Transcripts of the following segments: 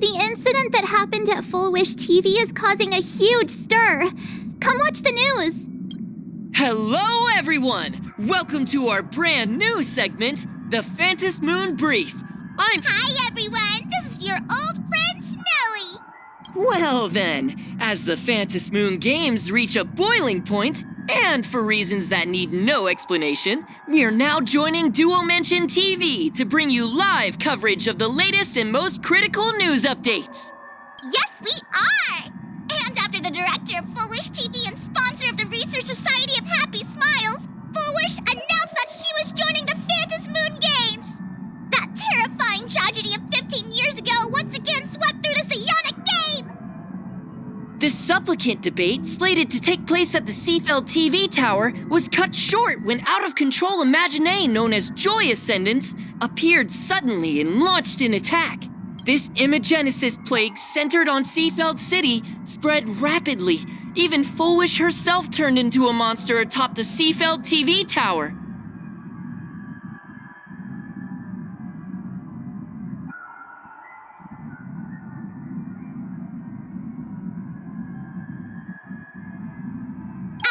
The incident that happened at Full Wish TV is causing a huge stir. Come watch the news. Hello, everyone! Welcome to our brand new segment, the Phantom Moon Brief. Hi, everyone. This is your old friend, Snowy. Well then, as the Phantom Moon games reach a boiling point, and for reasons that need no explanation, we are now joining Duo Mention TV to bring you live coverage of the latest and most critical news updates. Yes, we are. And after the director of Full Wish TV and sponsor of the Research Society of Happy Smiles, Full Wish announced that she was joining the Phantom Moon Games. That terrifying tragedy of 15 years ago once again swept through the psionic game. The supplicant debate, slated to take place at the Seafeld TV tower, was cut short when out-of-control imaginee known as Joy Ascendants appeared suddenly and launched an attack. This Imagenesis plague centered on Seafeld City spread rapidly. Even Full Wish herself turned into a monster atop the Seafeld TV tower.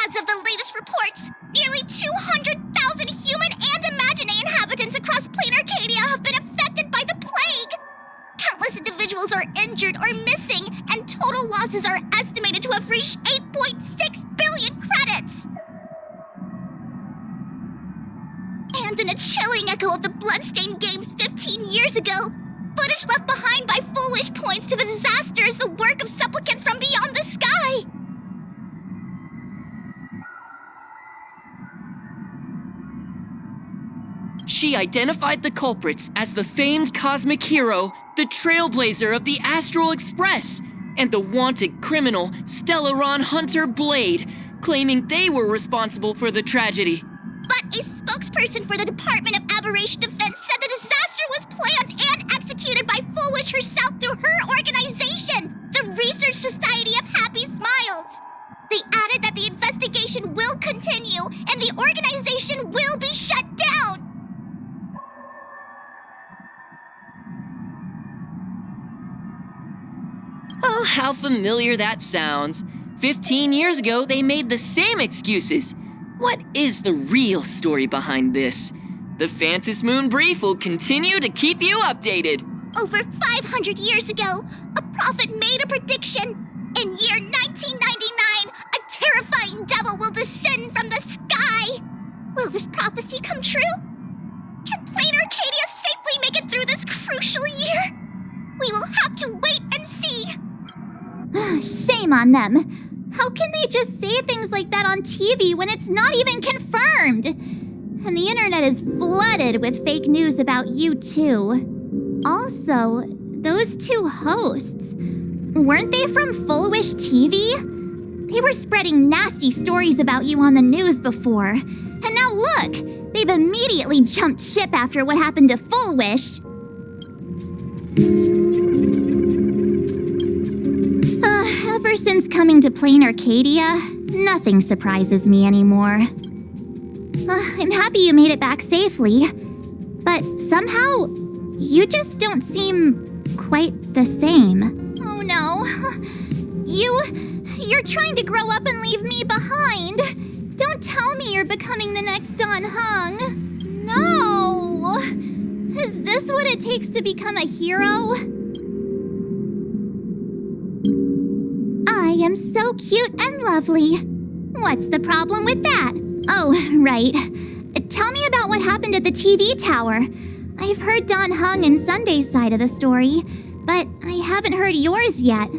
As of the latest reports, nearly 200,000 human and imaginary inhabitants across Plain Arcadia have been affected by the plague. Countless individuals are injured or missing, and total losses are estimated to have reached 8.6 billion credits. And in a chilling echo of the bloodstained games 15 years ago, footage left behind by Full Wish points to the disaster as the work of supplicants from beyond the sky. She identified the culprits as the famed cosmic hero, the trailblazer of the Astral Express, and the wanted criminal, Stellaron Hunter Blade, claiming they were responsible for the tragedy. But a spokesperson for the Department of Aberration Defense said the disaster was planned and executed by Full Wish herself through her organization, the Research Society of Happy Smiles. They added that the investigation will continue and the organization will be shut down. Oh, how familiar that sounds. 15 years ago, they made the same excuses. What is the real story behind this? The Phantom Moon Brief will continue to keep you updated. Over 500 years ago, a prophet made a prediction. In year 1999, a terrifying devil will descend from the sky. Will this prophecy come true? Can Plain Arcadia safely make it through this crucial year? We will have to wait and see. Shame on them. How can they just say things like that on TV when it's not even confirmed? And the internet is flooded with fake news about you too. Also, those two hosts, weren't they from Full Wish TV? They were spreading nasty stories about you on the news before. And now look, they've immediately jumped ship after what happened to Full Wish. Ever since coming to Plain Arcadia, nothing surprises me anymore. I'm happy you made it back safely, but somehow, you just don't seem quite the same. Oh no. You're trying to grow up and leave me behind. Don't tell me you're becoming the next Don Hung. No! Is this what it takes to become a hero? I am so cute and lovely. What's the problem with that? Oh, right. Tell me about what happened at the TV tower. I've heard Don Hung and Sunday's side of the story, but I haven't heard yours yet.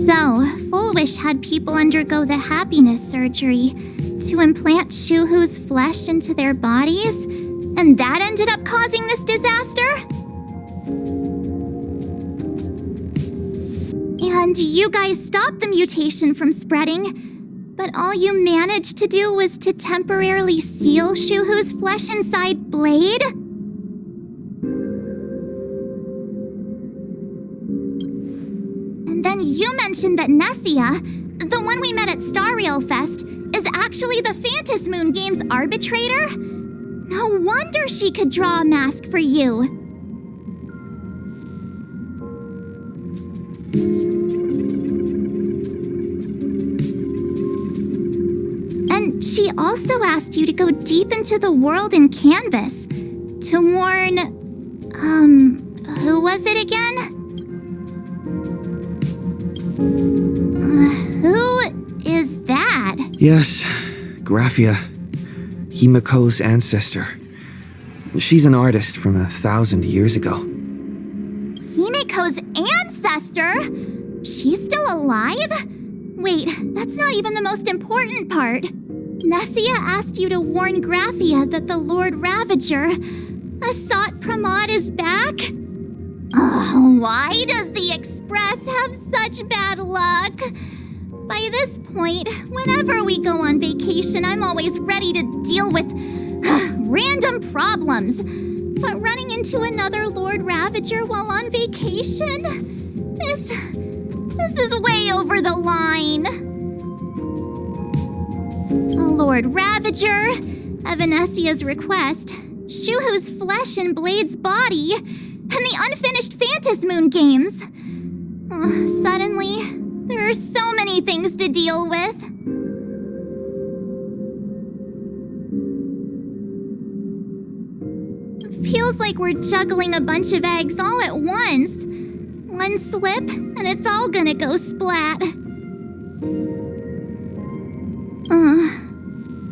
So, Full Wish had people undergo the happiness surgery to implant Shuhu's flesh into their bodies, and that ended up causing this disaster? And you guys stopped the mutation from spreading, but all you managed to do was to temporarily seal Shuhu's flesh inside Blade? And then you mentioned that Nessia, the one we met at Star Rail Fest, is actually the Phantom Moon Games arbitrator? No wonder she could draw a mask for you. And she also asked you to go deep into the world in Canvas to warn, who was it again? Who is that? Yes, Graphia, Himiko's ancestor. She's an artist from 1,000 years ago. Himiko's ancestor? She's still alive? Wait, that's not even the most important part. Nessia asked you to warn Graphia that the Lord Ravager, Asat Pramod, is back? Why does the Express have such bad luck? By this point, whenever we go on vacation, I'm always ready to deal with random problems. But running into another Lord Ravager while on vacation? This is way over the line. Lord Ravager, at Venessia's request, Shuhu's flesh and Blade's body, and the unfinished Phantasmoon games. Suddenly, there are so many things to deal with. Feels like we're juggling a bunch of eggs all at once. One slip, and it's all gonna go splat.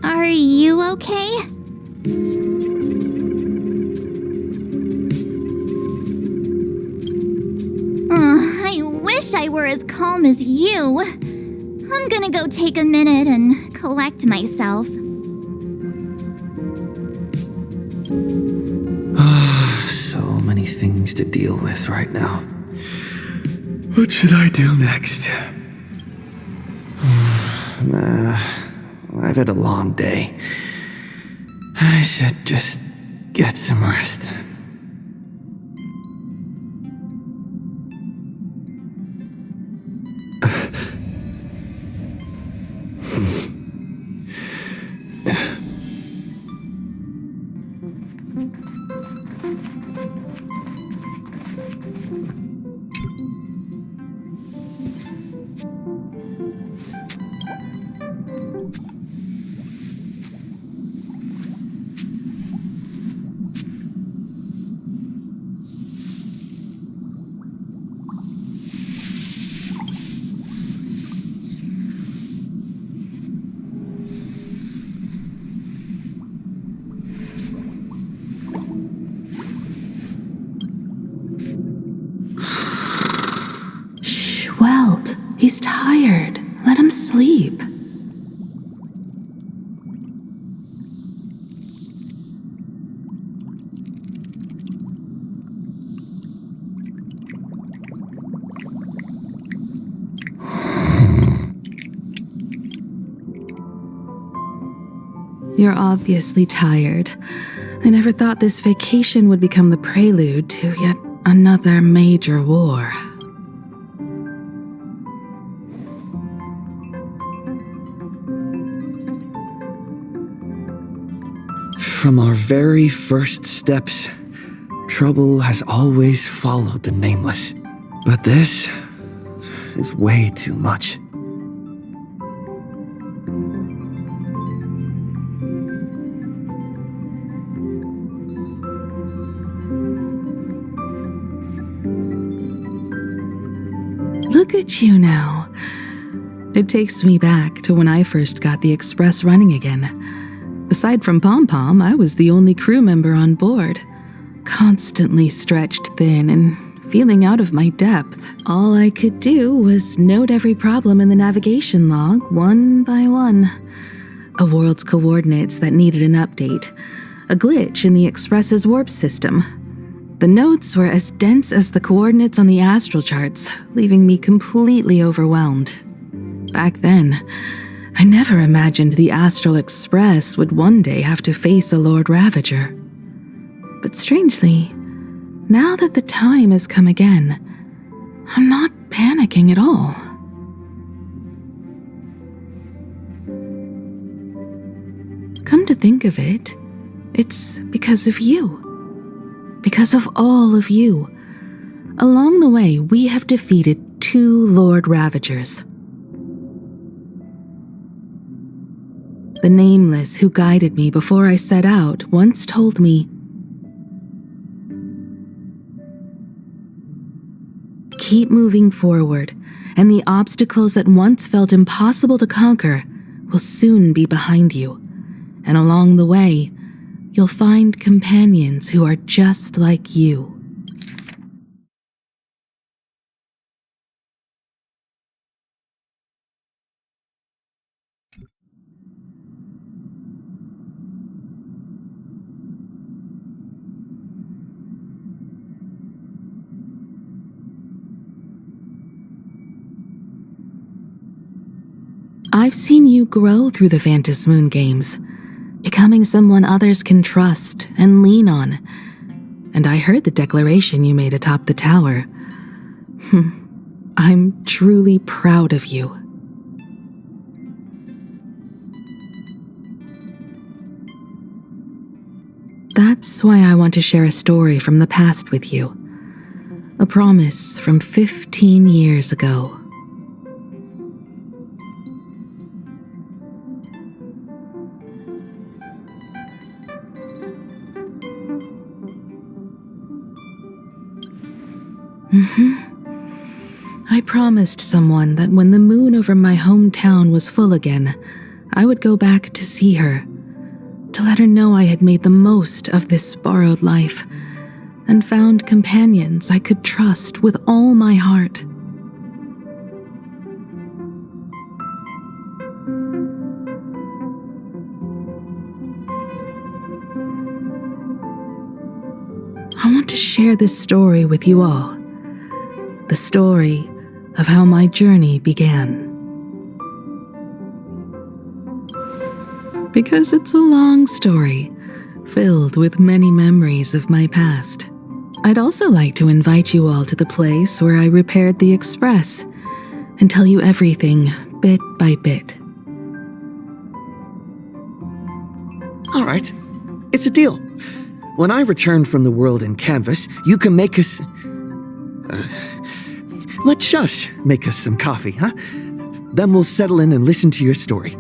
Are you okay? I wish I were as calm as you. I'm gonna go take a minute and collect myself. So many things to deal with right now. What should I do next? I've had a long day. I should just get some rest. He's tired. Let him sleep. You're obviously tired. I never thought this vacation would become the prelude to yet another major war. From our very first steps, trouble has always followed the Nameless. But this is way too much. Look at you now. It takes me back to when I first got the Express running again. Aside from Pom Pom, I was the only crew member on board, constantly stretched thin and feeling out of my depth. All I could do was note every problem in the navigation log, one by one. A world's coordinates that needed an update, a glitch in the Express's warp system. The notes were as dense as the coordinates on the astral charts, leaving me completely overwhelmed. Back then, I never imagined the Astral Express would one day have to face a Lord Ravager. But strangely, now that the time has come again, I'm not panicking at all. Come to think of it, It's because of you. Because of all of you. Along the way, we have defeated 2 Lord Ravagers. The Nameless who guided me before I set out once told me, "Keep moving forward, and the obstacles that once felt impossible to conquer will soon be behind you. And along the way, you'll find companions who are just like you." I've seen you grow through the Phantasmoon games, becoming someone others can trust and lean on. And I heard the declaration you made atop the tower. I'm truly proud of you. That's why I want to share a story from the past with you. A promise from 15 years ago. I promised someone that when the moon over my hometown was full again, I would go back to see her, to let her know I had made the most of this borrowed life and found companions I could trust with all my heart. I want to share this story with you all. The story of how my journey began. Because it's a long story, filled with many memories of my past. I'd also like to invite you all to the place where I repaired the Express and tell you everything bit by bit. All right, it's a deal. When I return from the world in canvas, you can make us... let Shush make us some coffee, huh? Then we'll settle in and listen to your story.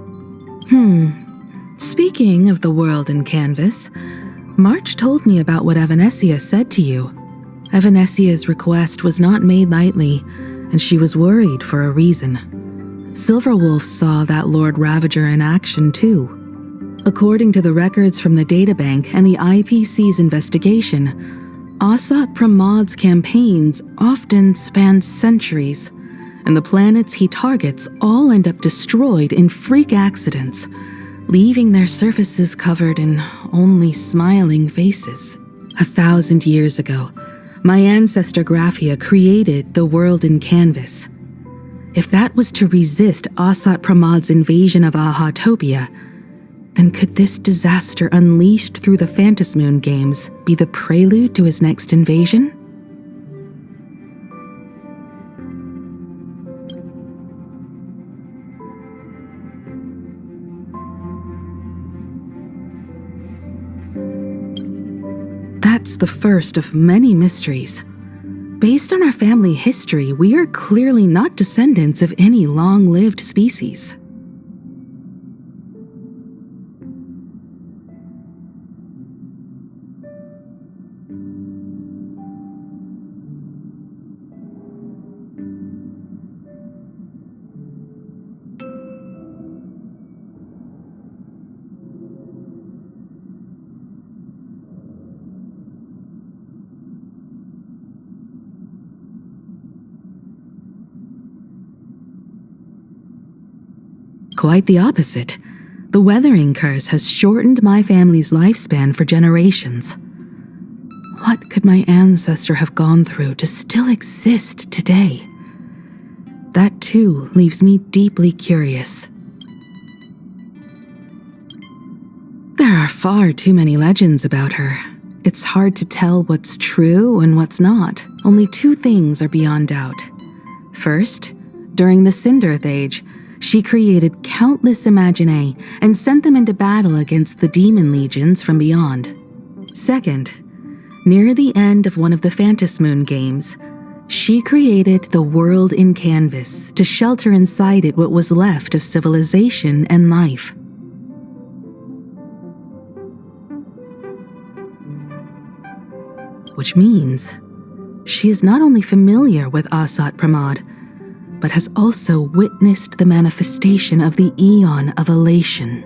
Speaking of the world in canvas, March told me about what Evanesia said to you. Evanesia's request was not made lightly, and she was worried for a reason. Silverwolf saw that Lord Ravager in action too. According to the records from the databank and the IPC's investigation, Asat Pramod's campaigns often span centuries, and the planets he targets all end up destroyed in freak accidents, leaving their surfaces covered in only smiling faces. 1,000 years ago, my ancestor Graphia created the world in canvas. If that was to resist Asat Pramod's invasion of Ahatopia, then could this disaster unleashed through the Phantasmoon games be the prelude to his next invasion? That's the first of many mysteries. Based on our family history, we are clearly not descendants of any long-lived species. Quite the opposite. The weathering curse has shortened my family's lifespan for generations. What could my ancestor have gone through to still exist today? That too leaves me deeply curious. There are far too many legends about her. It's hard to tell what's true and what's not. Only 2 things are beyond doubt. First, during the Cinderth Age, She created countless Imaginae and sent them into battle against the demon legions from beyond. Second, near the end of one of the Phantasmoon games, she created the world in canvas to shelter inside it what was left of civilization and life. Which means she is not only familiar with Asat Pramod, but has also witnessed the manifestation of the Eon of Elation.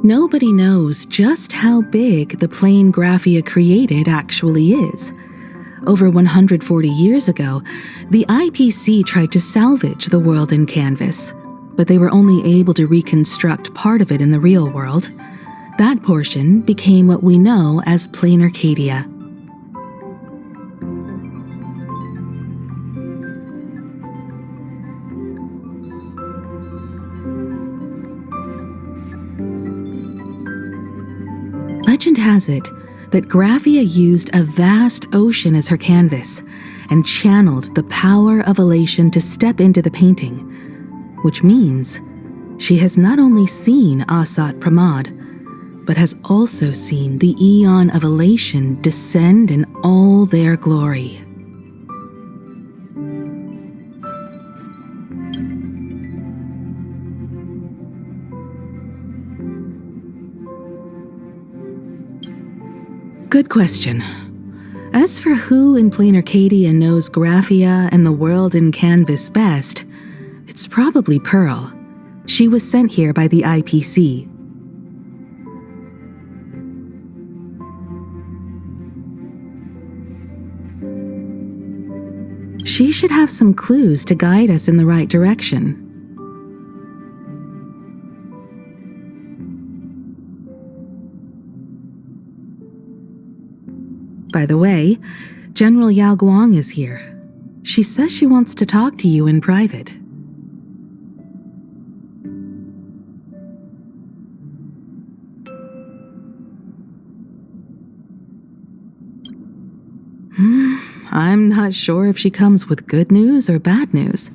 Nobody knows just how big the plane Graphia created actually is. Over 140 years ago, the IPC tried to salvage the world in canvas, but they were only able to reconstruct part of it in the real world. That portion became what we know as Plain Arcadia. Legend has it that Graphia used a vast ocean as her canvas and channeled the power of elation to step into the painting, which means she has not only seen Asat Pramod, but has also seen the Eon of Elation descend in all their glory. Good question. As for who in Plain Arcadia knows Graphia and the world in canvas best, it's probably Pearl. She was sent here by the IPC. She should have some clues to guide us in the right direction. By the way, General Yao Guang is here. She says she wants to talk to you in private. I'm not sure if she comes with good news or bad news.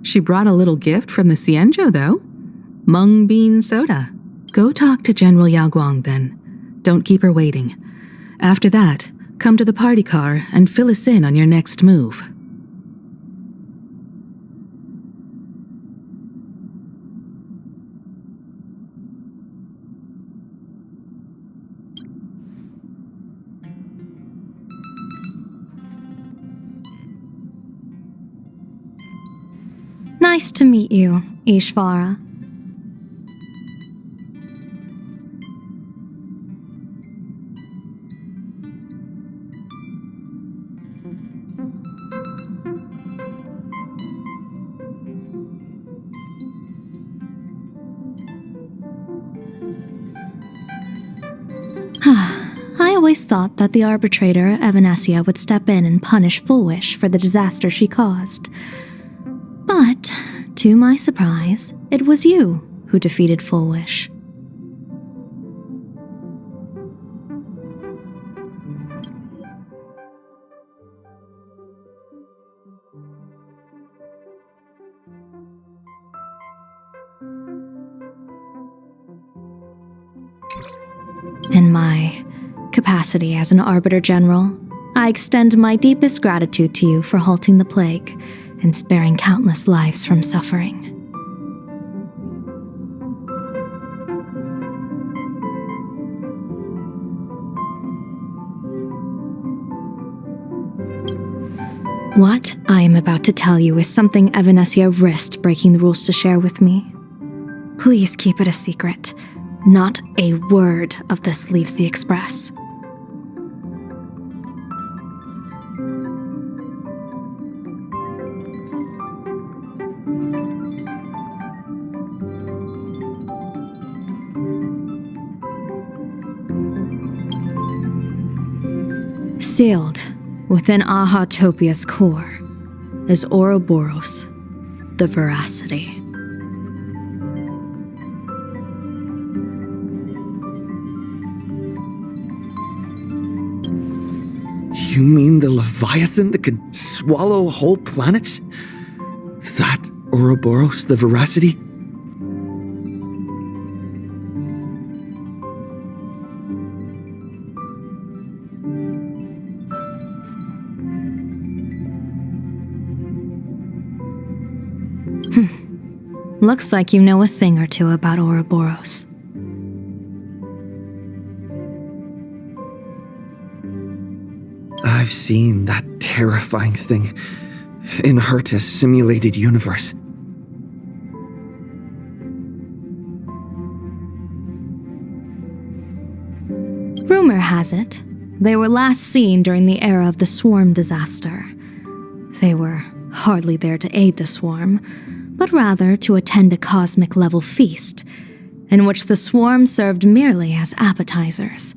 She brought a little gift from the Cienjo, though. Mung bean soda. Go talk to General Yao Guang, then. Don't keep her waiting. After that, come to the party car and fill us in on your next move. Nice to meet you, Ishvara. I always thought that the arbitrator, Evanesia, would step in and punish Foolish for the disaster she caused. But, to my surprise, it was you who defeated Foolish. In my capacity as an Arbiter General, I extend my deepest gratitude to you for halting the plague and sparing countless lives from suffering. What I am about to tell you is something Evanesia risked breaking the rules to share with me. Please keep it a secret. Not a word of this leaves the Express. Sealed within Ahatopia's core is Ouroboros, the Veracity. You mean the Leviathan that can swallow whole planets? That Ouroboros, the Veracity? Looks like you know a thing or two about Ouroboros. I've seen that terrifying thing in Herta's simulated universe. Rumor has it, they were last seen during the era of the Swarm disaster. They were hardly there to aid the Swarm, but rather to attend a cosmic-level feast, in which the Swarm served merely as appetizers,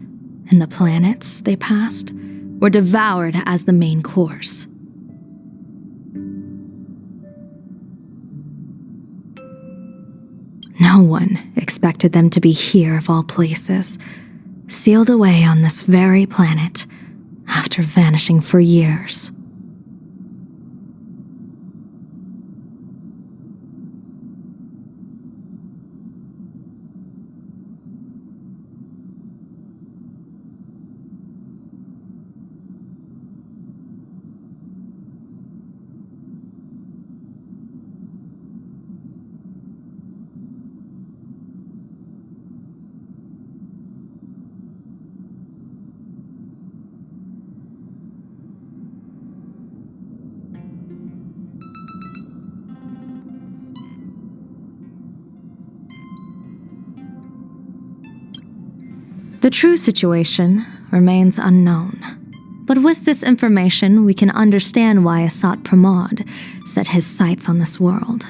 and the planets they passed were devoured as the main course. No one expected them to be here of all places, sealed away on this very planet after vanishing for years. The true situation remains unknown, but with this information we can understand why Asat Pramod set his sights on this world.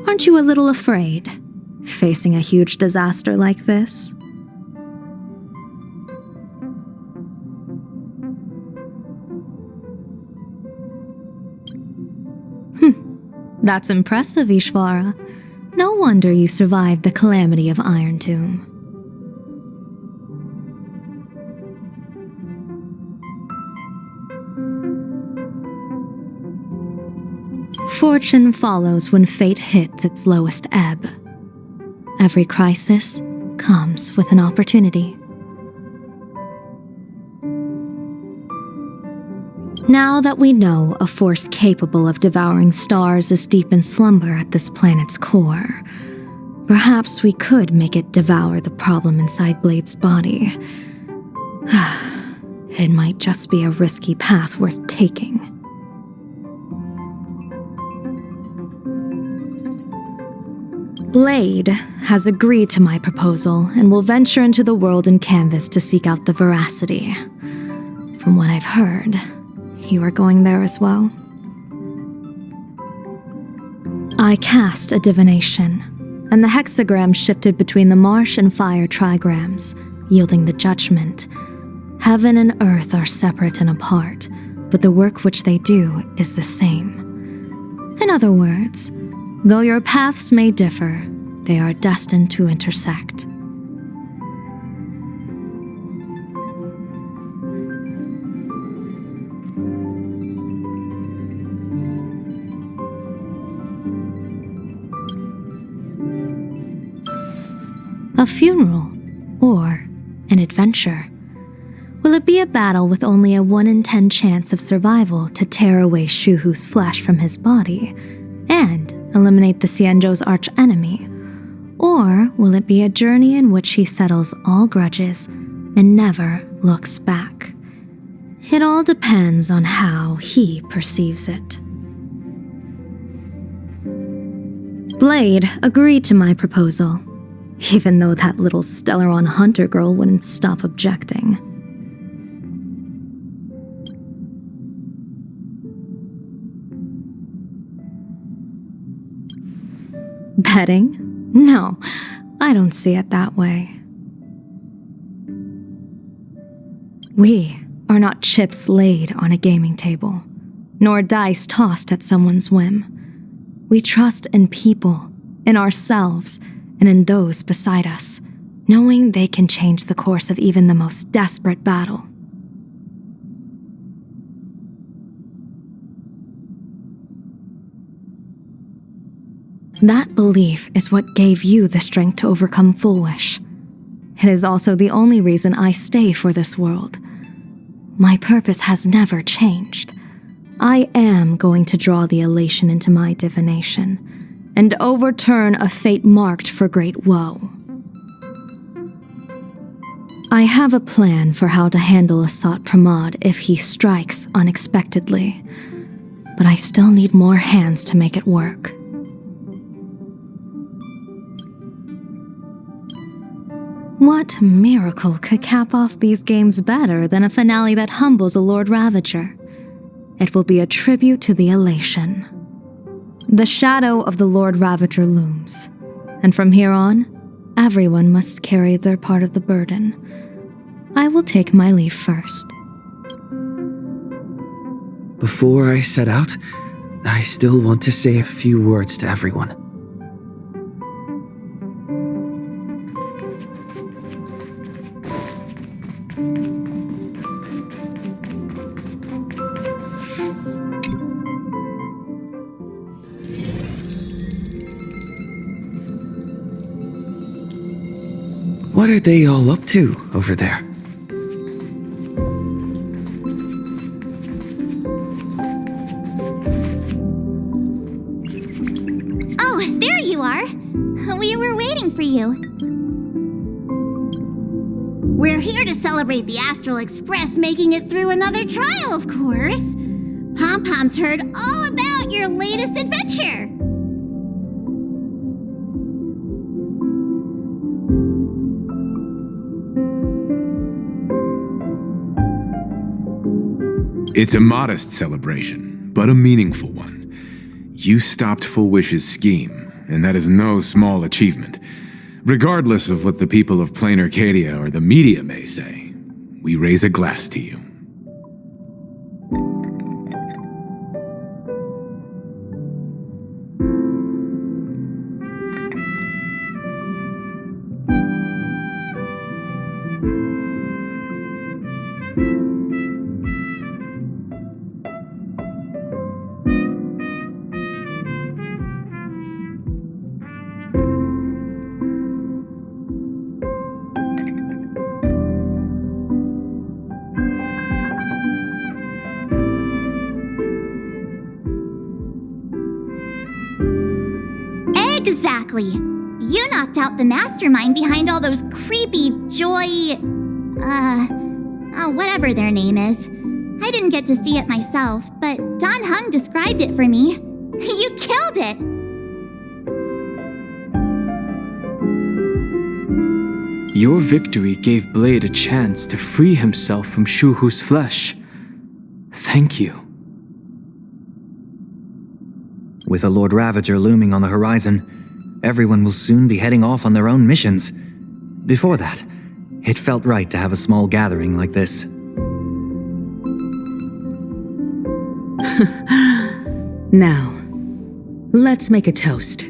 Aren't you a little afraid, facing a huge disaster like this? That's impressive, Ishvara. No wonder you survived the calamity of Iron Tomb. Fortune follows when fate hits its lowest ebb. Every crisis comes with an opportunity. Now that we know a force capable of devouring stars is deep in slumber at this planet's core, perhaps we could make it devour the problem inside Blade's body. It might just be a risky path worth taking. Blade has agreed to my proposal and will venture into the world in canvas to seek out the Veracity. From what I've heard, you are going there as well. I cast a divination, and the hexagram shifted between the marsh and fire trigrams, yielding the judgment. Heaven and earth are separate and apart, but the work which they do is the same. In other words, though your paths may differ, they are destined to intersect. A funeral, or an adventure? Will it be a battle with only a 1 in 10 chance of survival to tear away Shuhu's flesh from his body and eliminate the Xianzhou's arch-enemy? Or will it be a journey in which he settles all grudges and never looks back? It all depends on how he perceives it. Blade agreed to my proposal, even though that little Stellaron hunter girl wouldn't stop objecting. Betting? No, I don't see it that way. We are not chips laid on a gaming table, nor dice tossed at someone's whim. We trust in people, in ourselves, and in those beside us, knowing they can change the course of even the most desperate battle. That belief is what gave you the strength to overcome Foolish. It is also the only reason I stay for this world. My purpose has never changed. I am going to draw the elation into my divination, and overturn a fate marked for great woe. I have a plan for how to handle Asat Pramod if he strikes unexpectedly, but I still need more hands to make it work. What miracle could cap off these games better than a finale that humbles a Lord Ravager? It will be a tribute to the elation. The shadow of the Lord Ravager looms, and from here on, everyone must carry their part of the burden. I will take my leave first. Before I set out, I still want to say a few words to everyone. What are they all up to over there? Oh, there you are. We were waiting for you. We're here to celebrate the Astral Express making it through another trial, of course. Pom-Pom's heard all about your latest adventure. It's a modest celebration, but a meaningful one. You stopped Full Wish's scheme, and that is no small achievement. Regardless of what the people of Plain Arcadia or the media may say, we raise a glass to you. Exactly. You knocked out the mastermind behind all those creepy whatever their name is. I didn't get to see it myself, but Don Hung described it for me. You killed it! Your victory gave Blade a chance to free himself from Shuhu's flesh. Thank you. With a Lord Ravager looming on the horizon, everyone will soon be heading off on their own missions. Before that, it felt right to have a small gathering like this. Now, let's make a toast.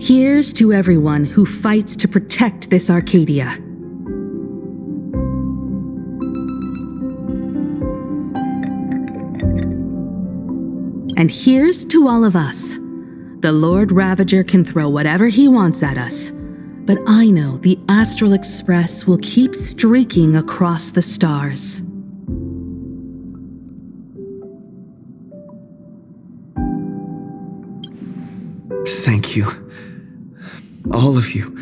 Here's to everyone who fights to protect this Arcadia. And here's to all of us. The Lord Ravager can throw whatever he wants at us, but I know the Astral Express will keep streaking across the stars. Thank you. All of you.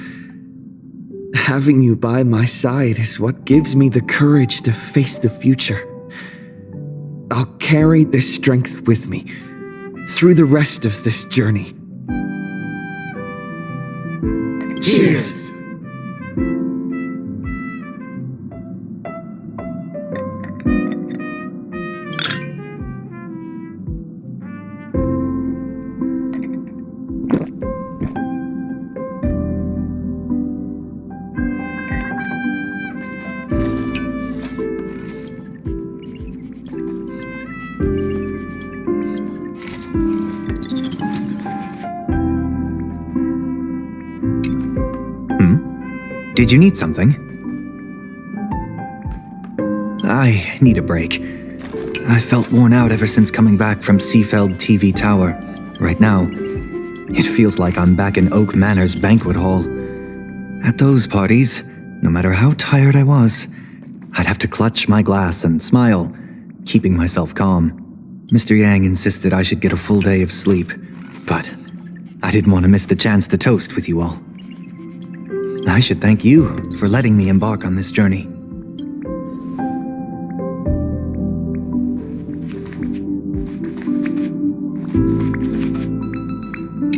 Having you by my side is what gives me the courage to face the future. I'll carry this strength with me through the rest of this journey. Cheers! Did you need something? I need a break. I felt worn out ever since coming back from Seafeld TV Tower. Right now, it feels like I'm back in Oak Manor's banquet hall. At those parties, no matter how tired I was, I'd have to clutch my glass and smile, keeping myself calm. Mr. Yang insisted I should get a full day of sleep, but I didn't want to miss the chance to toast with you all. I should thank you for letting me embark on this journey.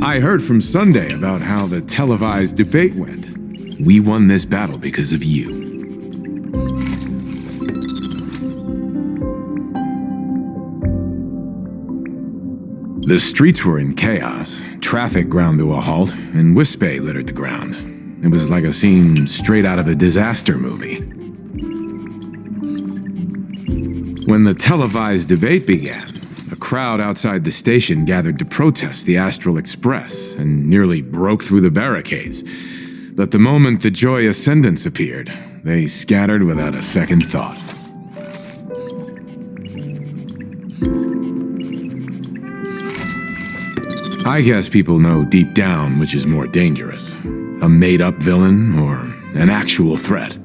I heard from Sunday about how the televised debate went. We won this battle because of you. The streets were in chaos, traffic ground to a halt, and Wispay littered the ground. It was like a scene straight out of a disaster movie. When the televised debate began, a crowd outside the station gathered to protest the Astral Express and nearly broke through the barricades. But the moment the Joy Ascendants appeared, they scattered without a second thought. I guess people know deep down which is more dangerous, a made-up villain or an actual threat.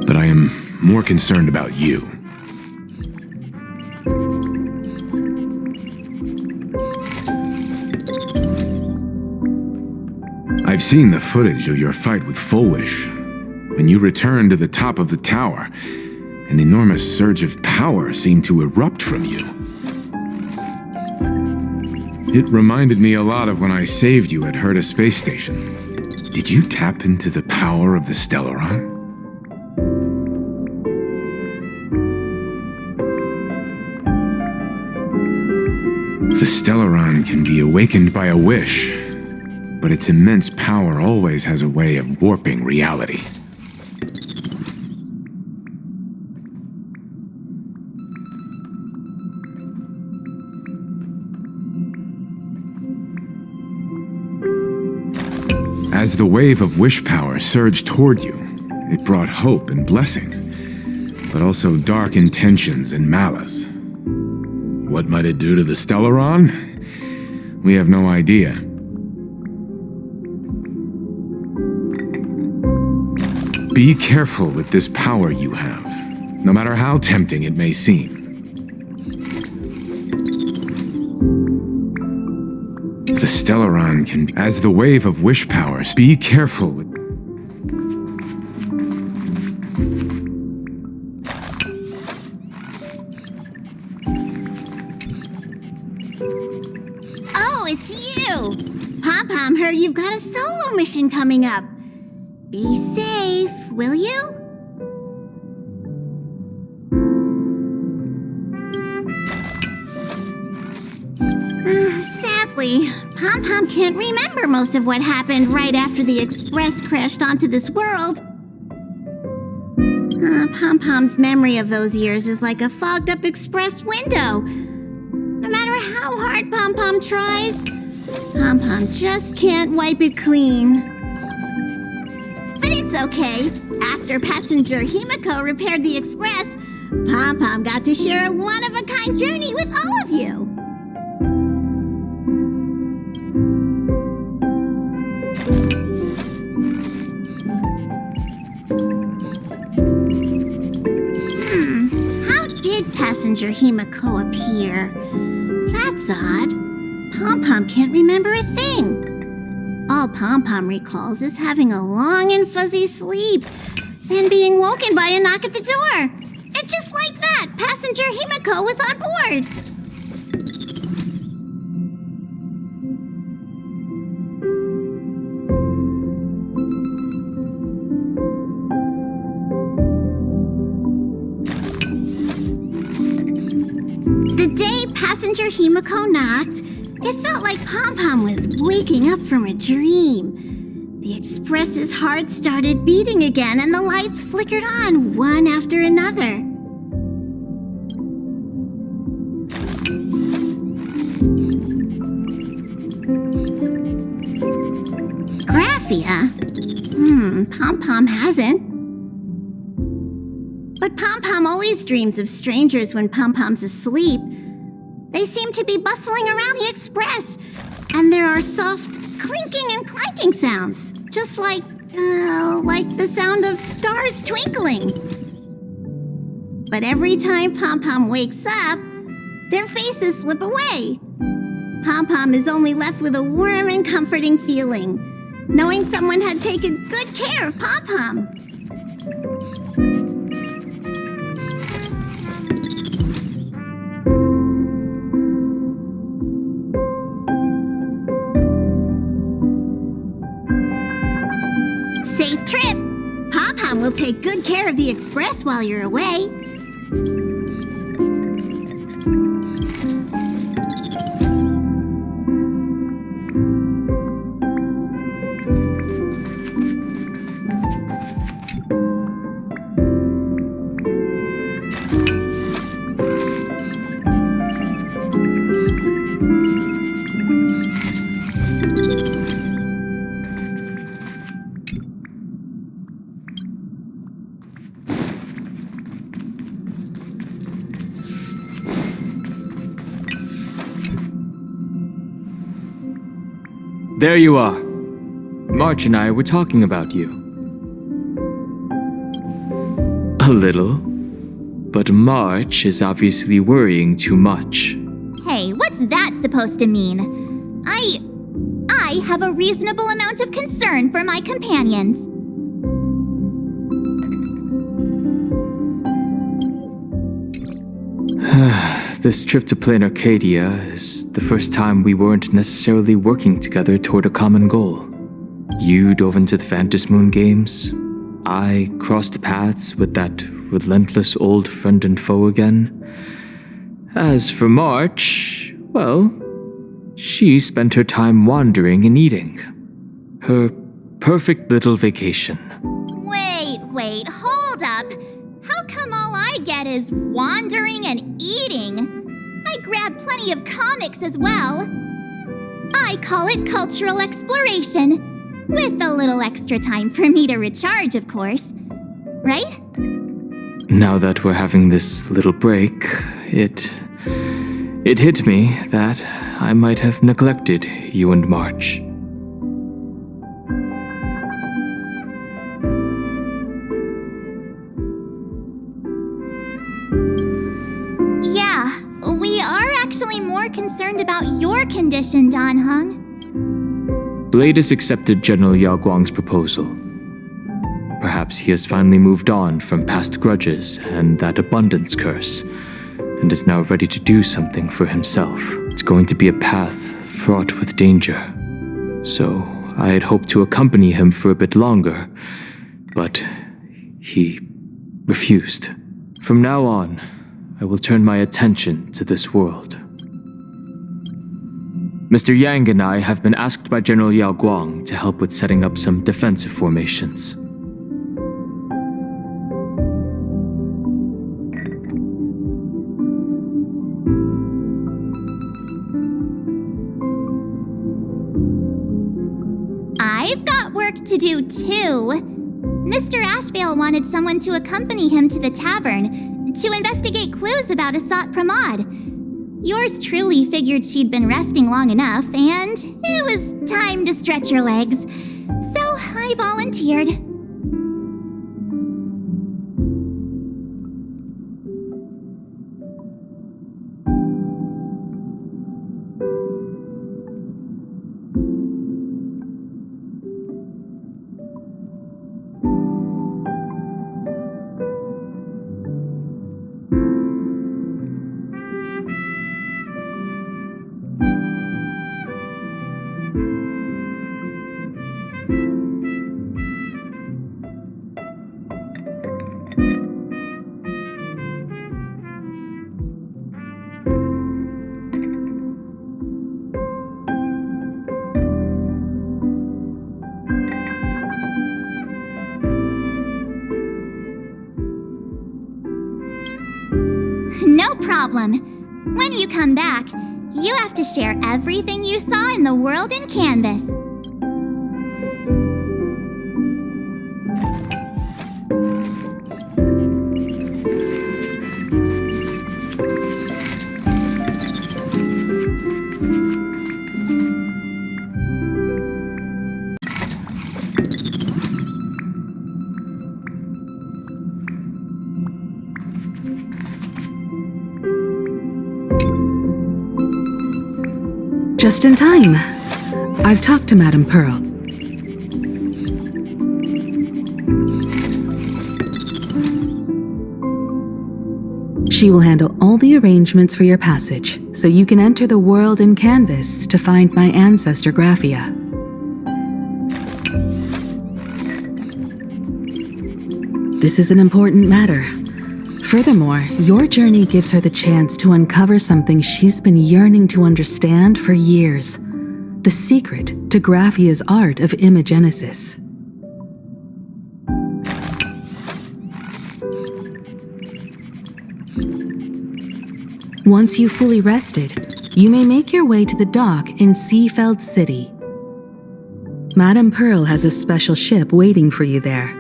But I am more concerned about you. I've seen the footage of your fight with Fullwish. When you returned to the top of the tower, an enormous surge of power seemed to erupt from you. It reminded me a lot of when I saved you at Herta Space Station. Did you tap into the power of the Stellaron? The Stellaron can be awakened by a wish, but its immense power always has a way of warping reality. As the wave of wish power surged toward you, it brought hope and blessings, but also dark intentions and malice. What might it do to the Stellaron? We have no idea. Be careful with this power you have, no matter how tempting it may seem. The Stellaron can be as the wave of wish power. Be careful with... Oh, it's you! Pom-Pom heard you've got a solo mission coming up. Be safe, will you? Sadly, Pom-Pom can't remember most of what happened right after the Express crashed onto this world. Pom-Pom's memory of those years is like a fogged-up Express window. No matter how hard Pom-Pom tries, Pom-Pom just can't wipe it clean. But it's okay. After passenger Himiko repaired the Express, Pom-Pom got to share a one-of-a-kind journey with all of you. How did passenger Himiko appear? That's odd. Pom-Pom can't remember a thing. All Pom-Pom recalls is having a long and fuzzy sleep, then being woken by a knock at the door. And just like that, passenger Himiko was on board. The day passenger Himiko knocked, it felt like Pom-Pom was waking up from a dream. The Express's heart started beating again and the lights flickered on one after another. Philadelphia. Pom-Pom hasn't. But Pom-Pom always dreams of strangers when Pom-Pom's asleep. They seem to be bustling around the express, and there are soft clinking and clanking sounds, just like the sound of stars twinkling. But every time Pom-Pom wakes up, their faces slip away. Pom-Pom is only left with a warm and comforting feeling, knowing someone had taken good care of Pom-Pom. Safe trip! Pom-Pom will take good care of the express while you're away. There you are. March and I were talking about you. A little. But March is obviously worrying too much. Hey, what's that supposed to mean? I have a reasonable amount of concern for my companions. This trip to Plain Arcadia is the first time we weren't necessarily working together toward a common goal. You dove into the Phantom Moon games. I crossed paths with that relentless old friend and foe again. As for March, well, she spent her time wandering and eating. Her perfect little vacation. Wait, hold up. How come all I get is wandering and eating? I grab plenty of comics as well. I call it cultural exploration, with a little extra time for me to recharge, of course. Right? Now that we're having this little break, it hit me that I might have neglected you and March. Yeah, we are actually more concerned about your condition, Dan Heng. Blade has accepted General Yao Guang's proposal. Perhaps he has finally moved on from past grudges and that abundance curse, and is now ready to do something for himself. It's going to be a path fraught with danger. So I had hoped to accompany him for a bit longer, but he refused. From now on, I will turn my attention to this world. Mr. Yang and I have been asked by General Yao Guang to help with setting up some defensive formations. I've got work to do too. Mr. Ashvale wanted someone to accompany him to the tavern to investigate clues about Asat Pramod. Yours truly figured she'd been resting long enough, and it was time to stretch her legs. So I volunteered. No problem. When you come back, you have to share everything you saw in the world in Canvas. Just in time. I've talked to Madame Pearl. She will handle all the arrangements for your passage, so you can enter the world in canvas to find my ancestor Graphia. This is an important matter. Furthermore, your journey gives her the chance to uncover something she's been yearning to understand for years. The secret to Graphia's art of imagenesis. Once you've fully rested, you may make your way to the dock in Seafeld City. Madame Pearl has a special ship waiting for you there.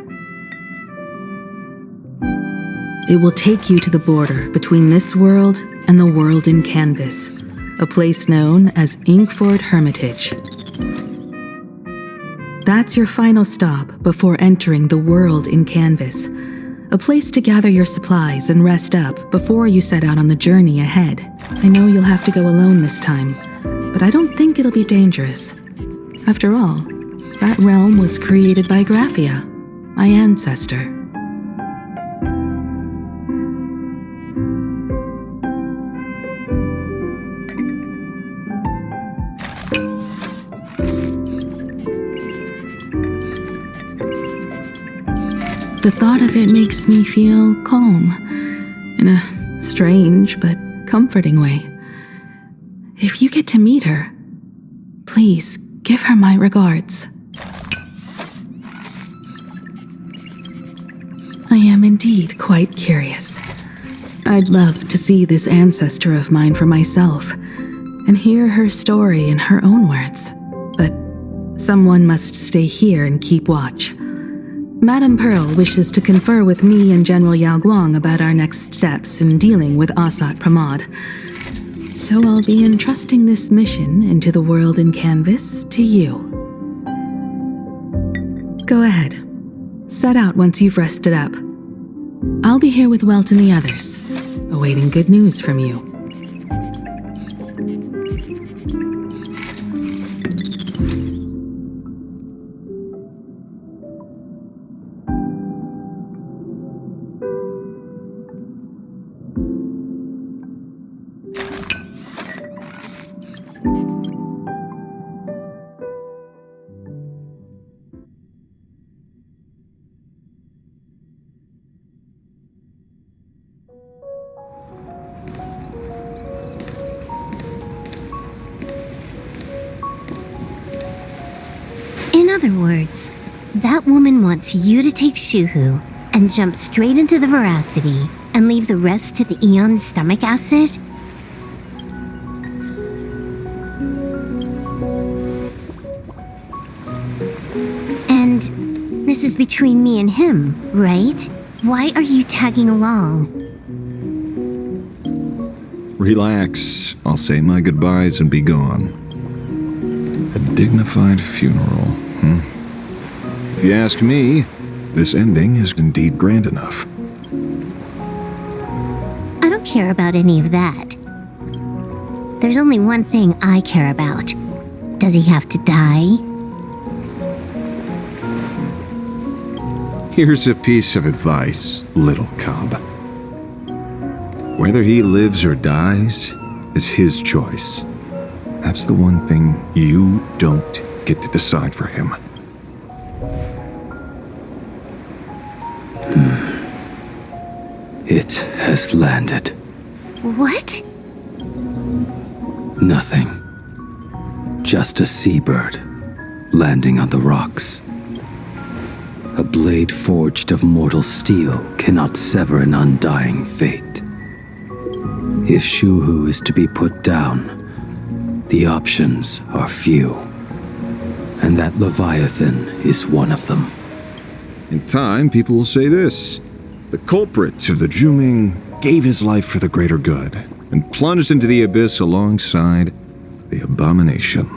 It will take you to the border between this world and the world in canvas, a place known as Inkford Hermitage. That's your final stop before entering the world in canvas, a place to gather your supplies and rest up before you set out on the journey ahead. I know you'll have to go alone this time, but I don't think it'll be dangerous. After all, that realm was created by Graphia, my ancestor. The thought of it makes me feel calm, in a strange but comforting way. If you get to meet her, please give her my regards. I am indeed quite curious. I'd love to see this ancestor of mine for myself, and hear her story in her own words. But someone must stay here and keep watch. Madame Pearl wishes to confer with me and General Yao Guang about our next steps in dealing with Asat Pramod. So I'll be entrusting this mission into the world in canvas to you. Go ahead. Set out once you've rested up. I'll be here with Welt and the others, awaiting good news from you. In other words, that woman wants you to take Shuhu and jump straight into the veracity and leave the rest to the Eon's stomach acid? And this is between me and him, right? Why are you tagging along? Relax. I'll say my goodbyes and be gone. A dignified funeral, If you ask me, this ending is indeed grand enough. I don't care about any of that. There's only one thing I care about. Does he have to die? Here's a piece of advice, little cub. Whether he lives or dies is his choice. That's the one thing you don't get to decide for him. It has landed. What? Nothing. Just a seabird landing on the rocks. A blade forged of mortal steel cannot sever an undying fate. If Shuhu is to be put down, the options are few, and that Leviathan is one of them. In time, people will say this. The culprit of the Juming gave his life for the greater good and plunged into the abyss alongside the abomination.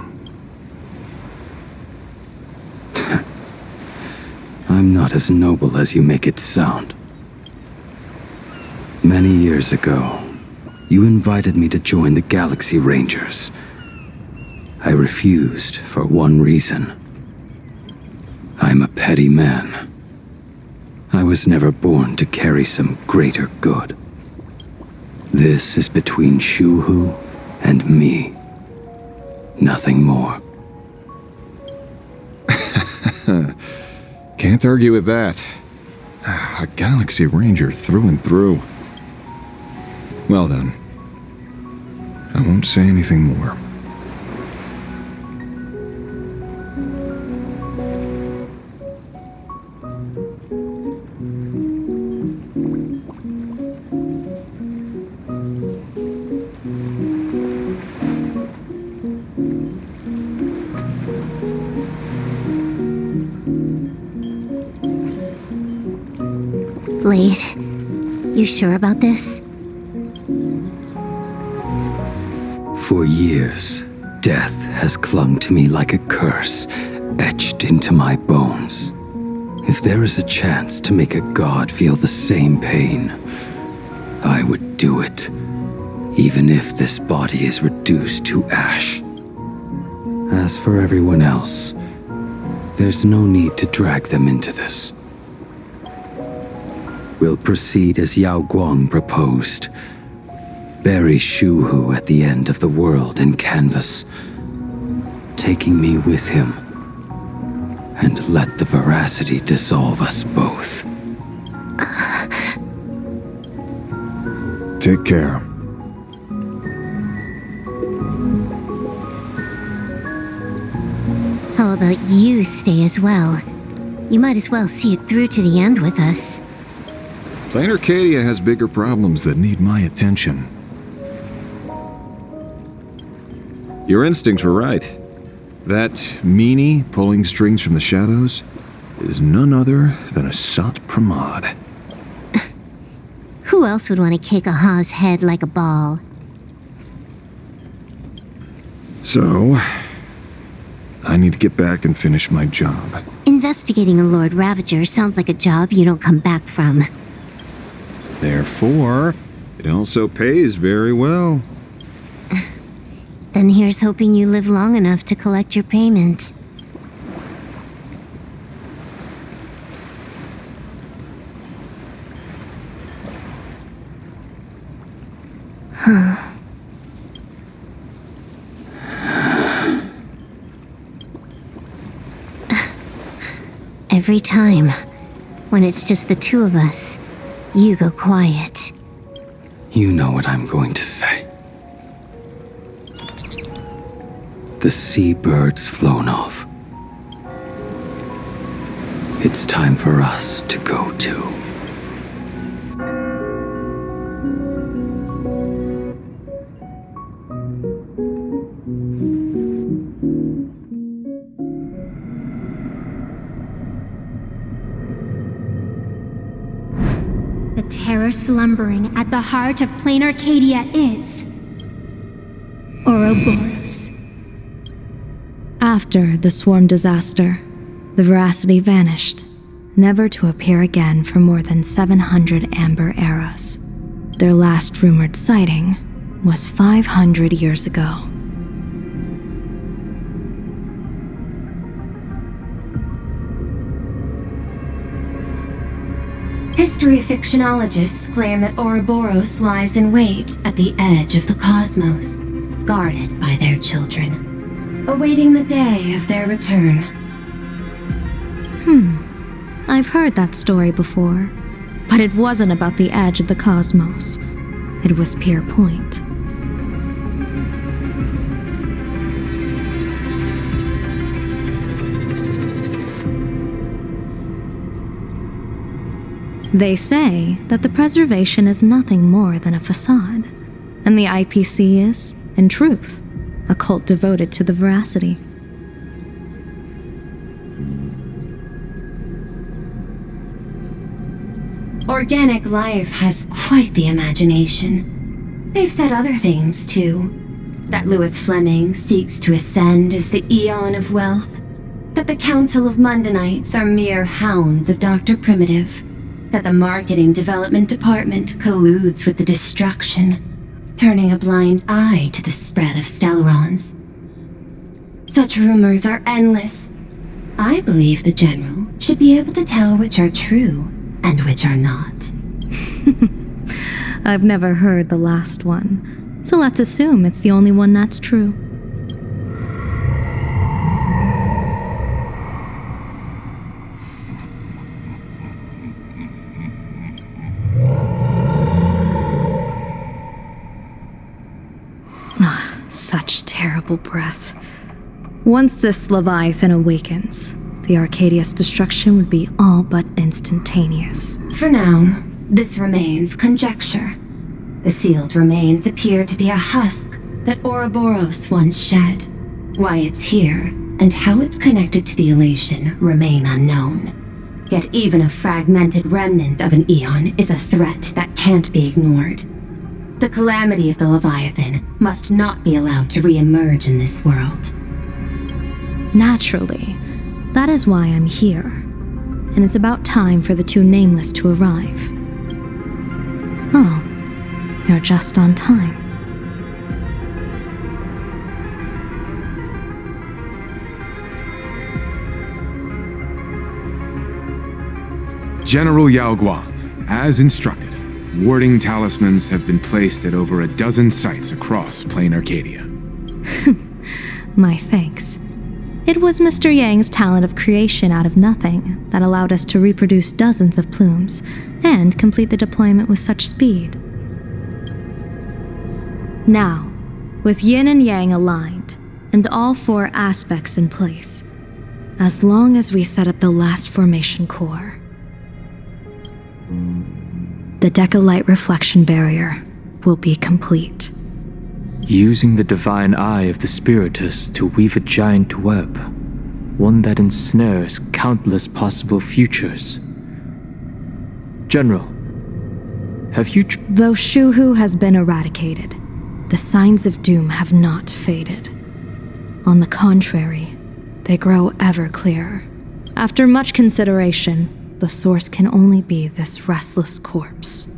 I'm not as noble as you make it sound. Many years ago, you invited me to join the Galaxy Rangers. I refused for one reason. I'm a petty man. I was never born to carry some greater good. This is between Shuhu and me. Nothing more. Can't argue with that. A Galaxy Ranger through and through. Well then, I won't say anything more. Lethe, you sure about this? For years, death has clung to me like a curse, etched into my bones. If there is a chance to make a god feel the same pain, I would do it, even if this body is reduced to ash. As for everyone else, there's no need to drag them into this. We'll proceed as Yao Guang proposed. Bury Shuhu at the end of the world in canvas, taking me with him, and let the veracity dissolve us both. Take care. How about you stay as well? You might as well see it through to the end with us. Plain Arcadia has bigger problems that need my attention. Your instincts were right. That meanie pulling strings from the shadows is none other than a Sat Pramod. Who else would want to kick a Ha's head like a ball? So, I need to get back and finish my job. Investigating a Lord Ravager sounds like a job you don't come back from. Therefore, it also pays very well. Then here's hoping you live long enough to collect your payment. Every time, when it's just the two of us, you go quiet. You know what I'm going to say. The seabird's flown off. It's time for us to go too. The terror slumbering at the heart of plain Arcadia is Ouroboros. After the swarm disaster, the veracity vanished, never to appear again for more than 700 Amber eras. Their last rumored sighting was 500 years ago. History fictionologists claim that Ouroboros lies in wait at the edge of the cosmos, guarded by their children, awaiting the day of their return. I've heard that story before, but it wasn't about the edge of the cosmos. It was Pier Point. They say that the preservation is nothing more than a facade, and the IPC is, in truth, a cult devoted to the veracity. Organic life has quite the imagination. They've said other things, too. That Louis Fleming seeks to ascend as the Eon of Wealth. That the Council of Mundanites are mere hounds of Dr. Primitive. That the Marketing Development Department colludes with the destruction, turning a blind eye to the spread of Stellarons. Such rumors are endless. I believe the General should be able to tell which are true and which are not. I've never heard the last one, so let's assume it's the only one that's true. Such terrible breath. Once this Leviathan awakens, the Arcadia's destruction would be all but instantaneous. For now, this remains conjecture. The sealed remains appear to be a husk that Ouroboros once shed. Why it's here, and how it's connected to the elation, remain unknown. Yet even a fragmented remnant of an eon is a threat that can't be ignored. The calamity of the Leviathan must not be allowed to re-emerge in this world. Naturally, that is why I'm here. And it's about time for the two Nameless to arrive. Oh, you're just on time. General Yao Guang, as instructed, warding talismans have been placed at over a dozen sites across Plain Arcadia. My thanks. It was Mr. Yang's talent of creation out of nothing that allowed us to reproduce dozens of plumes and complete the deployment with such speed. Now, with yin and yang aligned and all four aspects in place, as long as we set up the last formation core, the Decalight reflection barrier will be complete. Using the divine eye of the Spiritus to weave a giant web, one that ensnares countless possible futures. General, have you Though Shuhu has been eradicated, the signs of doom have not faded. On the contrary, they grow ever clearer. After much consideration, the source can only be this restless corpse.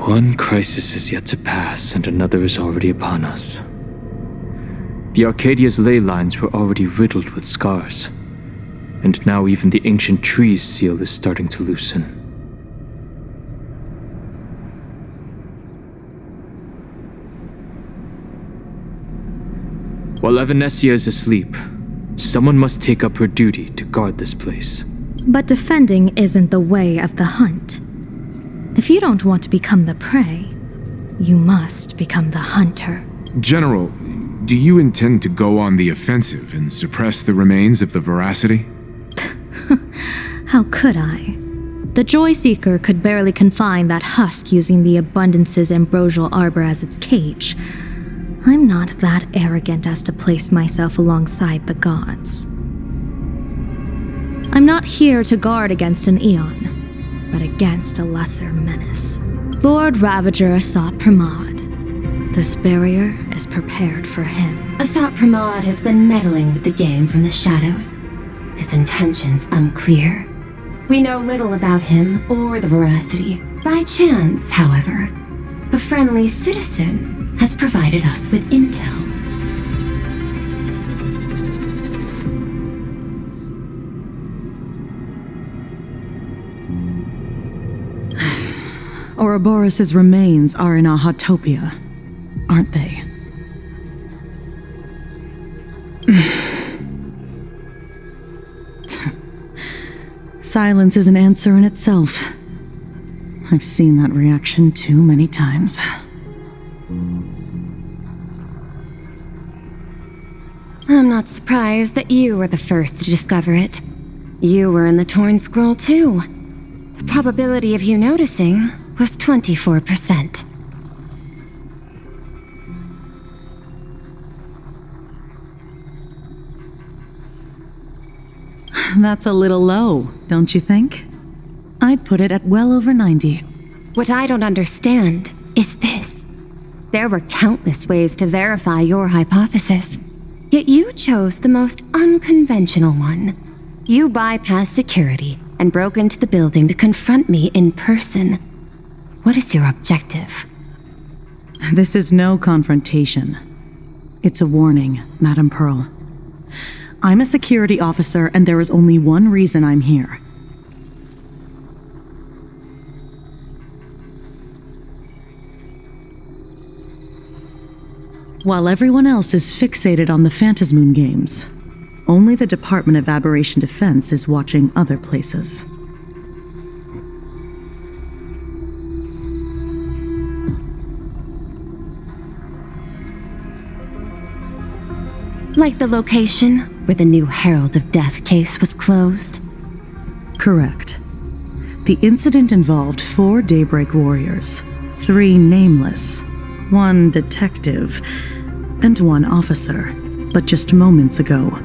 One crisis is yet to pass, and another is already upon us. The Arcadia's ley lines were already riddled with scars, and now even the ancient tree's seal is starting to loosen. While Evanesia is asleep, someone must take up her duty to guard this place. But defending isn't the way of the hunt. If you don't want to become the prey, you must become the hunter. General, do you intend to go on the offensive and suppress the remains of the Veracity? How could I? The Joy Seeker could barely confine that husk using the Abundance's ambrosial arbor as its cage. I'm not that arrogant as to place myself alongside the gods. I'm not here to guard against an eon, but against a lesser menace. Lord Ravager Asat Pramod. This barrier is prepared for him. Asat Pramod has been meddling with the game from the shadows. His intentions unclear. We know little about him or the Veracity. By chance, however, a friendly citizen has provided us with intel. Ouroboros' remains are in Ahatopia, aren't they? Silence is an answer in itself. I've seen that reaction too many times. I'm not surprised that you were the first to discover it. You were in the Torn Scroll too. The probability of you noticing was 24%. That's a little low, don't you think? I'd put it at well over 90. What I don't understand is this. There were countless ways to verify your hypothesis. Yet you chose the most unconventional one. You bypassed security and broke into the building to confront me in person. What is your objective? This is no confrontation. It's a warning, Madam Pearl. I'm a security officer, and there is only one reason I'm here. While everyone else is fixated on the Phantasmoon games, only the Department of Aberration Defense is watching other places. Like the location where the new Herald of Death case was closed? Correct. The incident involved 4 Daybreak warriors, 3 nameless, 1 detective, and 1 officer. But just moments ago,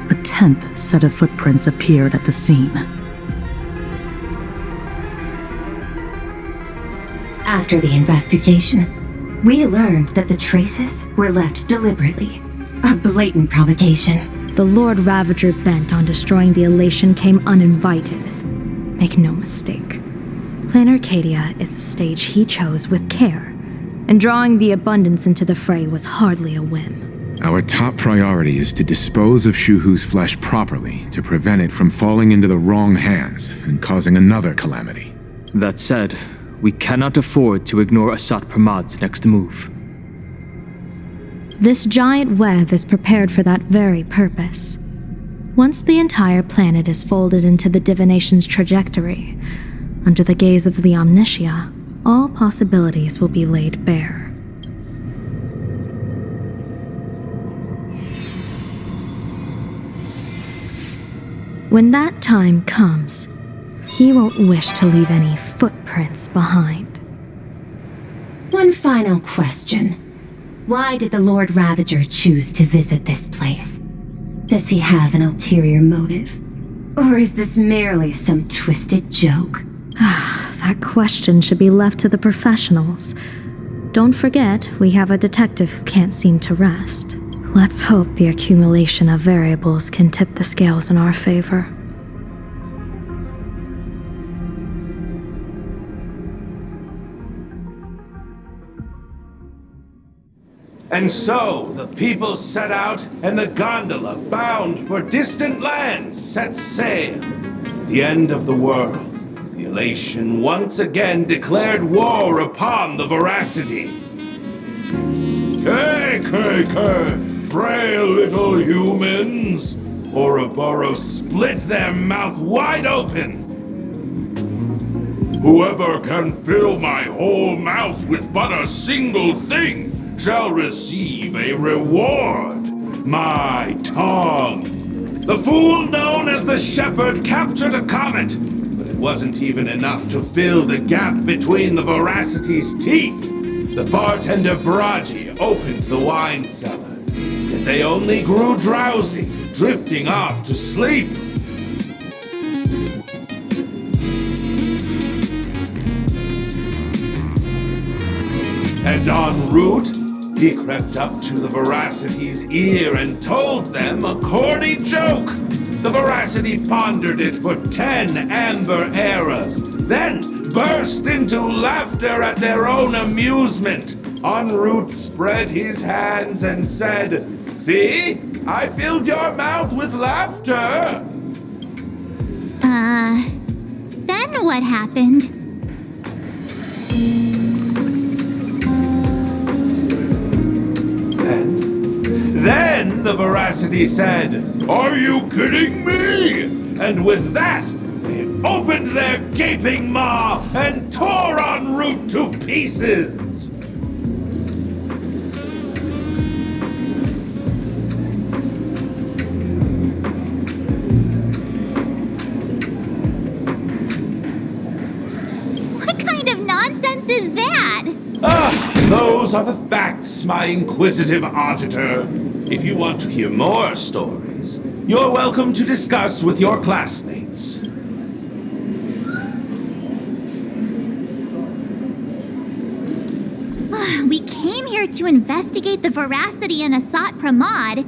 a 10th set of footprints appeared at the scene. After the investigation, we learned that the traces were left deliberately. A blatant provocation. The Lord Ravager bent on destroying the Elation came uninvited. Make no mistake. Plan Arcadia is a stage he chose with care, and drawing the Abundance into the fray was hardly a whim. Our top priority is to dispose of Shuhu's flesh properly to prevent it from falling into the wrong hands and causing another calamity. That said, we cannot afford to ignore Asat Pramad's next move. This giant web is prepared for that very purpose. Once the entire planet is folded into the divination's trajectory, under the gaze of the Omnitia, all possibilities will be laid bare. When that time comes, he won't wish to leave any footprints behind. One final question. Why did the Lord Ravager choose to visit this place? Does he have an ulterior motive? Or is this merely some twisted joke? That question should be left to the professionals. Don't forget, we have a detective who can't seem to rest. Let's hope the accumulation of variables can tip the scales in our favor. And so the people set out, and the gondola, bound for distant lands, set sail. The end of the world. The Elation once again declared war upon the Veracity. Frail little humans! Ouroboros split their mouth wide open. Whoever can fill my whole mouth with but a single thing shall receive a reward. My tongue. The fool known as the Shepherd captured a comet, but it wasn't even enough to fill the gap between the Veracity's teeth. The bartender Braji opened the wine cellar, yet they only grew drowsy, drifting off to sleep. And en route, he crept up to the Veracity's ear and told them a corny joke. The Veracity pondered it for 10 amber eras, then burst into laughter at their own amusement. En route spread his hands and said, "See? I filled your mouth with laughter." Then what happened? Then the Veracity said, "Are you kidding me?" And with that, they opened their gaping maw and tore en route to pieces. What kind of nonsense is that? Those are the facts, my inquisitive auditor. If you want to hear more stories, you're welcome to discuss with your classmates. We came here to investigate the Veracity and Asat Pramad,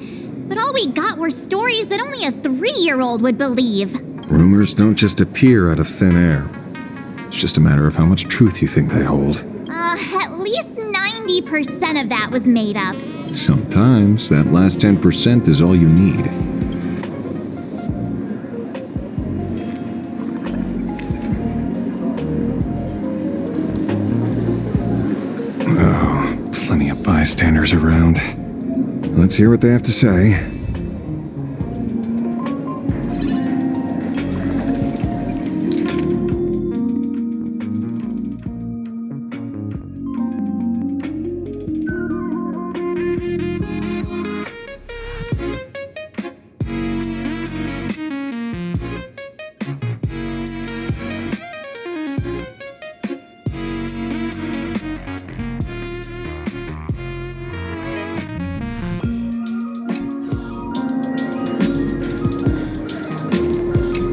but all we got were stories that only a 3-year-old would believe. Rumors don't just appear out of thin air. It's just a matter of how much truth you think they hold. At least 90% of that was made up. Sometimes that last 10% is all you need. Oh, plenty of bystanders around. Let's hear what they have to say.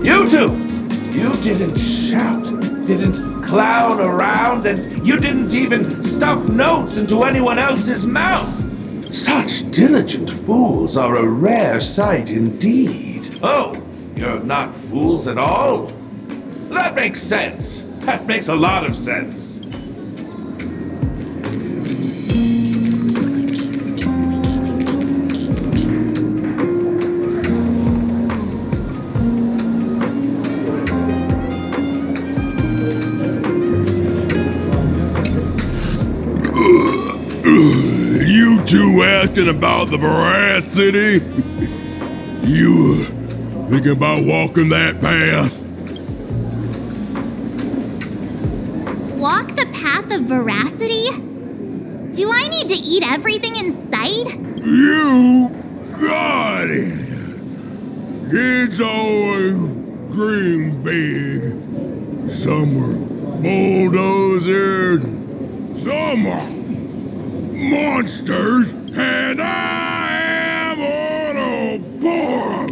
You two! You didn't shout, didn't clown around, and you didn't even stuff notes into anyone else's mouth. Such diligent fools are a rare sight indeed. Oh, you're not fools at all? That makes sense. That makes a lot of sense. You two asking about the veracity? You thinking about walking that path? Walk the path of veracity? Do I need to eat everything in sight? You got it. Kids always dream big. Some are bulldozers, some are monsters, and I am Ouroboros.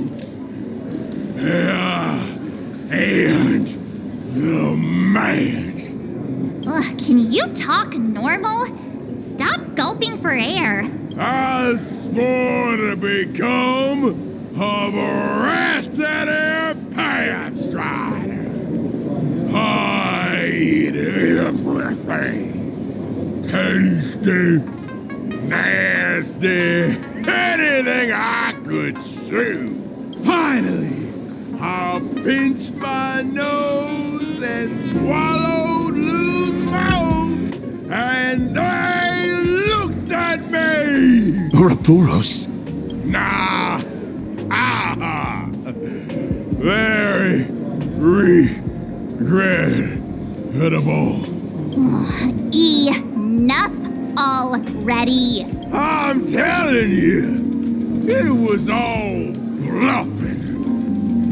And the man. Ugh, can you talk normal? Stop gulping for air. I swore to become a veracity path strider. I eat everything. Tasty, nasty, anything I could chew. Finally, I pinched my nose and swallowed loose mouth, and they looked at me. Ouroboros? Nah, very regrettable. Enough already. I'm telling you, it was all bluffing.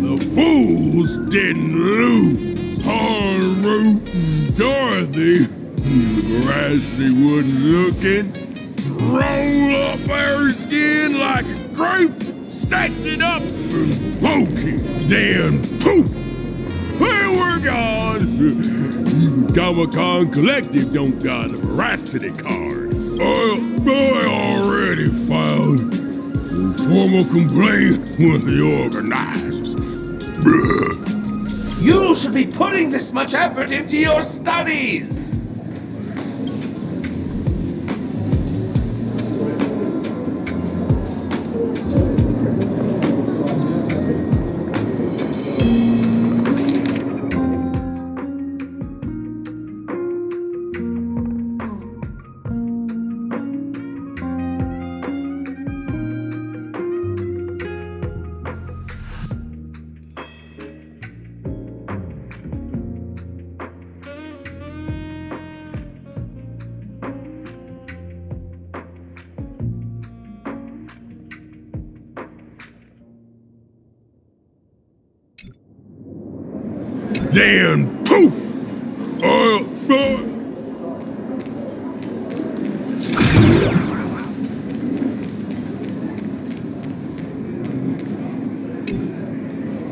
The fools didn't lose. Root and Dorothy, Veracity wasn't looking, roll up her skin like a grape, stacked it up and poked it. Then poof, we were gone. Comic-Con Collective don't got a veracity card. I already filed a formal complaint with the organizers. You should be putting this much effort into your studies! Then poof!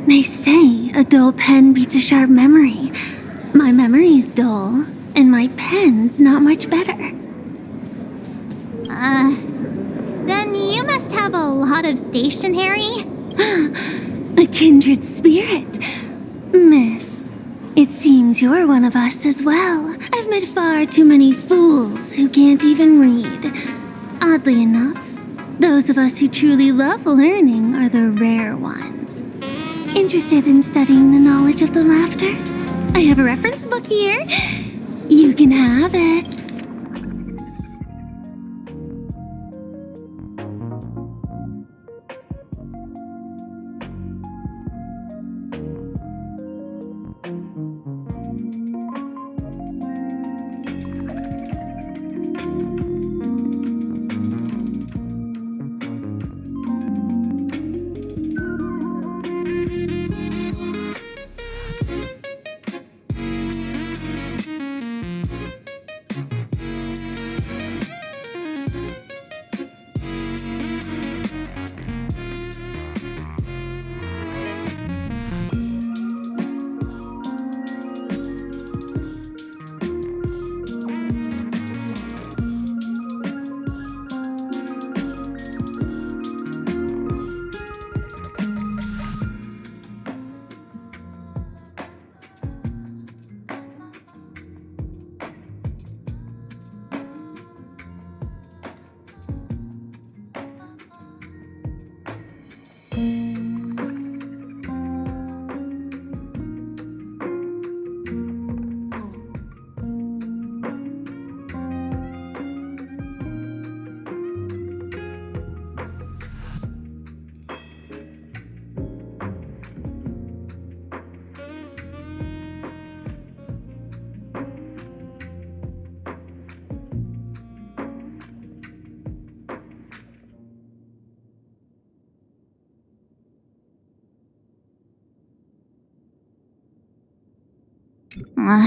They say a dull pen beats a sharp memory. My memory's dull, and my pen's not much better. Then you must have a lot of stationery? A kindred spirit. Miss, it seems you're one of us as well. I've met far too many fools who can't even read. Oddly enough, those of us who truly love learning are the rare ones. Interested in studying the knowledge of the laughter? I have a reference book here. You can have it.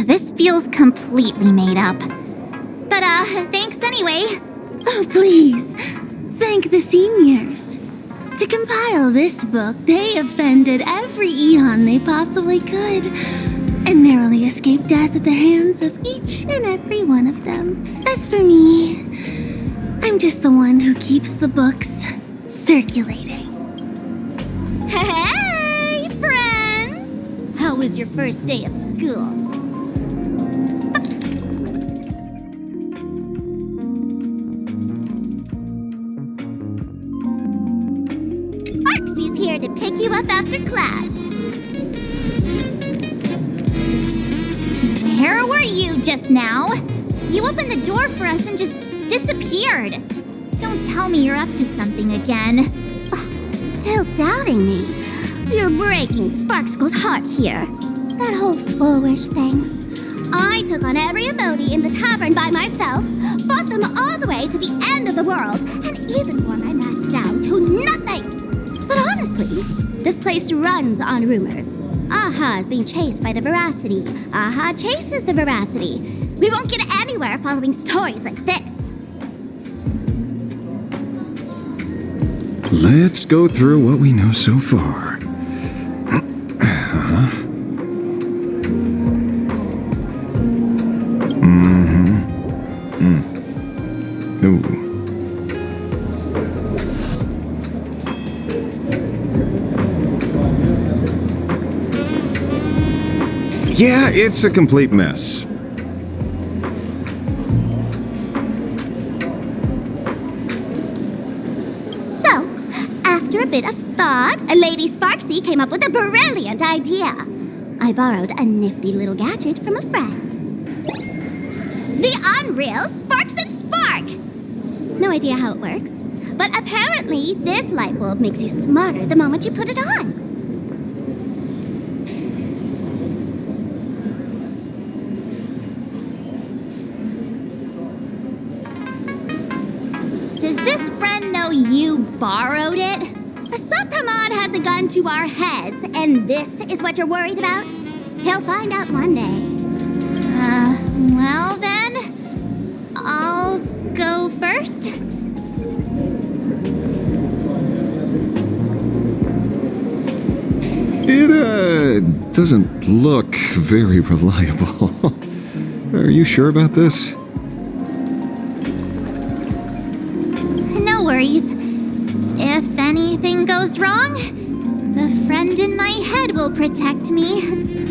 This feels completely made up. But, thanks anyway. Oh, please. Thank the seniors. To compile this book, they offended every eon they possibly could, and narrowly escaped death at the hands of each and every one of them. As for me, I'm just the one who keeps the books circulating. Hey, friends! How was your first day of school? Arxie's here to pick you up after class. Where were you just now? You opened the door for us and just disappeared. Don't tell me you're up to something again. Oh, still doubting me? You're breaking Sparkskull's heart here. That whole foolish thing. I took on every emoji in the tavern by myself, fought them all the way to the end of the world, and even wore my mask down to nothing! But honestly, this place runs on rumors. Aha is being chased by the Veracity. Aha chases the Veracity. We won't get anywhere following stories like this. Let's go through what we know so far. Ooh. Yeah, it's a complete mess. So, after a bit of thought, Lady Sparksy came up with a brilliant idea. I borrowed a nifty little gadget from a friend. The Unreal Sparks and Spark! No idea how it works, but apparently this light bulb makes you smarter the moment you put it on. Does this friend know you borrowed it? Supramon has a gun to our heads, and this is what you're worried about? He'll find out one day. Well then, I'll go first. It doesn't look very reliable. Are you sure about this? No worries. If anything goes wrong, the friend in my head will protect me.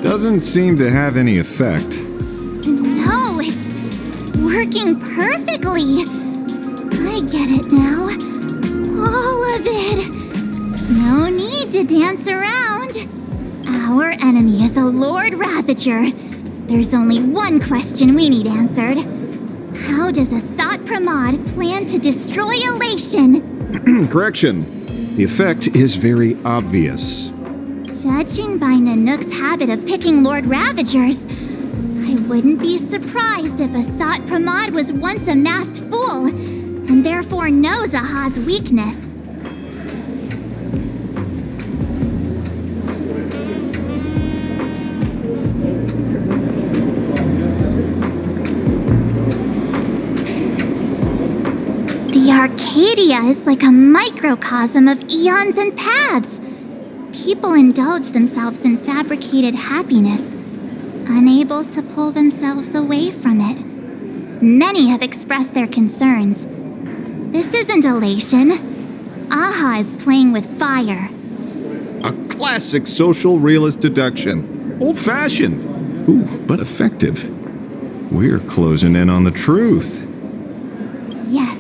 Doesn't seem to have any effect. No, it's working perfectly. I get it now. All of it. No need to dance around. Our enemy is a Lord Ravager. There's only one question we need answered. How does Asat Pramod plan to destroy Elation? Correction. The effect is very obvious. Judging by Nanook's habit of picking Lord Ravagers, I wouldn't be surprised if Asat Pramod was once a masked fool, and therefore knows Aha's weakness. The Arcadia is like a microcosm of eons and paths. People indulge themselves in fabricated happiness, unable to pull themselves away from it. Many have expressed their concerns. This isn't elation. Aha is playing with fire. A classic social realist deduction. Old-fashioned. Ooh, but effective. We're closing in on the truth. Yes,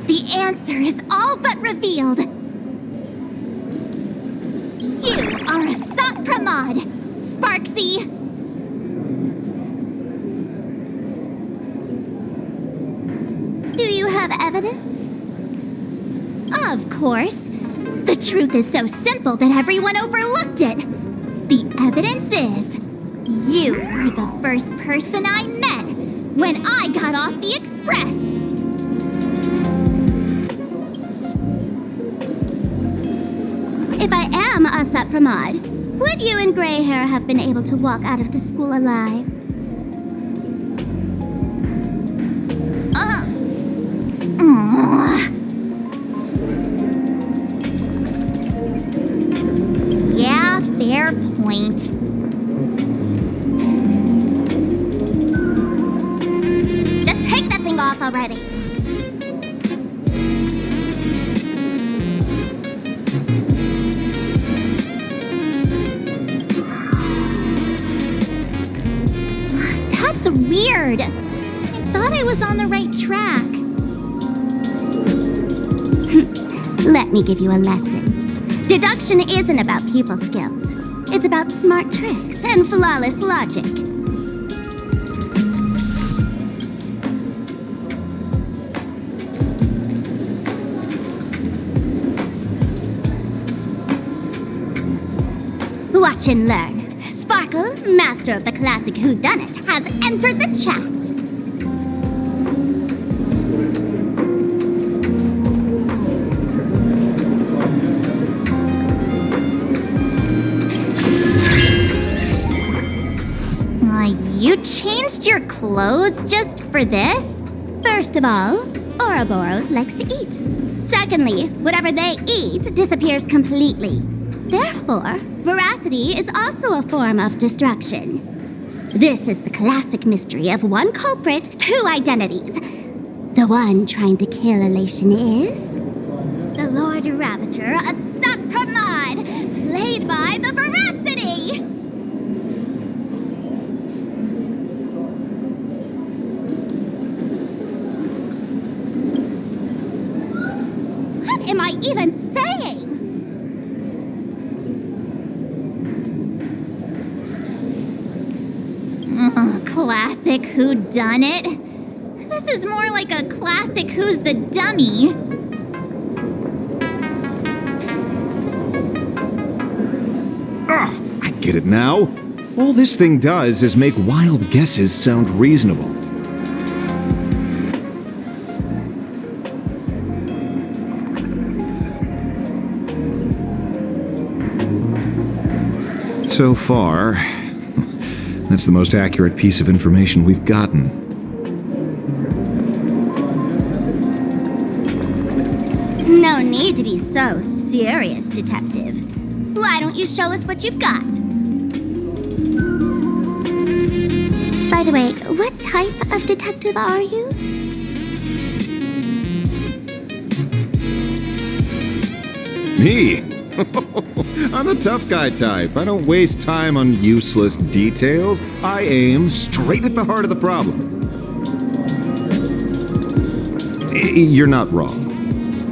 the answer is all but revealed. You are Asat Pramod, Sparksy! Do you have evidence? Of course. The truth is so simple that everyone overlooked it. The evidence is, you were the first person I met when I got off the express. If I am Asat Pramod, would you and Grey Hair have been able to walk out of the school alive? Yeah, fair point. Just take that thing off already. That's weird. I thought I was on the right track. Let me give you a lesson. Deduction isn't about pupil skills. It's about smart tricks and flawless logic. Watch and learn. Sparkle, master of the classic whodunit, has entered the chat. You changed your clothes just for this? First of all, Ouroboros likes to eat. Secondly, whatever they eat disappears completely. Therefore, veracity is also a form of destruction. This is the classic mystery of one culprit, two identities. The one trying to kill Elation is the Lord Ravager, Asat Pramod, played by the Veracity! What am I even saying? Classic whodunit? This is more like a classic Who's the Dummy. I get it now. All this thing does is make wild guesses sound reasonable. So far, that's the most accurate piece of information we've gotten. No need to be so serious, Detective. Why don't you show us what you've got? By the way, what type of detective are you? Me? I'm the tough guy type. I don't waste time on useless details. I aim straight at the heart of the problem. You're not wrong.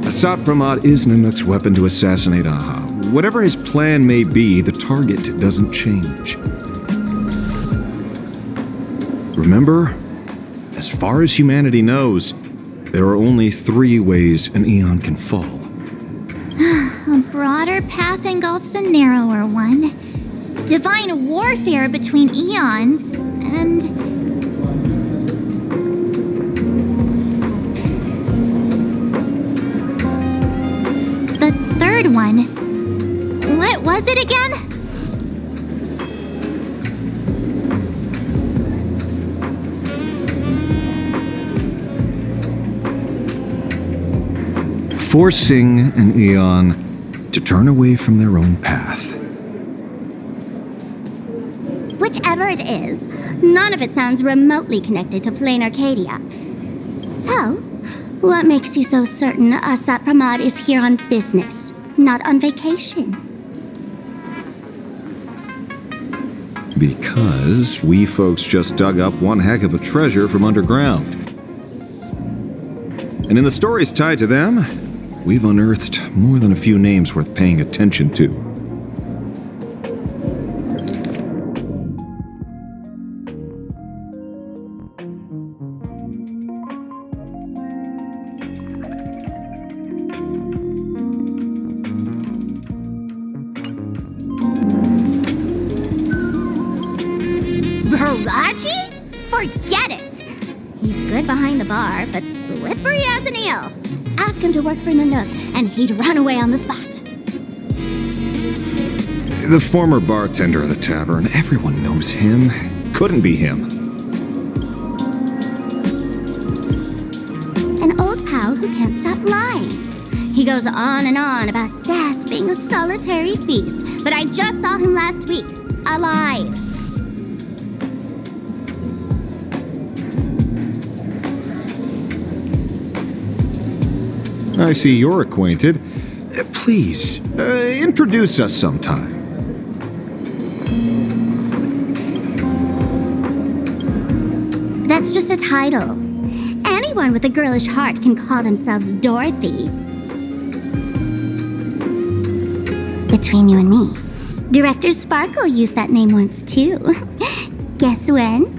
Asat Pramod is Nanook's weapon to assassinate Aha. Whatever his plan may be, the target doesn't change. Remember, as far as humanity knows, there are only 3 ways an Eon can fall. A broader path engulfs a narrower one. Divine warfare between eons, and... the third one. What was it again? Forcing an Eon to turn away from their own path. Whichever it is, none of it sounds remotely connected to plain Arcadia. So, what makes you so certain Asat Pramod is here on business, not on vacation? Because we folks just dug up one heck of a treasure from underground. And in the stories tied to them, we've unearthed more than a few names worth paying attention to. Baraji? Forget it! He's good behind the bar, but slippery as an eel. Ask him to work for Nanook, and he'd run away on the spot. The former bartender of the tavern, everyone knows him. Couldn't be him. An old pal who can't stop lying. He goes on and on about death being a solitary feast, but I just saw him last week, alive. I see you're acquainted. Please, introduce us sometime. That's just a title. Anyone with a girlish heart can call themselves Dorothy. Between you and me, Director Sparkle used that name once too. Guess when?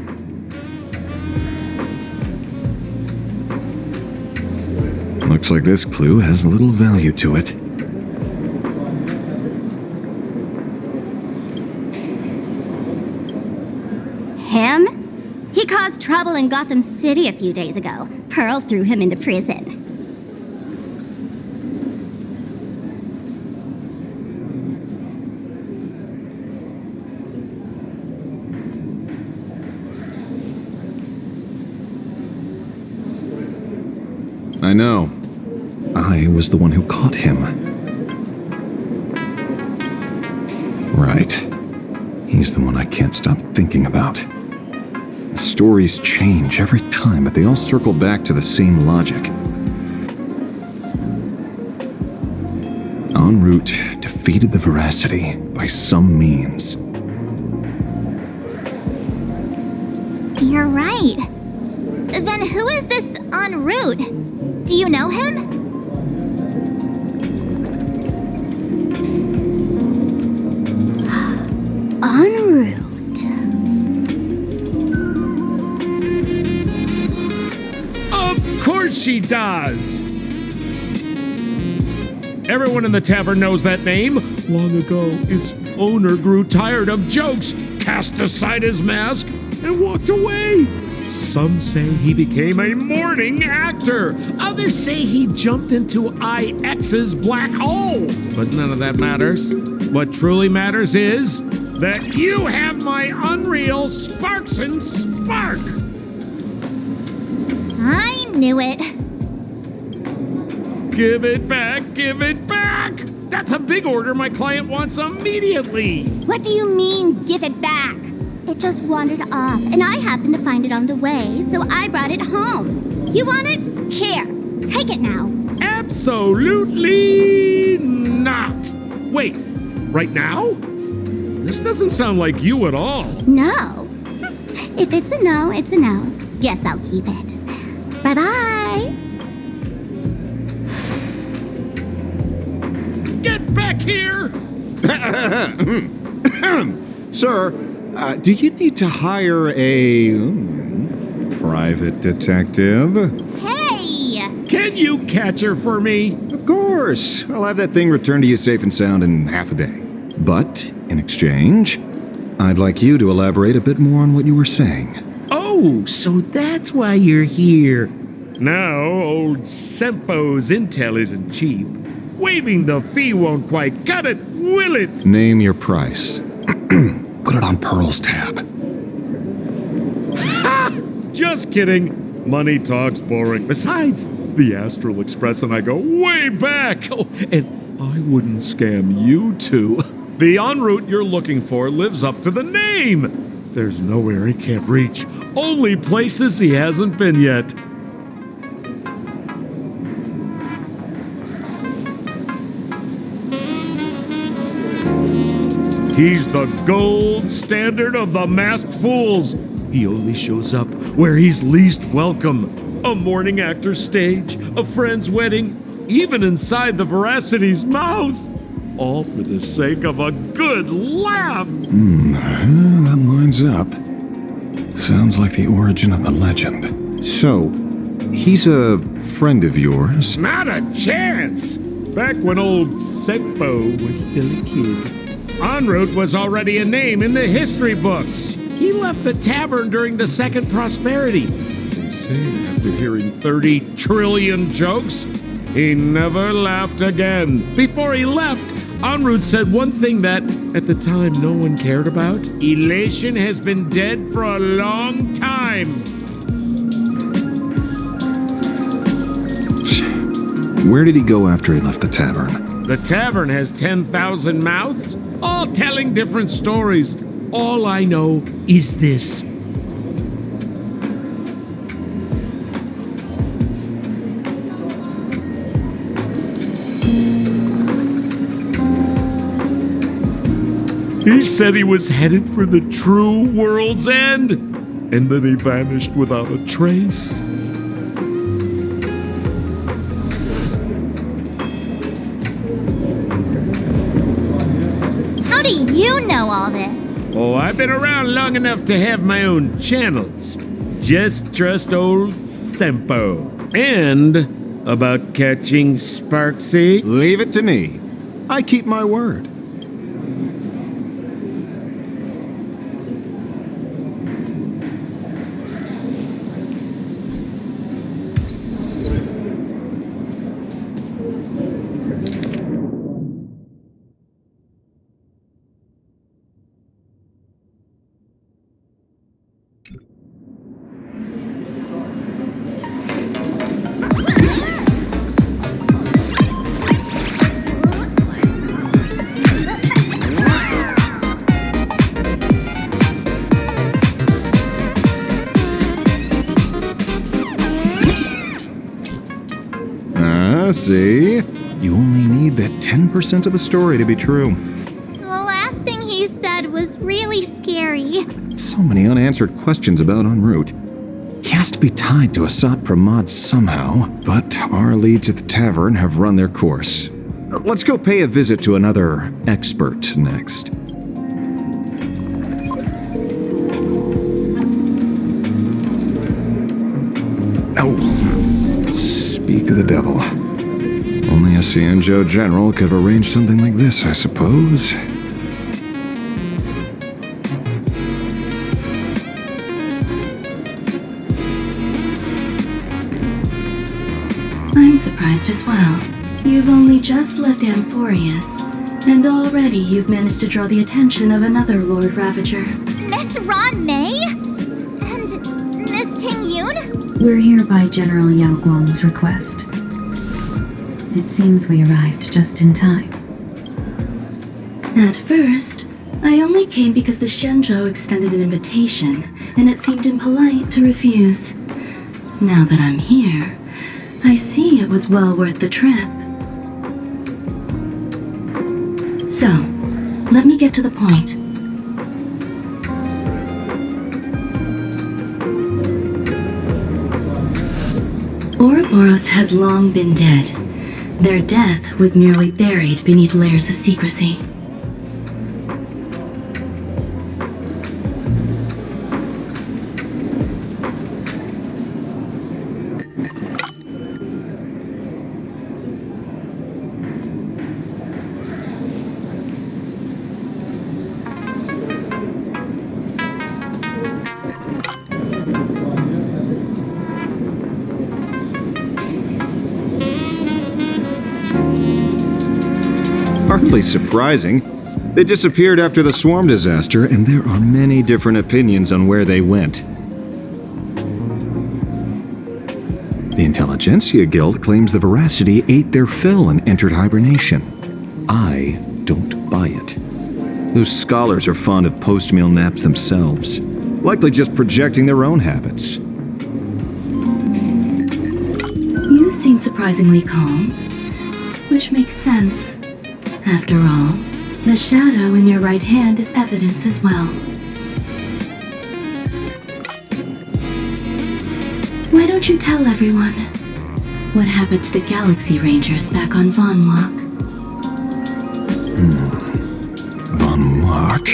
Looks like this clue has little value to it. Him? He caused trouble in Gotham City a few days ago. Pearl threw him into prison. I know. I was the one who caught him. Right. He's the one I can't stop thinking about. The stories change every time, but they all circle back to the same logic. En route, defeated the Veracity by some means. You're right. Then who is this en route? Do you know him? En route. Of course she does! Everyone in the tavern knows that name. Long ago, its owner grew tired of jokes, cast aside his mask, and walked away. Some say he became a morning actor. Others say he jumped into IX's black hole. But none of that matters. What truly matters is that you have my unreal Sparks and Spark. I knew it. Give it back! Give it back! That's a big order my client wants immediately! What do you mean, give it back? It just wandered off, and I happened to find it on the way, so I brought it home. You want it? Here, take it now. Absolutely not! Wait, right now? This doesn't sound like you at all. No. If it's a no, it's a no. Guess I'll keep it. Bye-bye. Get back here! Sir, do you need to hire a private detective? Hey! Can you catch her for me? Of course. I'll have that thing returned to you safe and sound in half a day. But, in exchange, I'd like you to elaborate a bit more on what you were saying. Oh, so that's why you're here. Now, old Sempo's intel isn't cheap. Waiving the fee won't quite cut it, will it? Name your price. Put it on Pearl's tab. Ha! Just kidding. Money talk's boring. Besides, the Astral Express and I go way back. Oh, and I wouldn't scam you two. The en route you're looking for lives up to the name. There's nowhere he can't reach. Only places he hasn't been yet. He's the gold standard of the masked fools. He only shows up where he's least welcome. A morning actor's stage, a friend's wedding, even inside the Veracity's mouth. All for the sake of a good laugh. That lines up. Sounds like the origin of the legend. So, he's a friend of yours? Not a chance. Back when old Sempo was still a kid, En route was already a name in the history books. He left the tavern during the Second Prosperity. They say after hearing 30 trillion jokes, he never laughed again. Before he left, En route said one thing that, at the time, no one cared about. Elation has been dead for a long time. Where did he go after he left the tavern? The tavern has 10,000 mouths, all telling different stories. All I know is this. He said he was headed for the true world's end, and then he vanished without a trace. How do you know all this? Oh, I've been around long enough to have my own channels. Just trust old Sempo. And about catching Sparksy. Leave it to me. I keep my word. See? You only need that 10% of the story to be true. The last thing he said was really scary. So many unanswered questions about en route. He has to be tied to Asat Pramod somehow, but our leads at the tavern have run their course. Let's go pay a visit to another expert next. Oh, speak of the devil. Only a Cianjo general could have arranged something like this, I suppose. I'm surprised as well. You've only just left Amphorius, and already you've managed to draw the attention of another Lord Ravager. Miss Ron May? And Miss Ting Yoon? We're here by General Yao Guang's request. It seems we arrived just in time. At first, I only came because the Shenzhou extended an invitation, and it seemed impolite to refuse. Now that I'm here, I see it was well worth the trip. So, let me get to the point. Ouroboros has long been dead. Their death was merely buried beneath layers of secrecy. Hardly surprising. They disappeared after the swarm disaster, and there are many different opinions on where they went. The Intelligentsia Guild claims the Veracity ate their fill and entered hibernation. I don't buy it. Those scholars are fond of post-meal naps themselves, likely just projecting their own habits. You seem surprisingly calm, which makes sense. After all, the shadow in your right hand is evidence as well. Why don't you tell everyone what happened to the Galaxy Rangers back on Von Walk? Von Walk?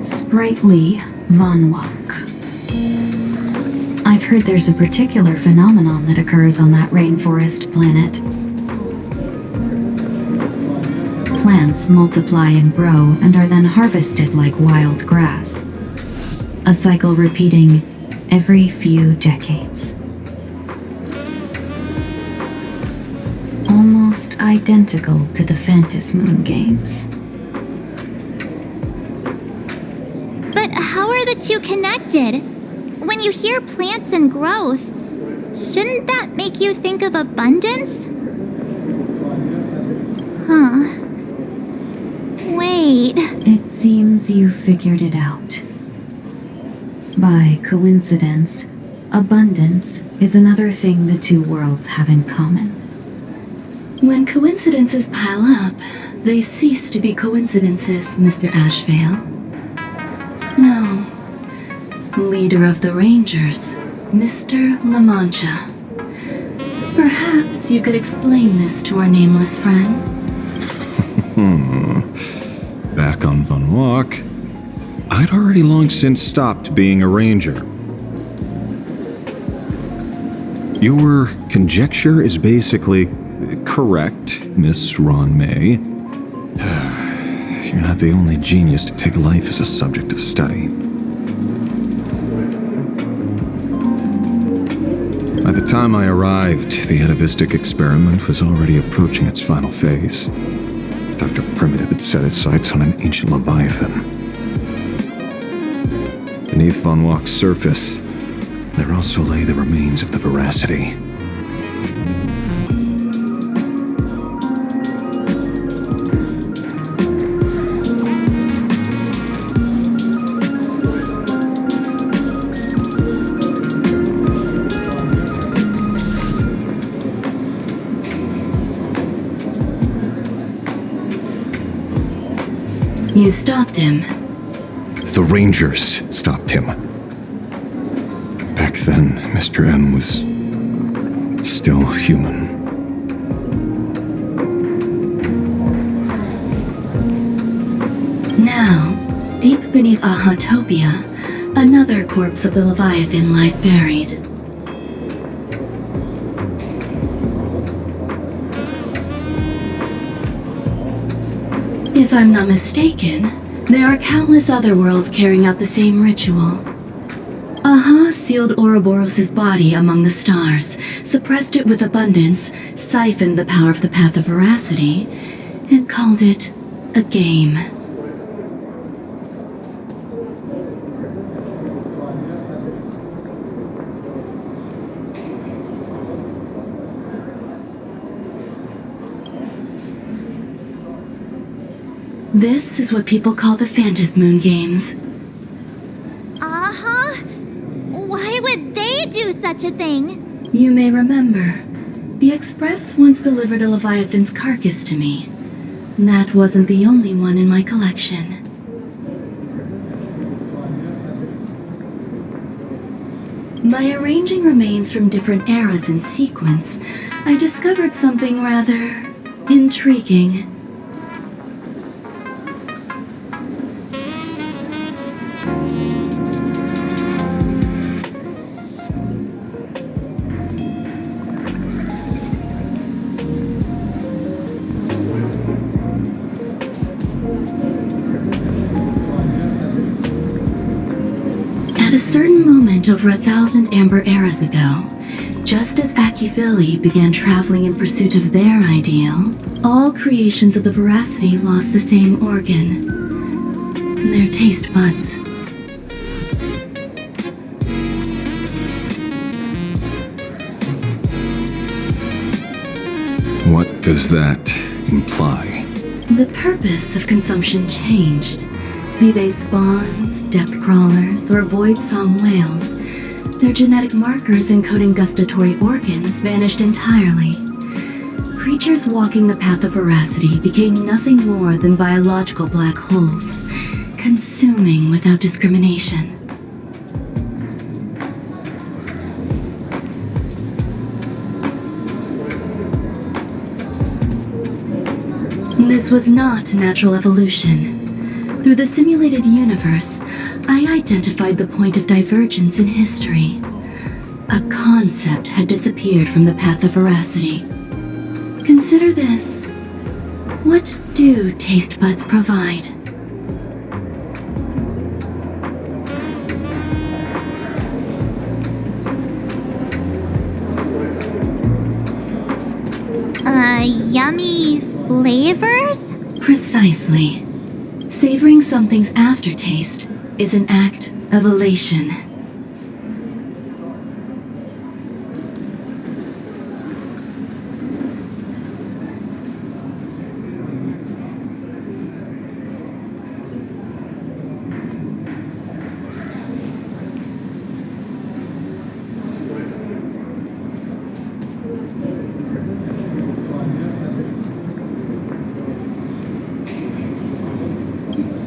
Sprightly Von Walk. I've heard there's a particular phenomenon that occurs on that rainforest planet. Plants multiply and grow and are then harvested like wild grass. A cycle repeating every few decades. Almost identical to the Phantom Moon games. But how are the two connected? When you hear plants and growth, shouldn't that make you think of abundance? Huh. Wait. It seems you figured it out. By coincidence, abundance is another thing the two worlds have in common. When coincidences pile up, they cease to be coincidences, Mr. Ashvale. No. Leader of the Rangers, Mr. La Mancha. Perhaps you could explain this to our nameless friend. Back on Von Walk, I'd already long since stopped being a ranger. Your conjecture is basically correct, Miss Ron May. You're not the only genius to take life as a subject of study. By the time I arrived, the atavistic experiment was already approaching its final phase. Dr. Primitive had set his sights on an ancient leviathan. Beneath Von Walk's surface, there also lay the remains of the Veracity. You stopped him. The Rangers stopped him. Back then, Mr. M was still human. Now, deep beneath Ahatopia, another corpse of the Leviathan lies buried. If I'm not mistaken, there are countless other worlds carrying out the same ritual. Aha sealed Ouroboros' body among the stars, suppressed it with abundance, siphoned the power of the Path of Veracity, and called it a game. This is what people call the Phantasmoon games. Uh-huh. Why would they do such a thing? You may remember, the Express once delivered a Leviathan's carcass to me. That wasn't the only one in my collection. By arranging remains from different eras in sequence, I discovered something rather intriguing. At a certain moment over 1,000 Amber Eras ago, just as Akifili began traveling in pursuit of their ideal, all creations of the Veracity lost the same organ: their taste buds. What does that imply? The purpose of consumption changed. Be they spawns, depth crawlers, or void-song whales, their genetic markers encoding gustatory organs vanished entirely. Creatures walking the path of Veracity became nothing more than biological black holes, consuming without discrimination. This was not natural evolution. Through the simulated universe, I identified the point of divergence in history. A concept had disappeared from the path of Veracity. Consider this. What do taste buds provide? Yummy flavors? Precisely. Savoring something's aftertaste is an act of elation.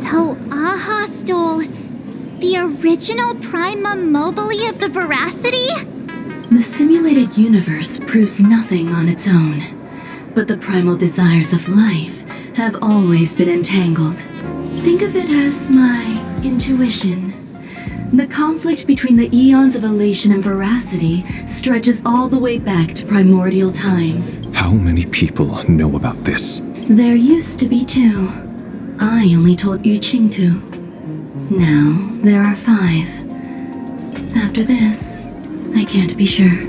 So Aha stole the original Prima Mobile of the Veracity? The simulated universe proves nothing on its own, but the primal desires of life have always been entangled. Think of it as my intuition. The conflict between the eons of elation and veracity stretches all the way back to primordial times. How many people know about this? There used to be 2. I only told Yu Qingtu. Now there are 5. After this, I can't be sure.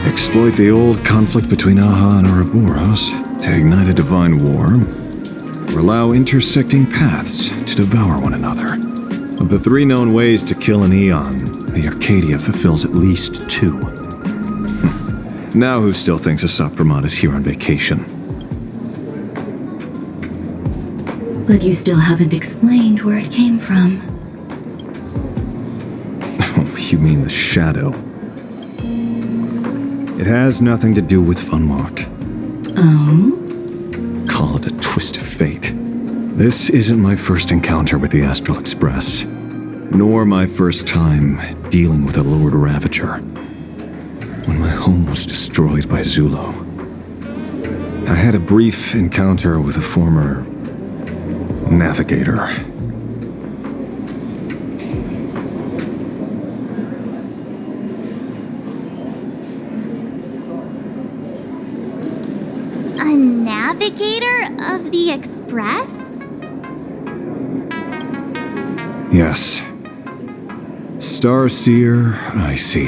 Exploit the old conflict between Aha and Ouroboros to ignite a divine war, or allow intersecting paths to devour one another. Of the 3 known ways to kill an Eon, the Arcadia fulfills at least 2. Now who still thinks a Sapramat is here on vacation? But you still haven't explained where it came from. Oh, you mean the shadow? It has nothing to do with Funmark. Oh? Call it a twist of fate. This isn't my first encounter with the Astral Express, nor my first time dealing with a Lord Ravager. When my home was destroyed by Zulo, I had a brief encounter with a former Navigator. A navigator of the Express? Yes. Starseer, I see.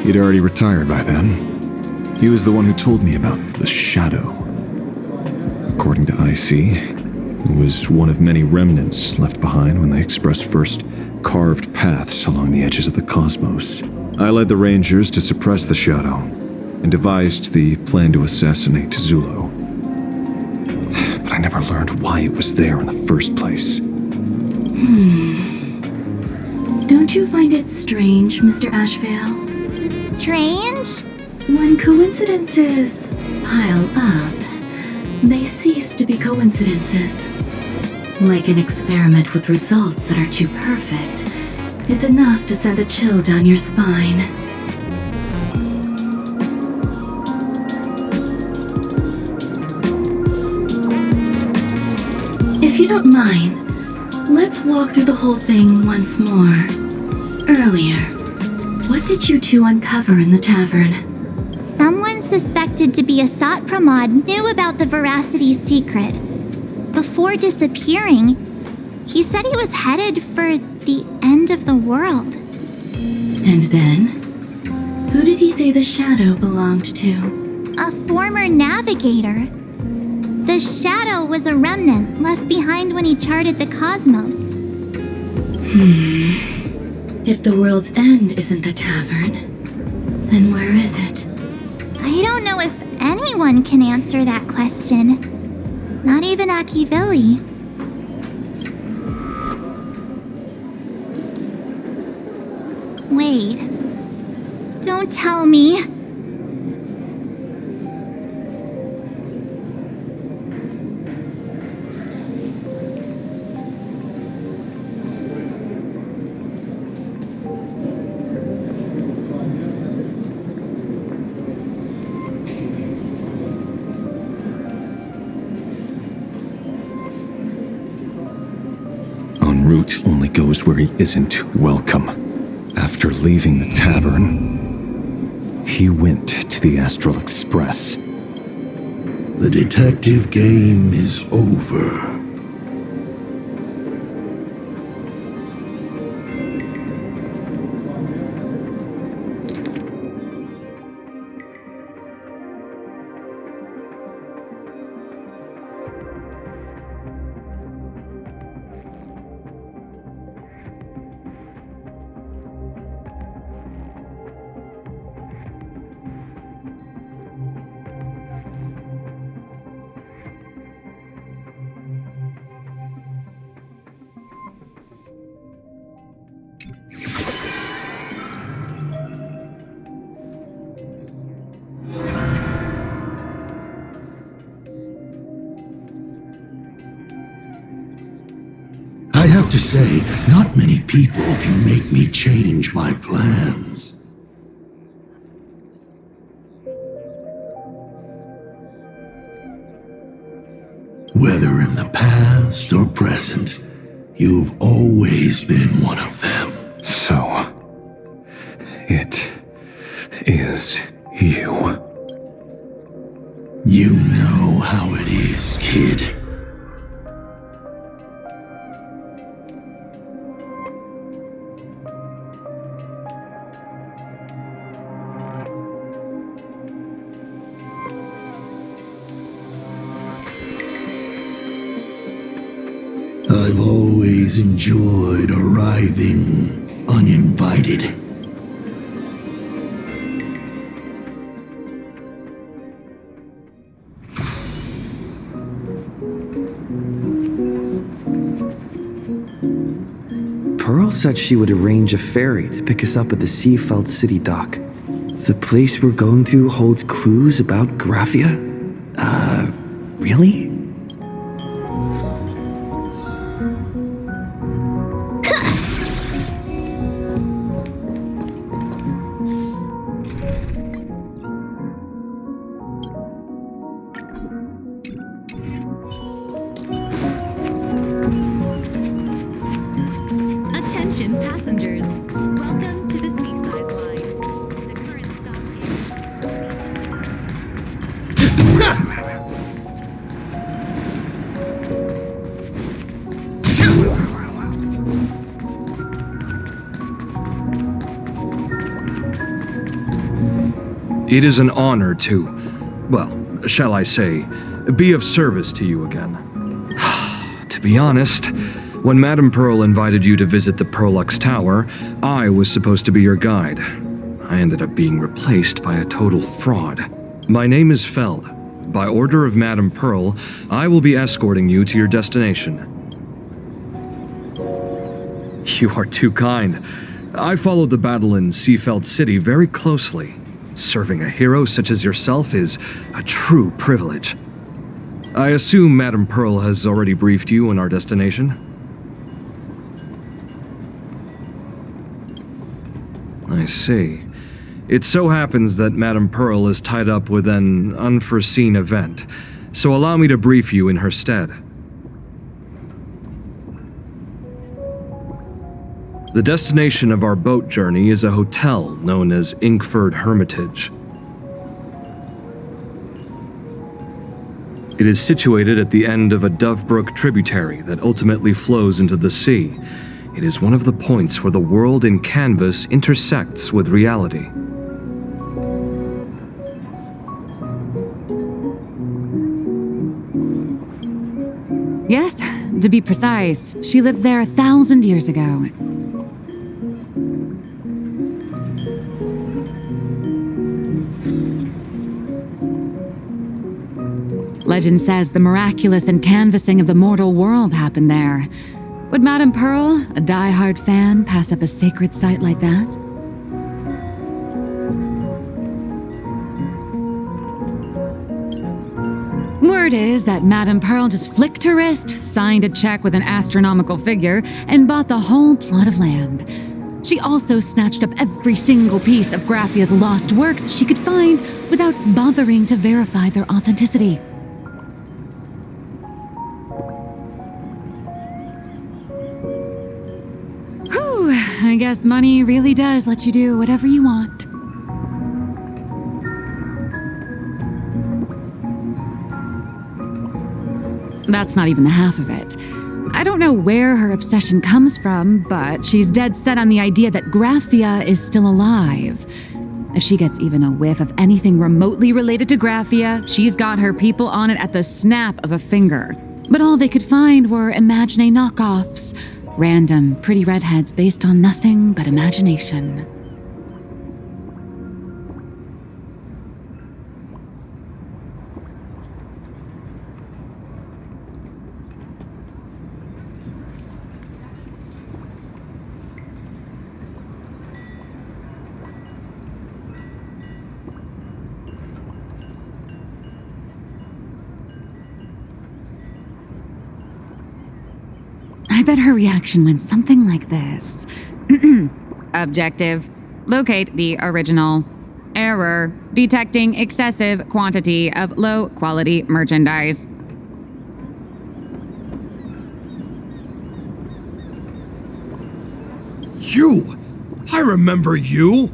He'd already retired by then. He was the one who told me about the Shadow. According to IC, it was one of many remnants left behind when the Express first carved paths along the edges of the cosmos. I led the Rangers to suppress the Shadow and devised the plan to assassinate Zulo. But I never learned why it was there in the first place. Don't you find it strange, Mr. Ashvale? Strange? When coincidences pile up, they cease to be coincidences. Like an experiment with results that are too perfect, it's enough to send a chill down your spine. If you don't mind, let's walk through the whole thing once more. Earlier, what did you two uncover in the tavern? Someone suspected to be a Sat Pramod knew about the Veracity secret. Before disappearing, he said he was headed for the end of the world. And then? Who did he say the Shadow belonged to? A former navigator. The Shadow was a remnant left behind when he charted the cosmos. If the world's end isn't the tavern, then where is it? I don't know if anyone can answer that question. Not even Akivili. Wait. Don't tell me. En route only goes where he isn't welcome. After leaving the tavern, he went to the Astral Express. The detective game is over. I have to say, not many people can make me change my plans. Whether in the past or present, you've always been one of them. So, it is you. You know how it is, kid. I've always enjoyed arriving uninvited. Pearl said she would arrange a ferry to pick us up at the Seafeld City dock. The place we're going to holds clues about Graphia? Really? It is an honor to, well, shall I say, be of service to you again. To be honest, when Madame Pearl invited you to visit the Prolux Tower, I was supposed to be your guide. I ended up being replaced by a total fraud. My name is Feld. By order of Madame Pearl, I will be escorting you to your destination. You are too kind. I followed the battle in Seafeld City very closely. Serving a hero such as yourself is a true privilege. I assume Madame Pearl has already briefed you on our destination? I see. It so happens that Madame Pearl is tied up with an unforeseen event, so allow me to brief you in her stead. The destination of our boat journey is a hotel known as Inkford Hermitage. It is situated at the end of a Dovebrook tributary that ultimately flows into the sea. It is one of the points where the world in canvas intersects with reality. Yes, to be precise, she lived there 1,000 years ago. Legend says the miraculous canvassing of the mortal world happened there. Would Madame Pearl, a die-hard fan, pass up a sacred site like that? Word is that Madame Pearl just flicked her wrist, signed a check with an astronomical figure, and bought the whole plot of land. She also snatched up every single piece of Graphia's lost works she could find without bothering to verify their authenticity. Whew, I guess money really does let you do whatever you want. That's not even the half of it. I don't know where her obsession comes from, but she's dead set on the idea that Graphia is still alive. If she gets even a whiff of anything remotely related to Graphia, she's got her people on it at the snap of a finger. But all they could find were Imagine knockoffs. Random, pretty redheads based on nothing but imagination. I bet her reaction went something like this. Objective. Locate the original. Error. Detecting excessive quantity of low-quality merchandise. You! I remember you!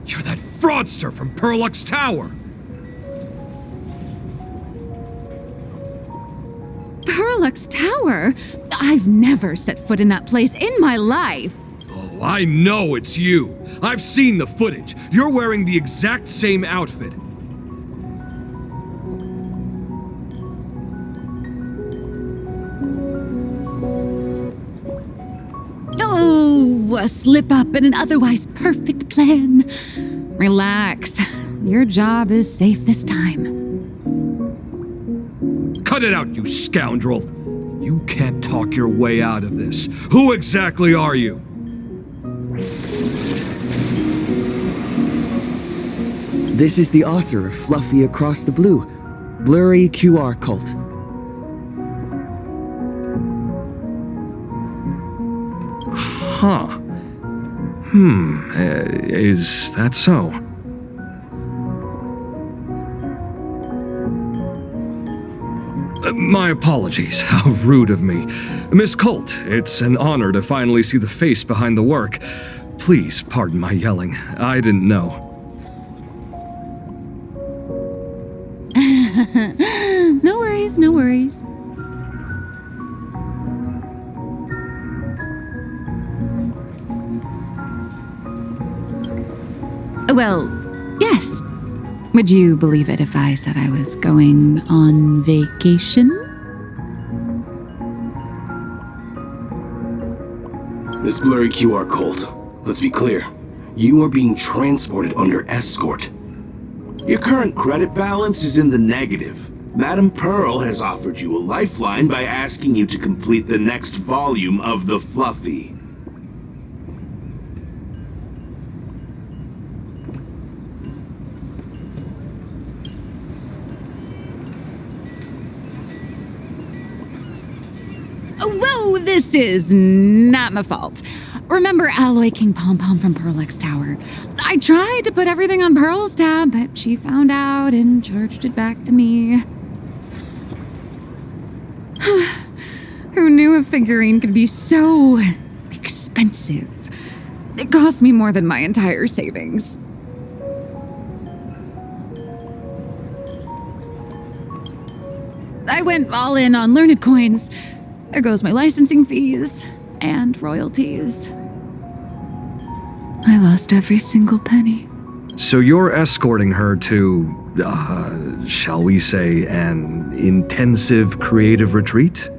You're that fraudster from Prolux Tower! Prolux Tower? I've never set foot in that place in my life. Oh, I know it's you. I've seen the footage. You're wearing the exact same outfit. Oh, a slip up in an otherwise perfect plan. Relax. Your job is safe this time. Cut it out, you scoundrel! You can't talk your way out of this. Who exactly are you? This is the author of Fluffy Across the Blue, Blurry QR Cult. Huh. Is that so? My apologies. How rude of me. Miss Colt, it's an honor to finally see the face behind the work. Please pardon my yelling. I didn't know. No worries, no worries. Well, yes. Would you believe it if I said I was going on vacation? This blurry QR code. Let's be clear. You are being transported under escort. Your current credit balance is in the negative. Madame Pearl has offered you a lifeline by asking you to complete the next volume of the Fluffy. Whoa, this is not my fault. Remember Alloy King Pom Pom from Pearlix Tower? I tried to put everything on Pearl's tab, but she found out and charged it back to me. Who knew a figurine could be so expensive? It cost me more than my entire savings. I went all in on learned coins. There goes my licensing fees and royalties. I lost every single penny. So you're escorting her to, shall we say, an intensive creative retreat?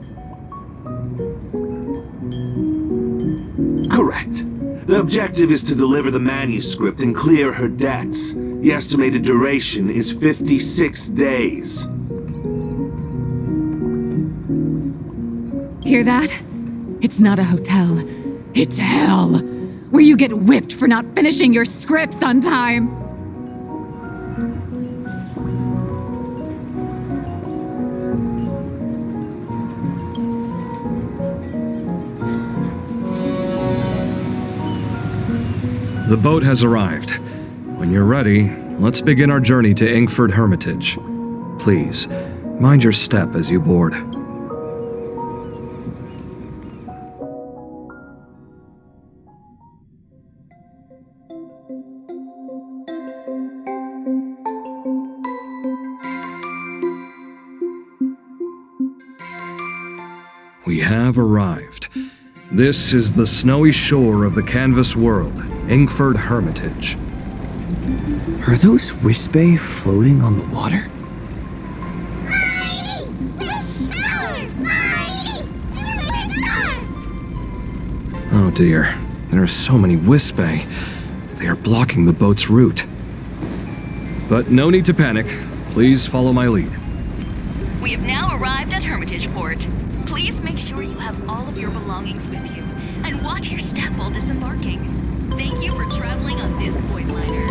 Correct. The objective is to deliver the manuscript and clear her debts. The estimated duration is 56 days. Hear that? It's not a hotel. It's hell, where you get whipped for not finishing your scripts on time. The boat has arrived. When you're ready, let's begin our journey to Inkford Hermitage. Please, mind your step as you board. We have arrived. This is the snowy shore of the canvas world, Inkford Hermitage. Are those Wispe floating on the water? Oh dear, there are so many Wispe. They are blocking the boat's route. But no need to panic. Please follow my lead. We have now arrived at Hermitage Port. Please make sure you have all of your belongings with you, and watch your step while disembarking. Thank you for traveling on this void liner.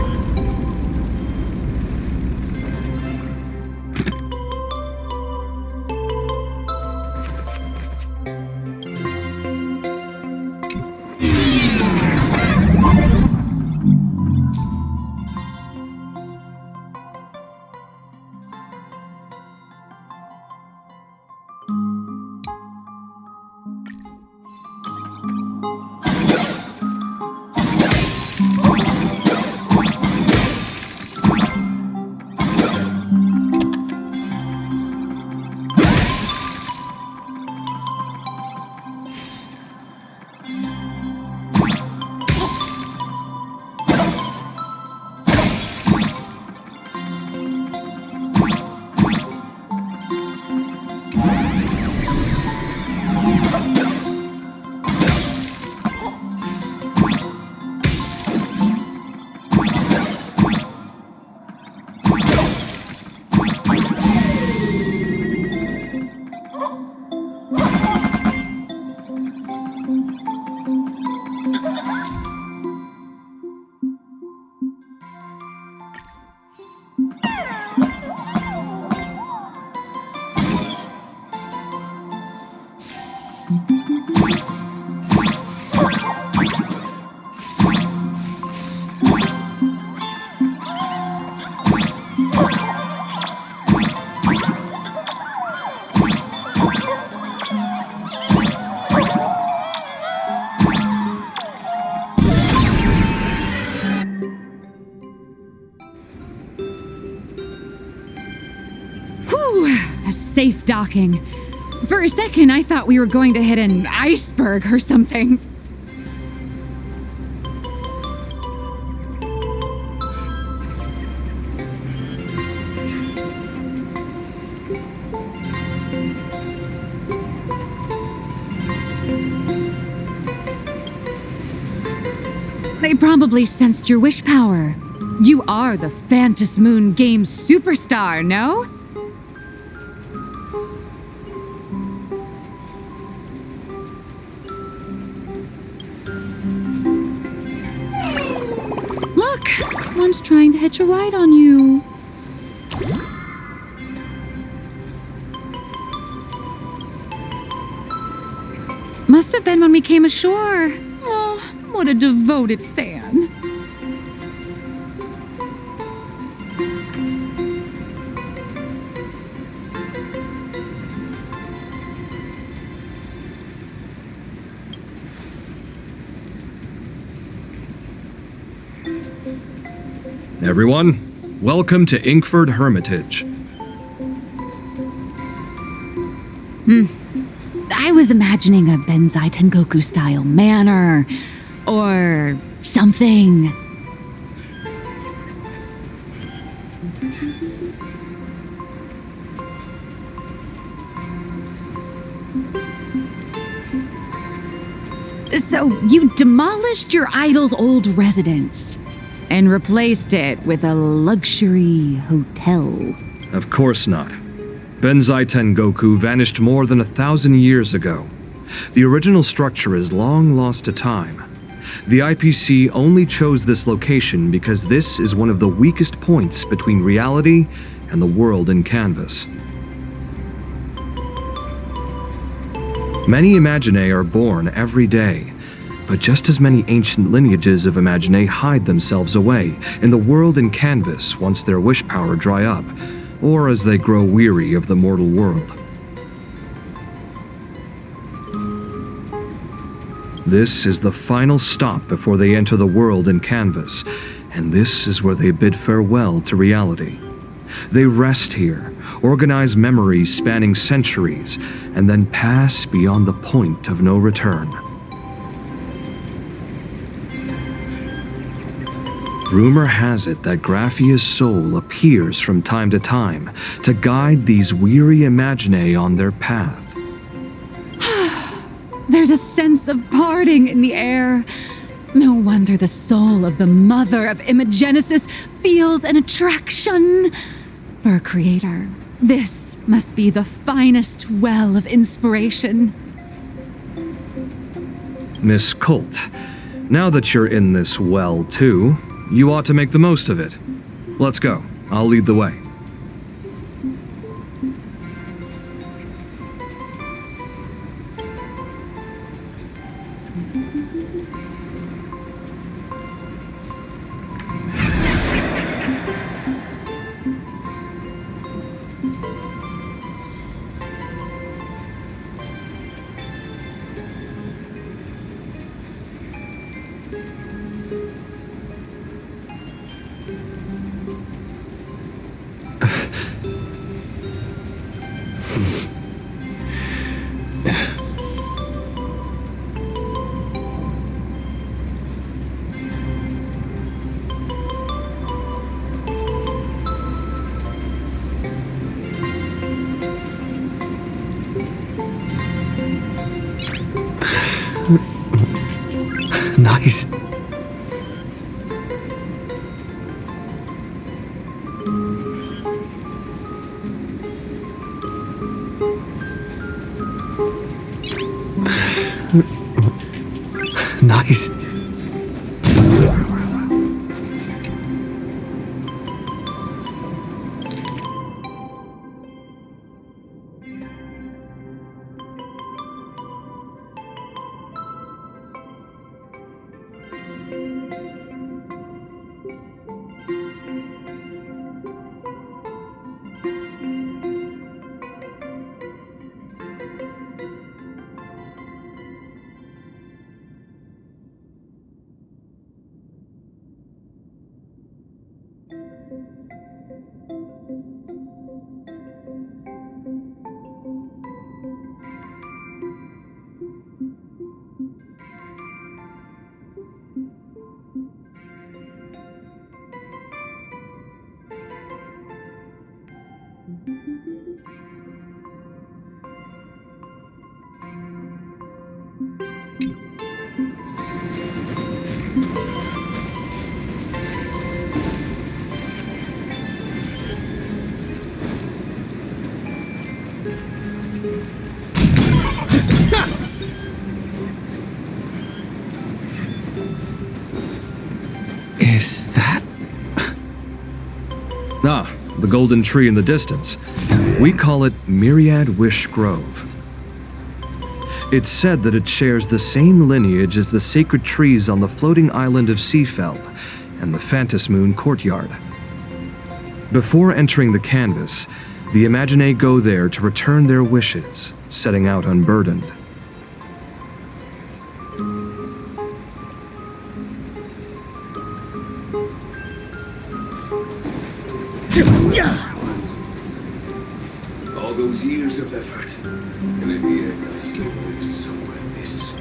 Safe docking. For a second, I thought we were going to hit an iceberg or something. They probably sensed your wish power. You are the Phantom Moon game superstar, no? Look! One's trying to hitch a ride on you. Must have been when we came ashore. Oh, what a devoted fan. Everyone, welcome to Inkford Hermitage. I was imagining a Benzai Tengoku style manor or something. So you demolished your idol's old residence and replaced it with a luxury hotel. Of course not. Benzai Tengoku vanished more than 1,000 years ago. The original structure is long lost to time. The IPC only chose this location because this is one of the weakest points between reality and the world in canvas. Many Imaginae are born every day, but just as many ancient lineages of Imaginae hide themselves away in the world in canvas once their wish power dry up, or as they grow weary of the mortal world. This is the final stop before they enter the world in canvas, and this is where they bid farewell to reality. They rest here, organize memories spanning centuries, and then pass beyond the point of no return. Rumor has it that Graphia's soul appears from time to time to guide these weary Imaginae on their path. There's a sense of parting in the air. No wonder the soul of the mother of Imagenesis feels an attraction for a creator. This must be the finest well of inspiration. Miss Colt, now that you're in this well too, you ought to make the most of it. Let's go. I'll lead the way. Nice. Nice. Is that? Ah, the golden tree in the distance. We call it Myriad Wish Grove. It's said that it shares the same lineage as the sacred trees on the floating island of Seafeld and the Phantasmoon courtyard. Before entering the canvas, the Imaginae go there to return their wishes, setting out unburdened. All those years of effort, and in the end, I still live somewhere this.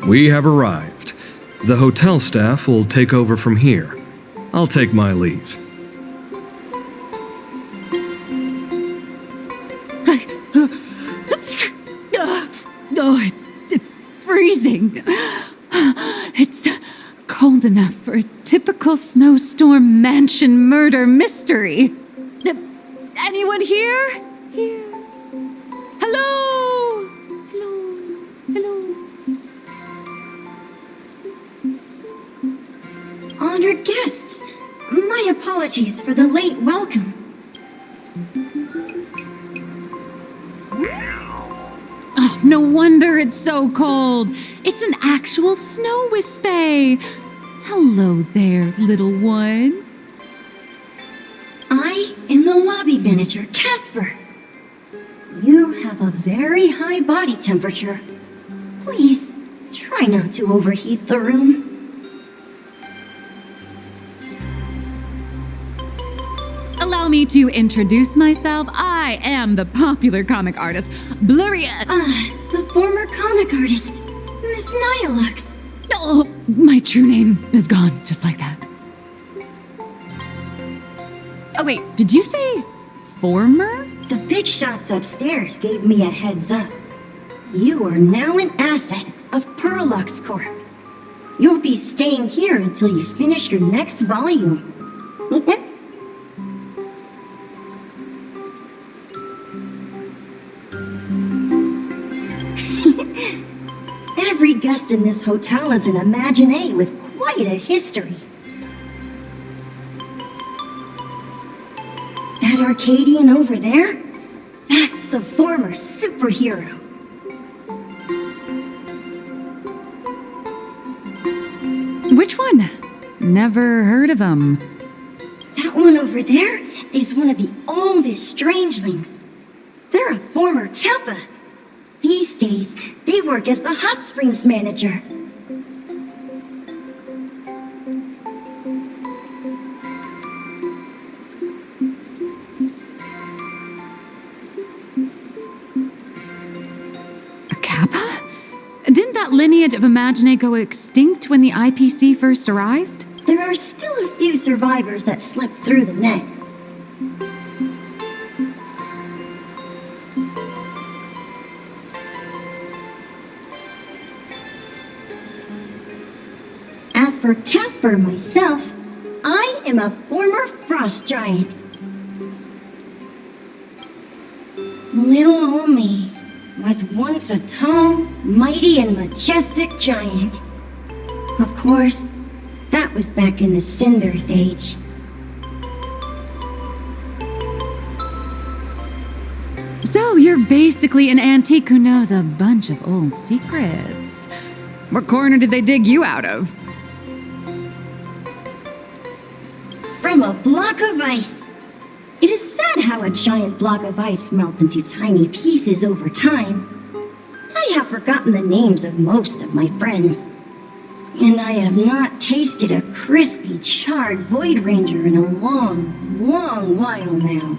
We have arrived. The hotel staff will take over from here. I'll take my leave. Oh, it's freezing. It's cold enough for a typical snowstorm mansion murder mystery. Anyone here? Here. Hello? Hello? Honored guests, my apologies for the late welcome. Oh, no wonder it's so cold. It's an actual snow wispy. Hello there, little one. I am the lobby manager, Casper. You have a very high body temperature. Please, try not to overheat the room. Allow me to introduce myself. I am the popular comic artist, Blurry... the former comic artist, Miss Nihilux. Oh, my true name is gone, just like that. Oh wait, did you say former? The big shots upstairs gave me a heads up. You are now an asset of Perlux Corp. You'll be staying here until you finish your next volume. Every guest in this hotel is an Imaginae with quite a history. That Arcadian over there? That's a former superhero. Which one? Never heard of him. That one over there is one of the oldest strangelings. They're a former Kappa. These days, they work as the hot springs manager. A Kappa? Didn't that lineage of Imaginae go extinct when the IPC first arrived? There are still a few survivors that slipped through the net. As for Casper myself, I am a former frost giant. Little old me. was once a tall, mighty, and majestic giant. Of course, that was back in the Cinderth Age. So you're basically an antique who knows a bunch of old secrets. What corner did they dig you out of? From a block of ice. It is sad how a giant block of ice melts into tiny pieces over time. I have forgotten the names of most of my friends. And I have not tasted a crispy, charred Void Ranger in a long, long while now.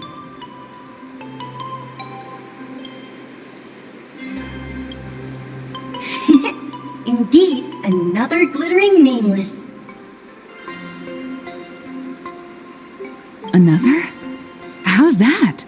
Indeed, another glittering nameless. Another? How's that?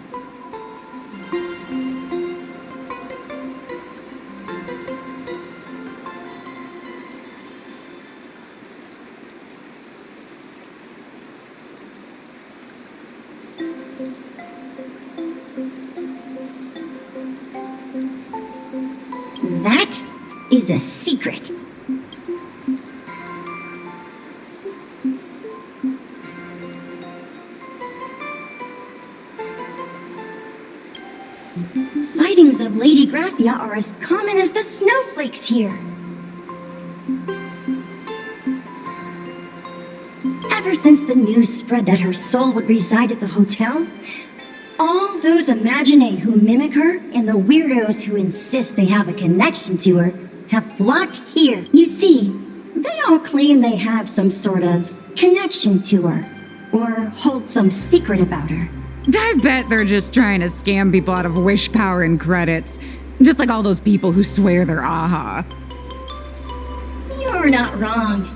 That is a secret. Sightings of Lady Graphia are as common as the snowflakes here. Ever since the news spread that her soul would reside at the hotel, all those Imaginee who mimic her and the weirdos who insist they have a connection to her have flocked here. You see, they all claim they have some sort of connection to her, or hold some secret about her. I bet they're just trying to scam people out of wish power and credits. Just like all those people who swear they're AHA. You're not wrong.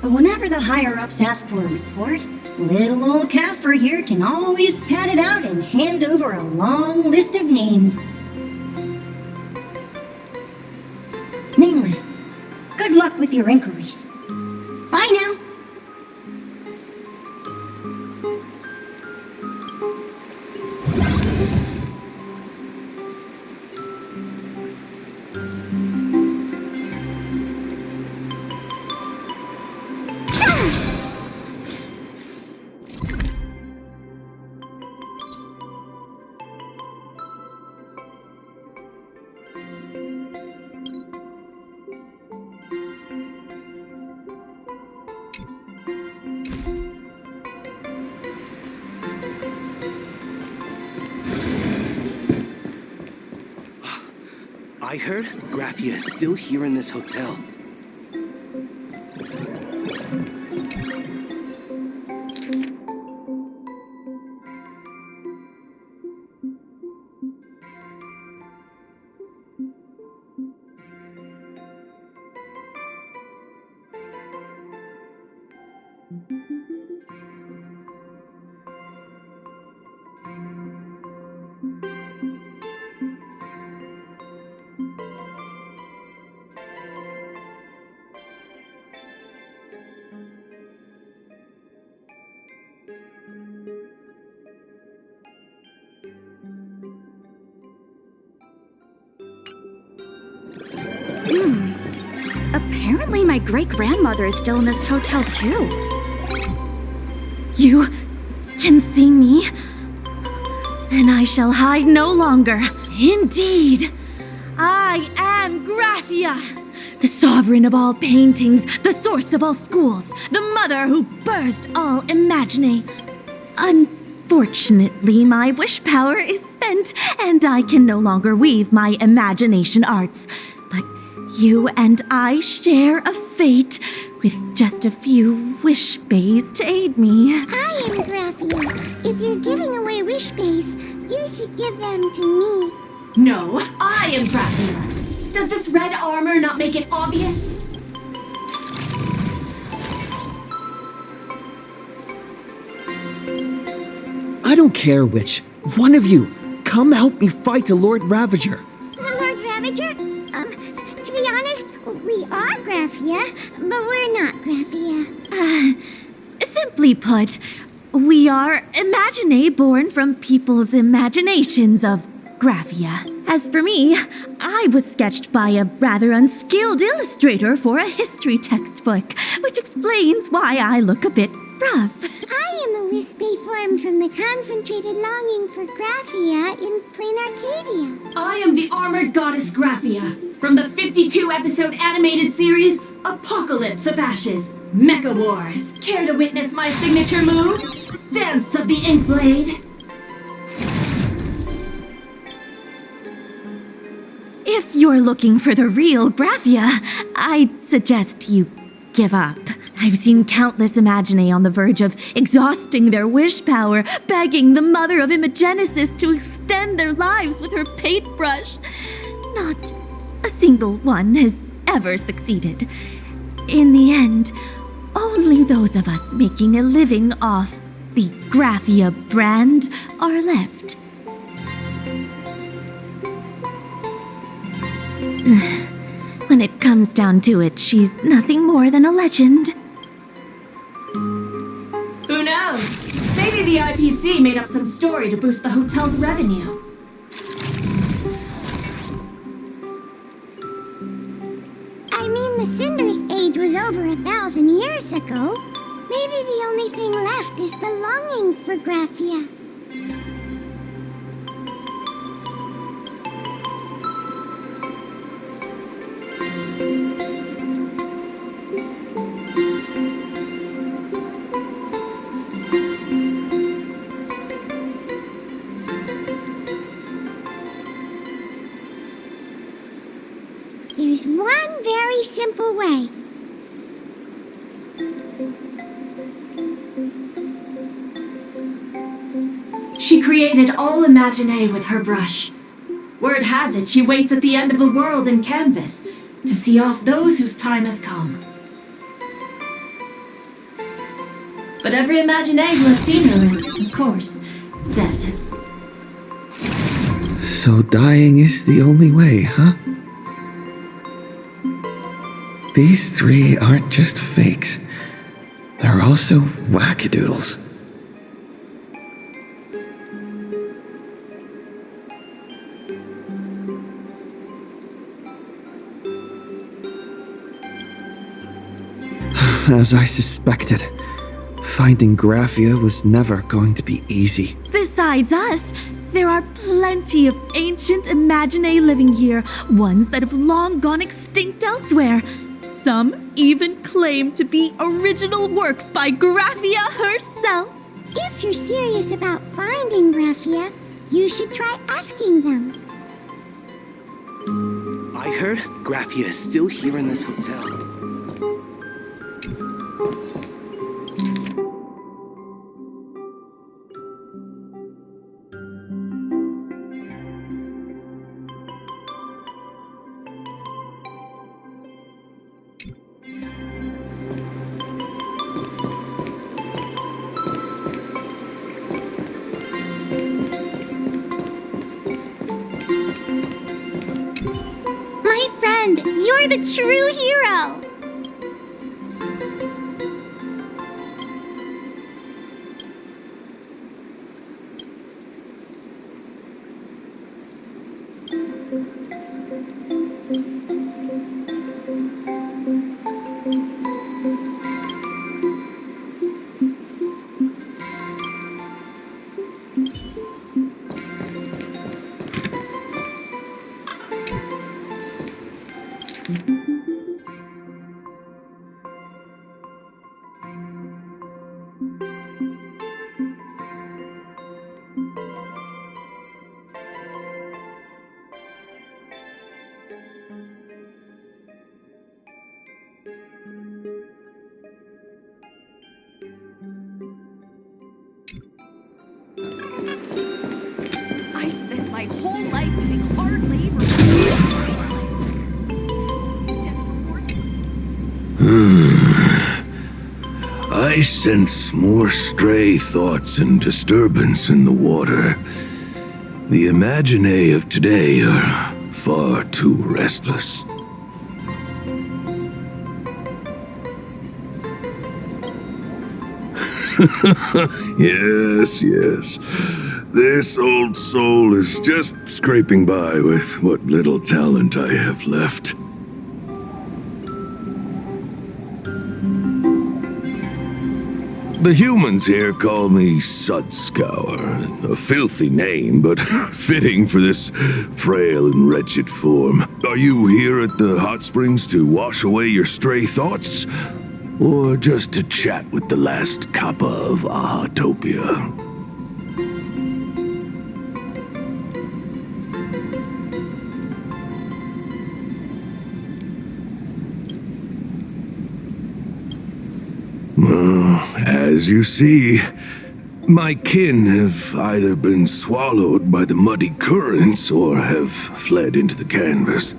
But whenever the higher-ups ask for a report, little old Casper here can always pad it out and hand over a long list of names. Nameless, good luck with your inquiries. Bye now. I heard Graphia is still here in this hotel. Apparently my great-grandmother is still in this hotel too. You can see me, and I shall hide no longer. Indeed, I am Graphia, the sovereign of all paintings, the source of all schools, the mother who birthed all Imaginee. Unfortunately, my wish power is spent, and I can no longer weave my imagination arts. But you and I share a fate, with just a few wish bays to aid me. I am Graphia. If you're giving away wish bays, you should give them to me. No, I am Graphia. Does this red armor not make it obvious? I don't care which. One of you, come help me fight the Lord Ravager. The Lord Ravager? To be honest, we are Graphia, but we're not Graphia. Simply put, we are Imaginee born from people's imaginations of Graphia. As for me, I was sketched by a rather unskilled illustrator for a history textbook, which explains why I look a bit rough. I am a wispy form from the concentrated longing for Graphia in plain Arcadia. I am the armored goddess Graphia from the 52-episode animated series Apocalypse of Ashes, Mecha Wars. Care to witness my signature move? Dance of the Inkblade. If you're looking for the real Graphia, I'd suggest you give up. I've seen countless Imaginae on the verge of exhausting their wish power, begging the mother of Imogenesis to extend their lives with her paintbrush. Not a single one has ever succeeded. In the end, only those of us making a living off the Graphia brand are left. When it comes down to it, she's nothing more than a legend. Who knows? Maybe the IPC made up some story to boost the hotel's revenue. I mean, the Cinder's age was over 1,000 years ago. Maybe the only thing left is the longing for Graphia. There's one very simple way. She created all Imaginae with her brush. Word has it she waits at the end of the world in canvas to see off those whose time has come. But every Imaginae who has seen her is, of course, dead. So dying is the only way, huh? These three aren't just fakes. They're also wackadoodles. As I suspected, finding Graphia was never going to be easy. Besides us, there are plenty of ancient Imaginae living here, ones that have long gone extinct elsewhere. Some even claim to be original works by Graphia herself. If you're serious about finding Graphia, you should try asking them. I heard Graphia is still here in this hotel. My friend, you're the true hero! I spent my whole life doing hard labor. I sense more stray thoughts and disturbance in the water. The Imaginae of today are far too restless. Yes, yes. This old soul is just scraping by with what little talent I have left. The humans here call me Sudscour, a filthy name, but fitting for this frail and wretched form. Are you here at the hot springs to wash away your stray thoughts? Or just to chat with the last Kappa of Ahatopia? Well, as you see, my kin have either been swallowed by the muddy currents or have fled into the canvas.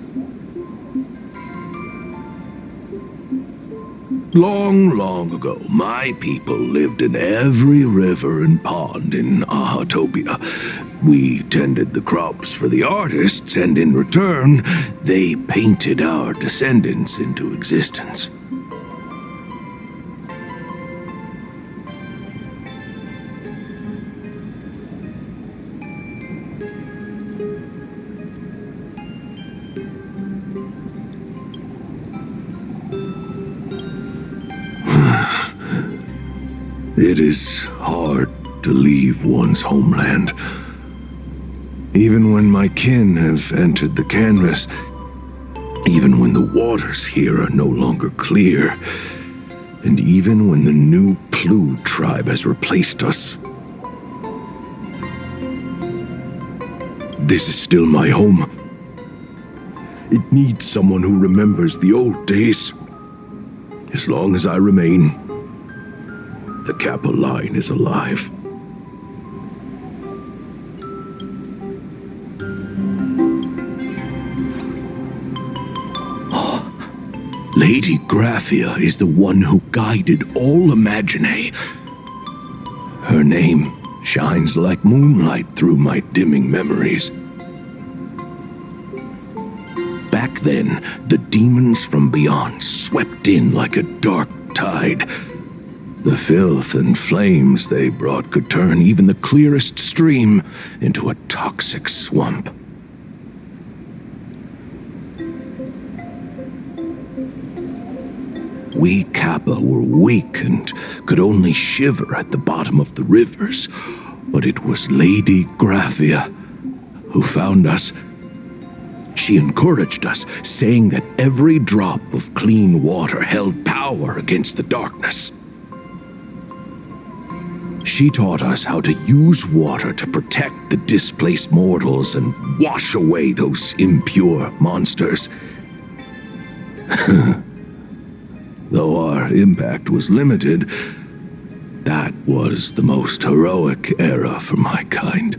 Long, long ago, my people lived in every river and pond in Ahatopia. We tended the crops for the artists, and in return, they painted our descendants into existence. It is hard to leave one's homeland. Even when my kin have entered the canvas, even when the waters here are no longer clear, and even when the new Plu tribe has replaced us. This is still my home. It needs someone who remembers the old days. As long as I remain, the Kappa line is alive. Lady Graphia is the one who guided all Imagine. Her name shines like moonlight through my dimming memories. Back then, the demons from beyond swept in like a dark tide. The filth and flames they brought could turn even the clearest stream into a toxic swamp. We Kappa were weak and could only shiver at the bottom of the rivers, but it was Lady Graphia who found us. She encouraged us, saying that every drop of clean water held power against the darkness. She taught us how to use water to protect the displaced mortals and wash away those impure monsters. Though our impact was limited, that was the most heroic era for my kind.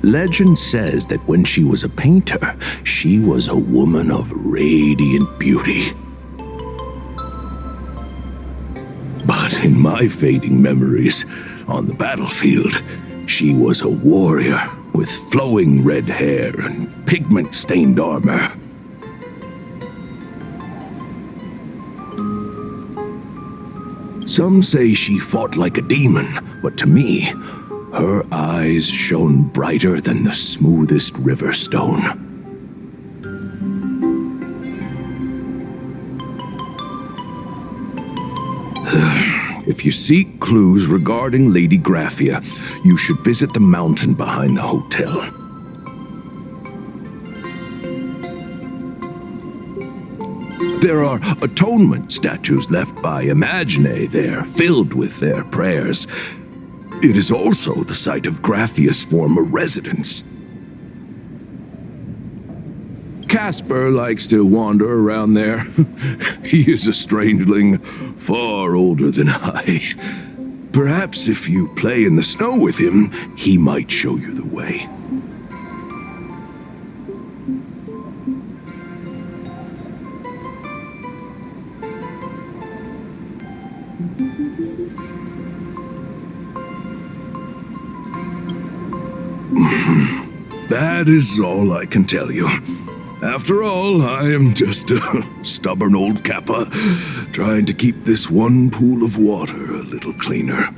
Legend says that when she was a painter, she was a woman of radiant beauty. But in my fading memories, on the battlefield, she was a warrior with flowing red hair and pigment-stained armor. Some say she fought like a demon, but to me, her eyes shone brighter than the smoothest river stone. If you seek clues regarding Lady Graphia, you should visit the mountain behind the hotel. There are atonement statues left by Imagine there, filled with their prayers. It is also the site of Graphia's former residence. Casper likes to wander around there. He is a strangeling, far older than I. Perhaps if you play in the snow with him, he might show you the way. That is all I can tell you. After all, I am just a stubborn old Kappa, trying to keep this one pool of water a little cleaner.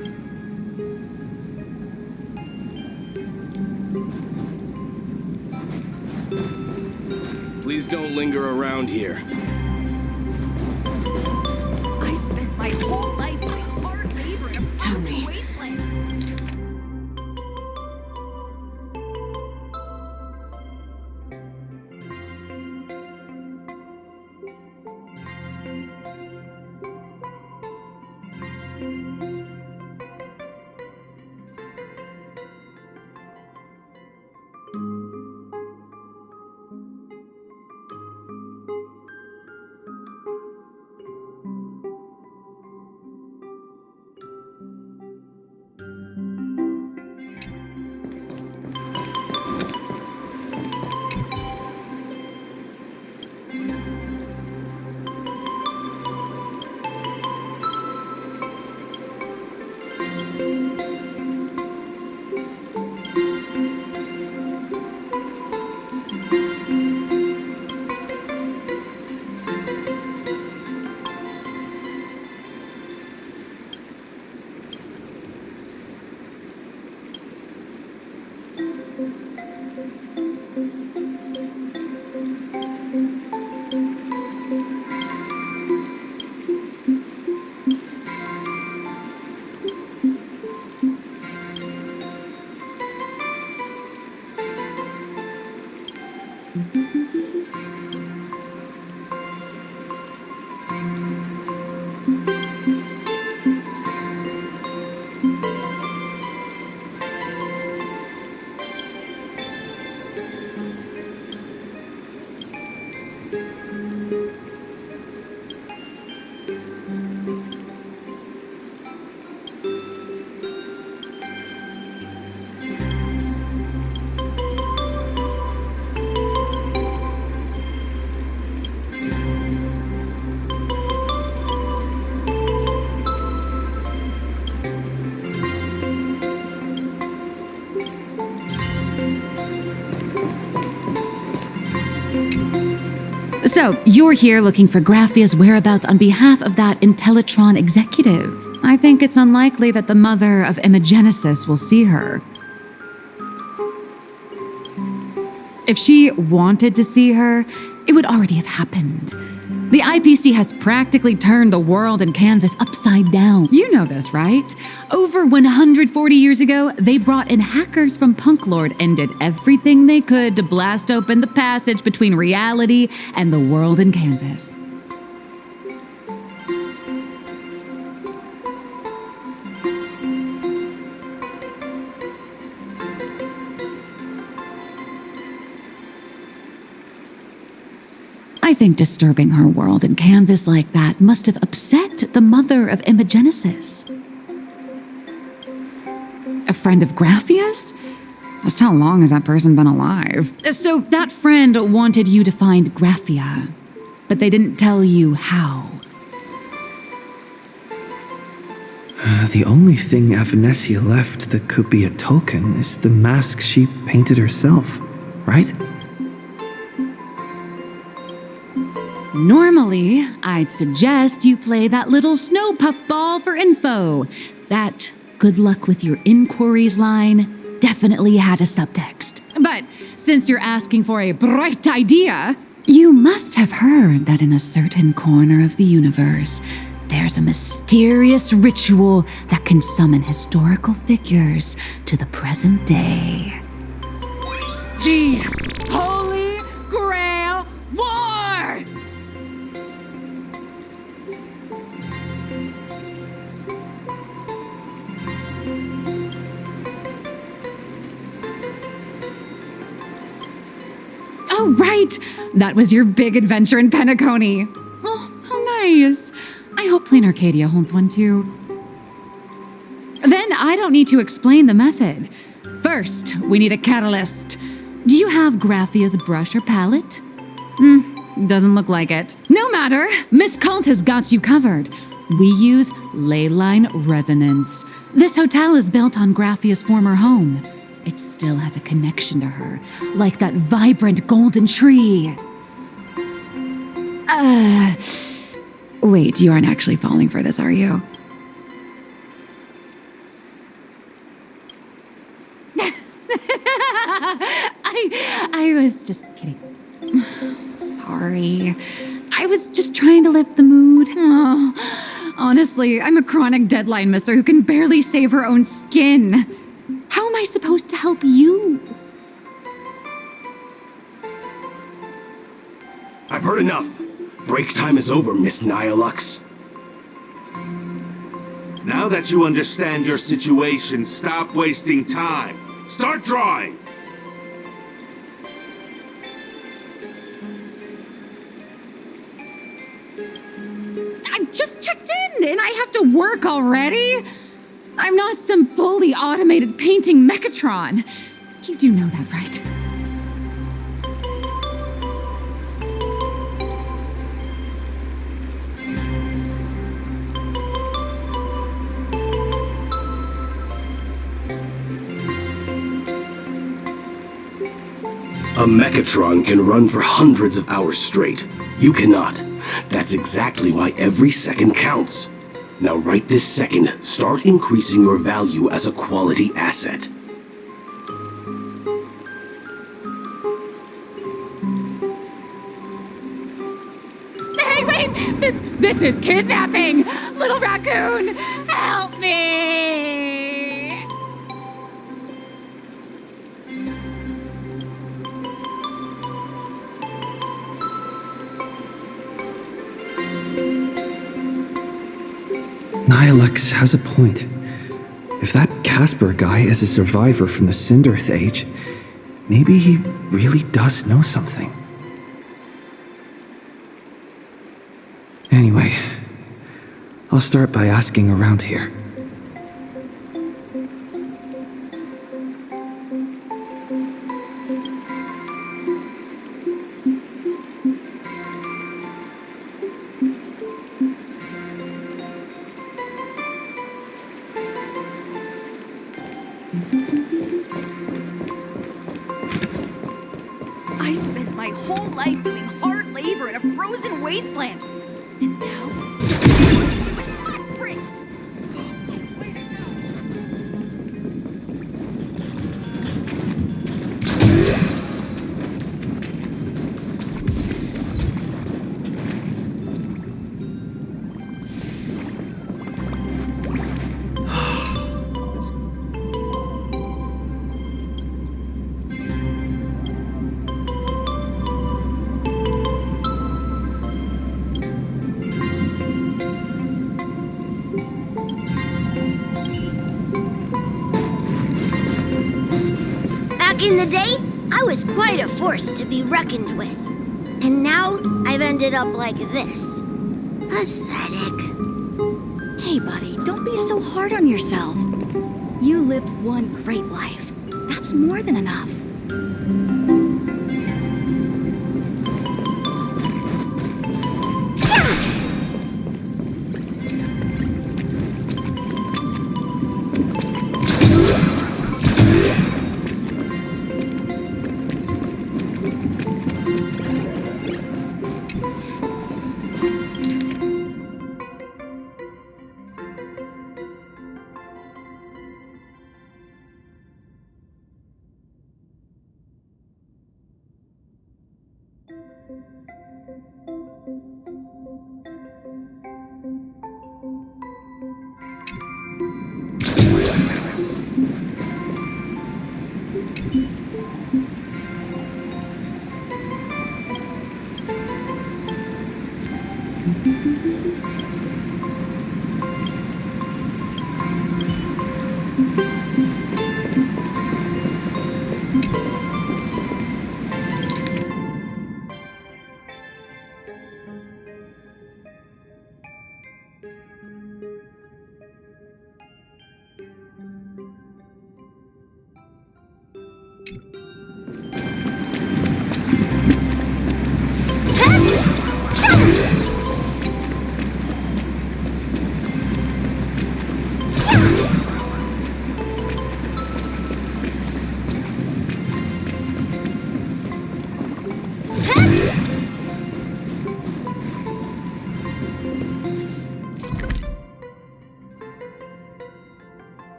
Please don't linger around here. I spent my whole life doing hard labor in a Tony. wasteland. So, you're here looking for Graphia's whereabouts on behalf of that Intellitron executive. I think it's unlikely that the mother of Imogenesis will see her. If she wanted to see her, it would already have happened. The IPC has practically turned the world and canvas upside down. You know this, right? Over 140 years ago, they brought in hackers from Punklord and did everything they could to blast open the passage between reality and the world and canvas. I think disturbing her world and canvas like that must have upset the mother of Imogenesis. A friend of Graphia's? Just how long has that person been alive? So that friend wanted you to find Graphia, but they didn't tell you how. The only thing Avanesia left that could be a token is the mask she painted herself, right? Normally, I'd suggest you play that little snow puff ball for info. That good luck with your inquiries line definitely had a subtext. But since you're asking for a bright idea, you must have heard that in a certain corner of the universe, there's a mysterious ritual that can summon historical figures to the present day. The Holy Grail War! Oh, right! That was your big adventure in Penacony. Oh, how nice. I hope Plain Arcadia holds one too. Then I don't need to explain the method. First, we need a catalyst. Do you have Graphia's brush or palette? Doesn't look like it. No matter, Miss Cult has got you covered. We use ley line resonance. This hotel is built on Graphia's former home. It still has a connection to her, like that vibrant golden tree. Wait, you aren't actually falling for this, are you? I was just kidding. Sorry. I was just trying to lift the mood. Oh, honestly, I'm a chronic deadline misser who can barely save her own skin. How am I supposed to help you? I've heard enough. Break time is over, Miss Nihilux. Now that you understand your situation, stop wasting time. Start drawing! I just checked in and I have to work already? I'm not some fully automated painting Mechatron. You do know that, right? A Mechatron can run for hundreds of hours straight. You cannot. That's exactly why every second counts. Now right this second, start increasing your value as a quality asset. Hey, wait! This is kidnapping! Little raccoon, help me! Nihilux has a point. If that Casper guy is a survivor from the Cinderth Age, maybe he really does know something. Anyway, I'll start by asking around here. I spent my whole life doing hard labor in a frozen wasteland. And now... hot springs! Back in the day, I was quite a force to be reckoned with. And now, I've ended up like this. Pathetic. Hey, buddy, don't be so hard on yourself. You lived one great life. That's more than enough.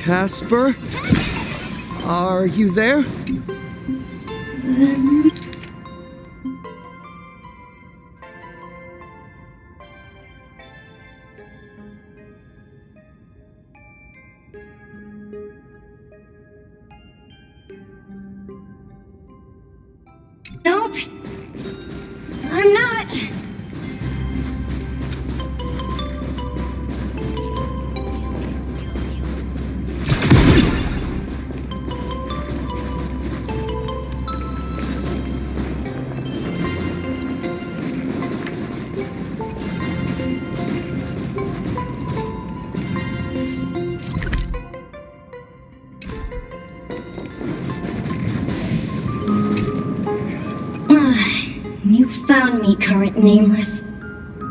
Casper? Are you there? Nope. I'm not. You found me, current nameless.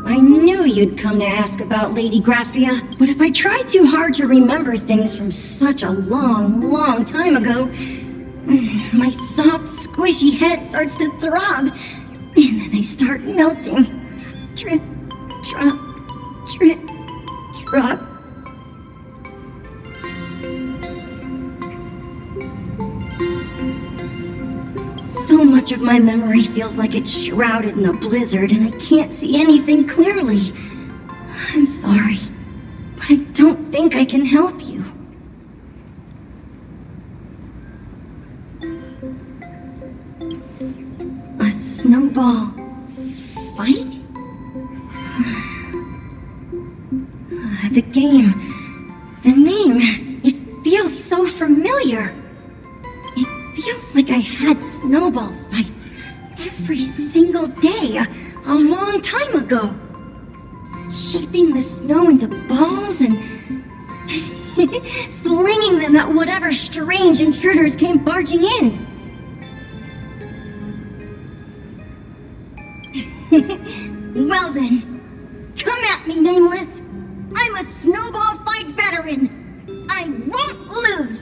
I knew you'd come to ask about Lady Graphia, but if I tried too hard to remember things from such a long, long time ago, my soft, squishy head starts to throb, and then I start melting. Drip, drop, drip, drop. So much of my memory feels like it's shrouded in a blizzard and I can't see anything clearly. I'm sorry, but I don't think I can help you. A snowball fight? The game, the name, it feels so familiar. It feels like I had snowball fights every single day a long time ago. Shaping the snow into balls and flinging them at whatever strange intruders came barging in. Well then, come at me, Nameless. I'm a snowball fight veteran. I won't lose.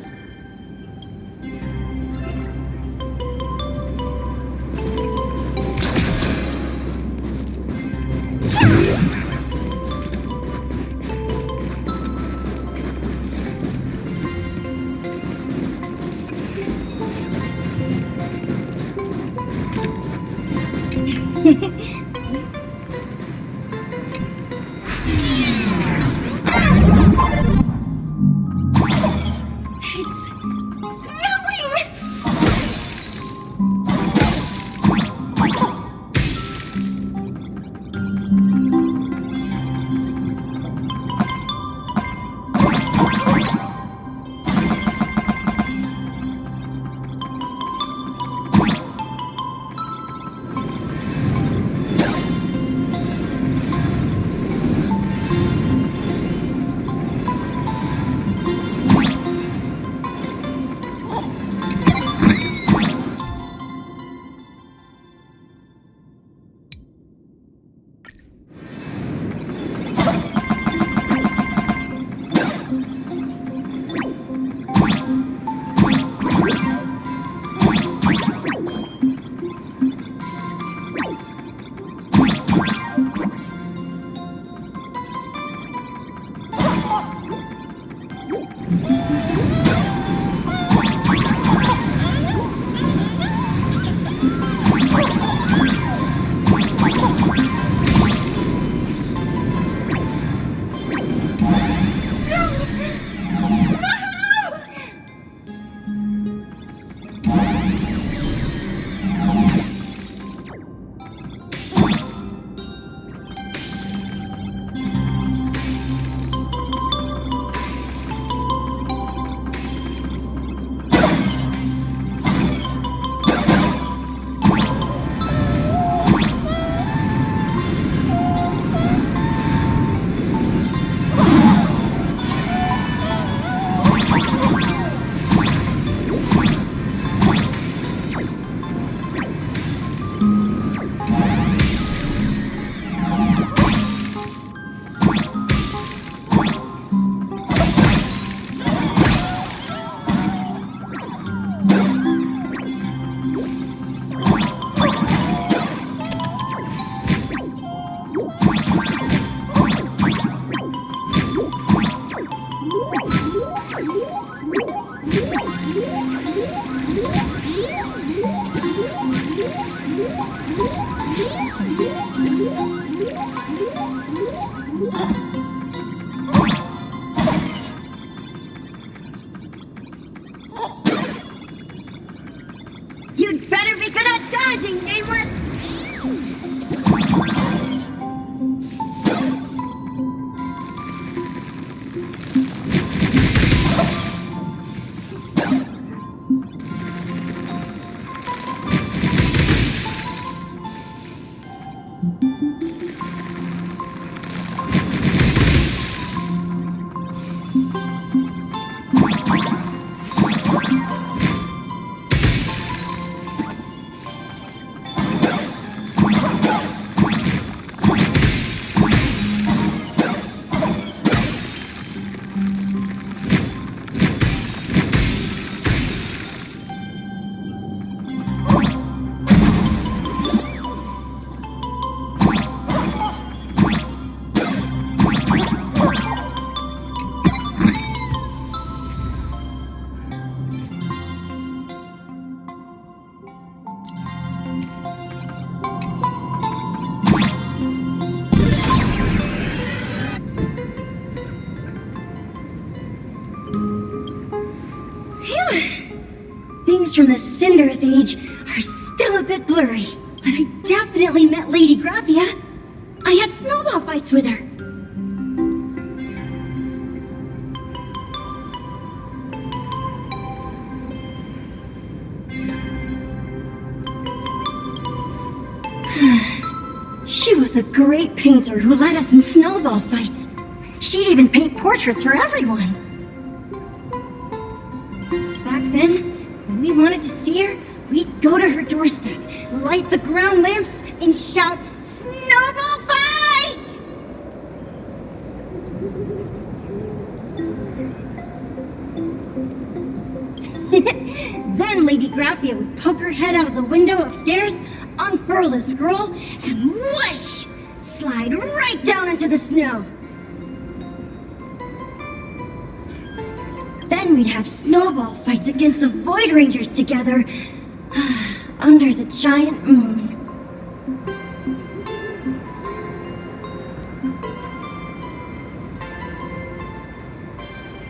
You'd better be good at dodging, Nameless! Things from the Cinderth Age are still a bit blurry, but I definitely met Lady Graphia. I had snowball fights with her. She was a great painter who led us in snowball fights. She'd even paint portraits for everyone. Back then, when we wanted to see her, we'd go to her doorstep, light the ground lamps, and shout, "Snowball fight!" Then Lady Graphia would poke her head out of the window upstairs, unfurl the scroll, and whoosh! Slide right down into the snow. Then we'd have snowball fights against the Void Rangers together, under the giant moon.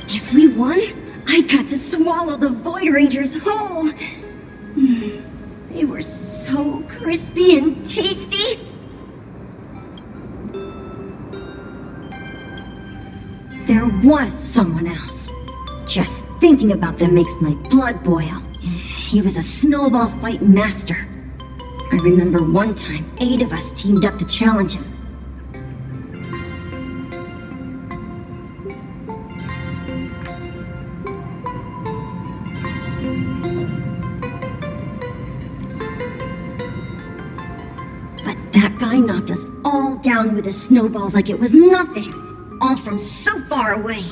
If we won, I got to swallow the Void Rangers whole. They were so crispy and tasty. There was someone else. Just thinking about them makes my blood boil. He was a snowball fight master. I remember one time 8 of us teamed up to challenge him. That guy knocked us all down with his snowballs like it was nothing, all from so far away.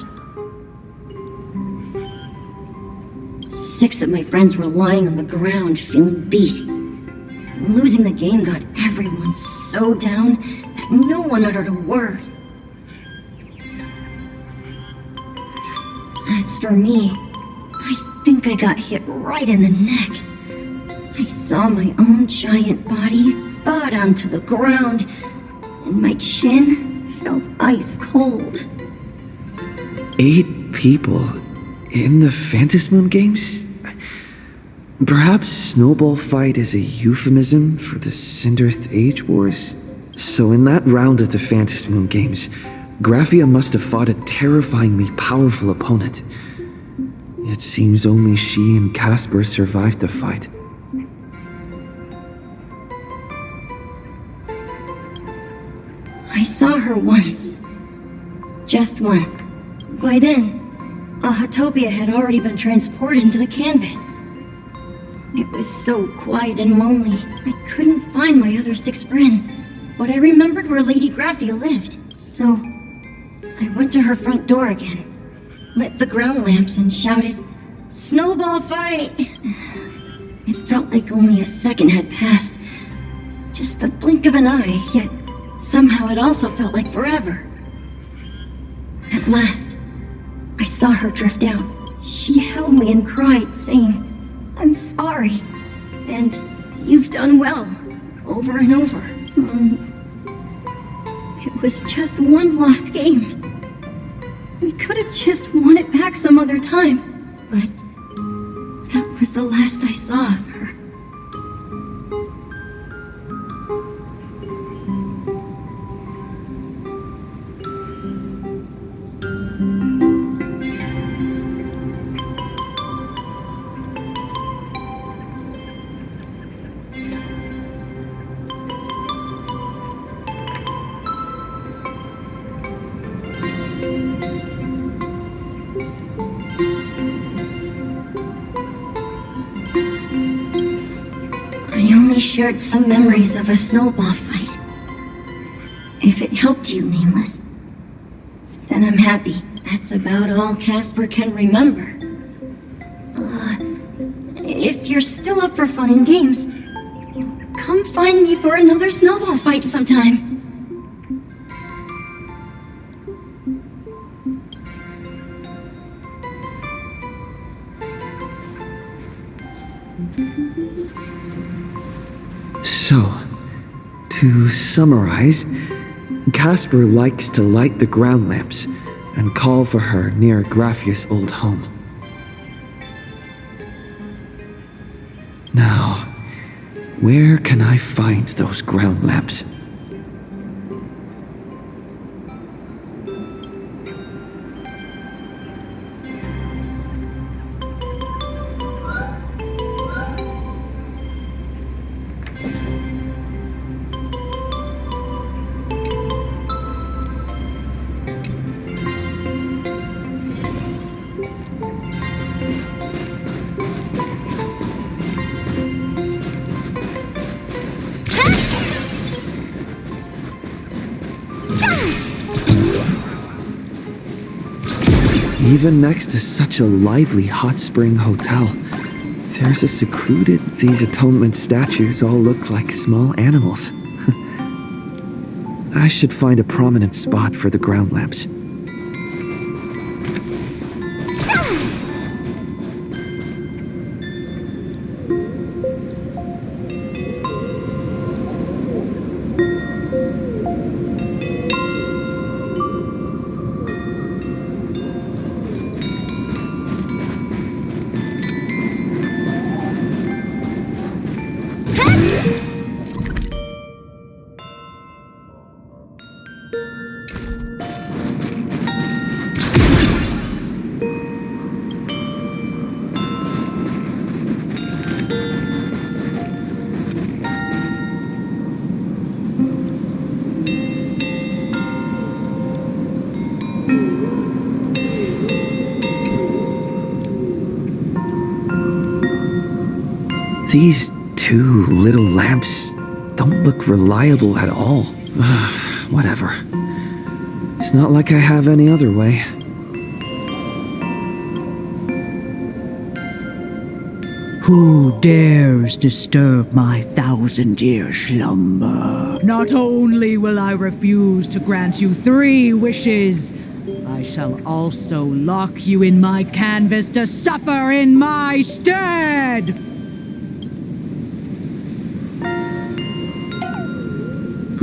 6 of my friends were lying on the ground feeling beat. Losing the game got everyone so down that no one uttered a word. As for me, I think I got hit right in the neck. I saw my own giant body thud onto the ground, and my chin felt ice cold. 8 people in the Phantasmoon games? Perhaps Snowball Fight is a euphemism for the Cinderth Age Wars? So in that round of the Phantasmoon games, Graphia must have fought a terrifyingly powerful opponent. It seems only she and Casper survived the fight. I saw her once. Just once. By then, Ahatopia had already been transported into the canvas. It was so quiet and lonely, I couldn't find my other 6 friends, but I remembered where Lady Graphia lived, so I went to her front door again, lit the ground lamps, and shouted, "Snowball fight!" It felt like only a second had passed, just the blink of an eye, yet somehow it also felt like forever. At last, I saw her drift out. She held me and cried, saying, "I'm sorry, and you've done well," over and over. It was just one lost game. We could have just won it back some other time, but that was the last I saw of her. I only shared some memories of a snowball fight. If it helped you, Nameless, then I'm happy. That's about all Casper can remember. If you're still up for fun and games, come find me for another snowball fight sometime. So, to summarize, Casper likes to light the ground lamps and call for her near Graphia's old home. Now, where can I find those ground lamps? Even next to such a lively hot spring hotel, there's a secluded... These atonement statues all look like small animals. I should find a prominent spot for the ground lamps. These two little lamps don't look reliable at all. Whatever. It's not like I have any other way. Who dares disturb my 1,000-year slumber? Not only will I refuse to grant you 3 wishes, I shall also lock you in my canvas to suffer in my stead!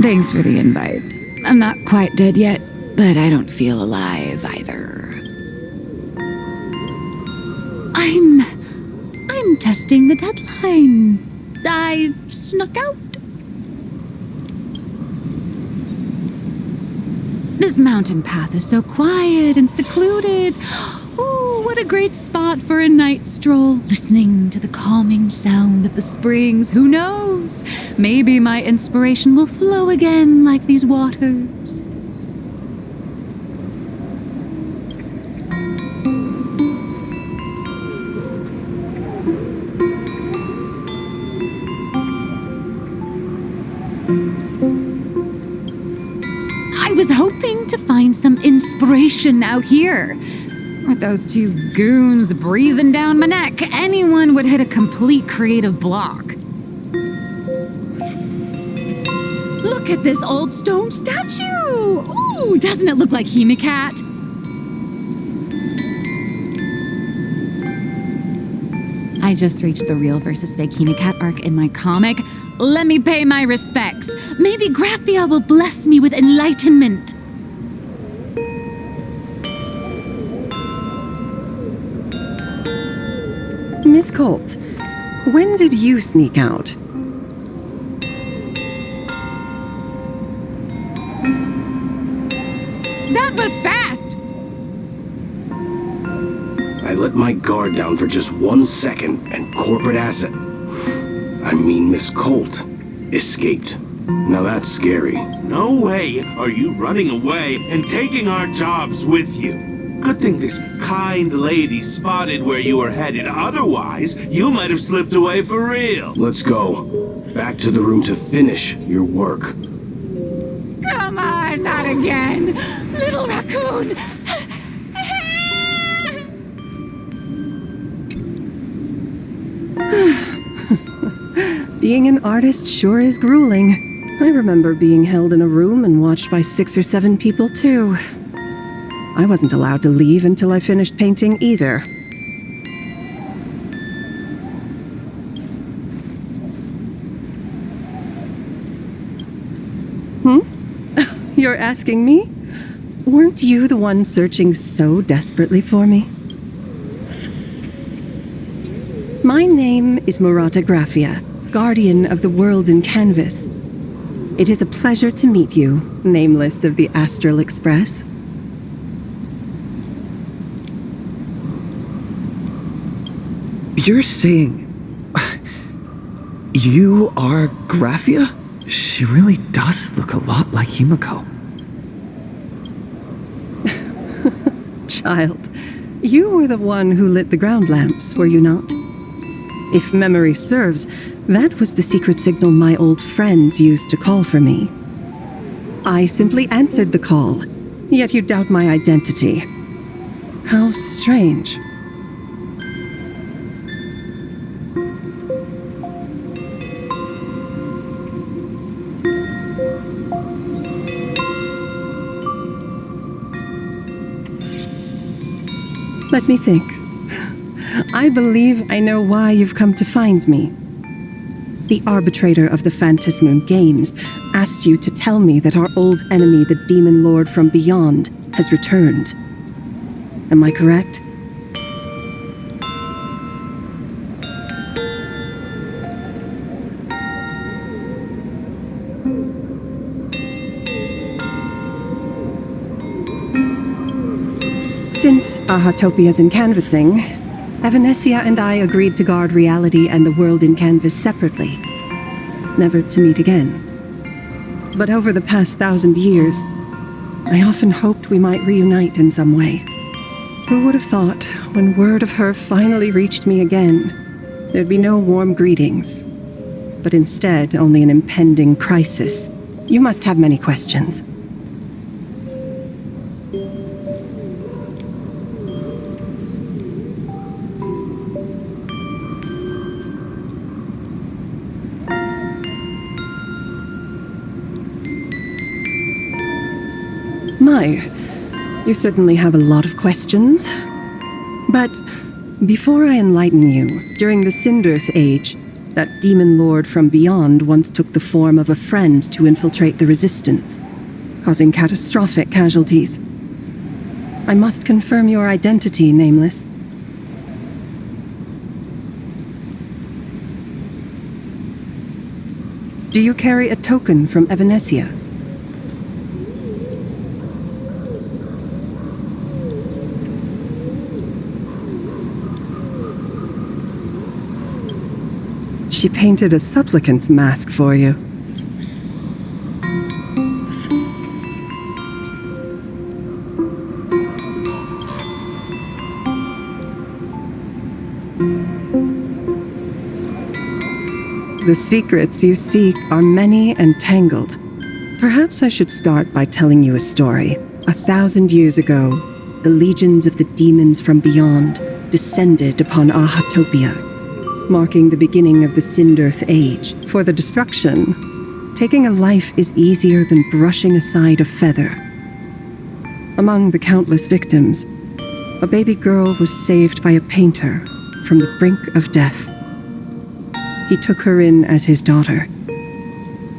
Thanks for the invite. I'm not quite dead yet, but I don't feel alive either. I'm testing the deadline. I snuck out. This mountain path is so quiet and secluded. Oh, what a great spot for a night stroll. Listening to the calming sound of the springs. Who knows? Maybe my inspiration will flow again like these waters. I was hoping to find some inspiration out here. With those 2 goons breathing down my neck, anyone would hit a complete creative block. Look at this old stone statue! Ooh, doesn't it look like Hemicat? I just reached the real versus fake Hinacat arc in my comic. Let me pay my respects. Maybe Graphia will bless me with enlightenment. Miss Colt, when did you sneak out? That was fast! I let my guard down for just 1 second, and corporate asset, Miss Colt, escaped. Now that's scary. No way are you running away and taking our jobs with you. Good thing this kind lady spotted where you were headed. Otherwise, you might have slipped away for real. Let's go. Back to the room to finish your work. Come on, not again! Little raccoon! Being an artist sure is grueling. I remember being held in a room and watched by 6 or 7 people, too. I wasn't allowed to leave until I finished painting either. You're asking me? Weren't you the one searching so desperately for me? My name is Murata Graphia, guardian of the world in canvas. It is a pleasure to meet you, nameless of the Astral Express. You're saying... you are Graphia? She really does look a lot like Himiko. Child, you were the one who lit the ground lamps, were you not? If memory serves, that was the secret signal my old friends used to call for me. I simply answered the call, yet you doubt my identity. How strange. Let me think. I believe I know why you've come to find me. The arbitrator of the Phantasmoon Games asked you to tell me that our old enemy, the Demon Lord from Beyond, has returned. Am I correct? Since Ahatopia's in canvassing, Evanescia and I agreed to guard reality and the world in canvas separately, never to meet again. But over the past 1,000 years, I often hoped we might reunite in some way. Who would have thought, when word of her finally reached me again, there'd be no warm greetings, but instead only an impending crisis? You must have many questions. My, you certainly have a lot of questions. But before I enlighten you, during the Cinderth Age, that demon lord from beyond once took the form of a friend to infiltrate the Resistance, causing catastrophic casualties. I must confirm your identity, Nameless. Do you carry a token from Evanescia? She painted a supplicant's mask for you. The secrets you seek are many and tangled. Perhaps I should start by telling you a story. 1,000 years ago, the legions of the demons from beyond descended upon Ahatopia, marking the beginning of the Cinderth Age. For the destruction, taking a life is easier than brushing aside a feather. Among the countless victims, a baby girl was saved by a painter from the brink of death. He took her in as his daughter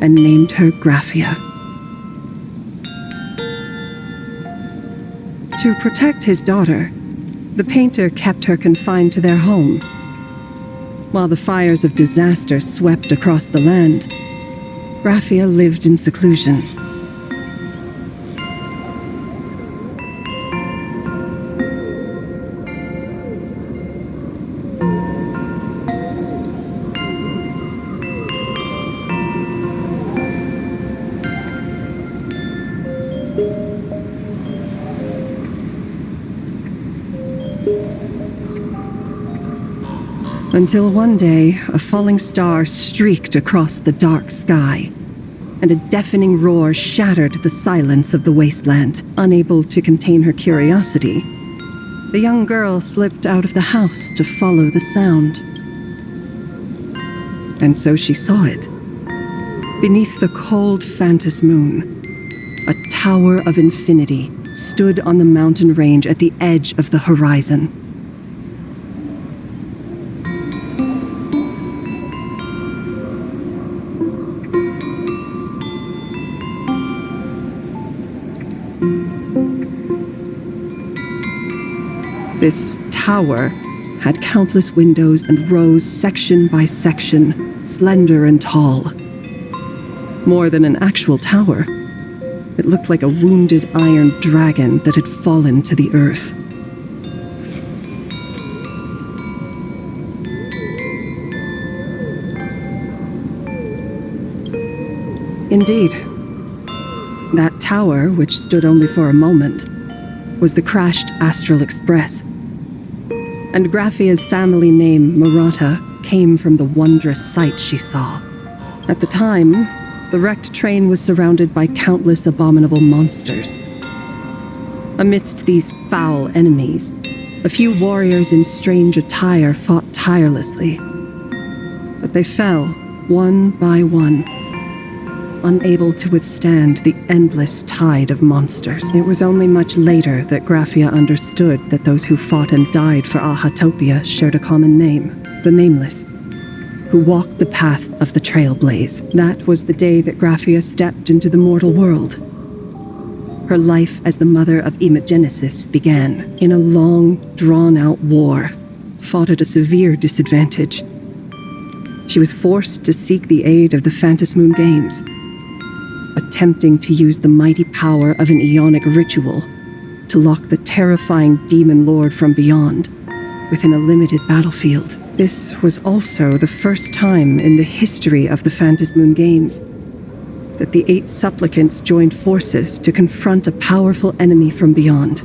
and named her Graphia. To protect his daughter, the painter kept her confined to their home. While the fires of disaster swept across the land, Graphia lived in seclusion. Until one day, a falling star streaked across the dark sky, and a deafening roar shattered the silence of the wasteland. Unable to contain her curiosity, the young girl slipped out of the house to follow the sound. And so she saw it. Beneath the cold Phantos moon, a tower of infinity stood on the mountain range at the edge of the horizon. This tower had countless windows and rose section by section, slender and tall. More than an actual tower, it looked like a wounded iron dragon that had fallen to the earth. Indeed, that tower, which stood only for a moment, was the crashed Astral Express. And Graphia's family name, Murata, came from the wondrous sight she saw. At the time, the wrecked train was surrounded by countless abominable monsters. Amidst these foul enemies, a few warriors in strange attire fought tirelessly. But they fell, one by one, unable to withstand the endless tide of monsters. It was only much later that Graphia understood that those who fought and died for Ahatopia shared a common name, the Nameless, who walked the path of the Trailblaze. That was the day that Graphia stepped into the mortal world. Her life as the mother of Imogenesis began in a long, drawn-out war, fought at a severe disadvantage. She was forced to seek the aid of the Phantos Moon Games, attempting to use the mighty power of an Aeonic ritual to lock the terrifying demon lord from beyond within a limited battlefield. This was also the first time in the history of the Phantos Moon Games that the 8 supplicants joined forces to confront a powerful enemy from beyond,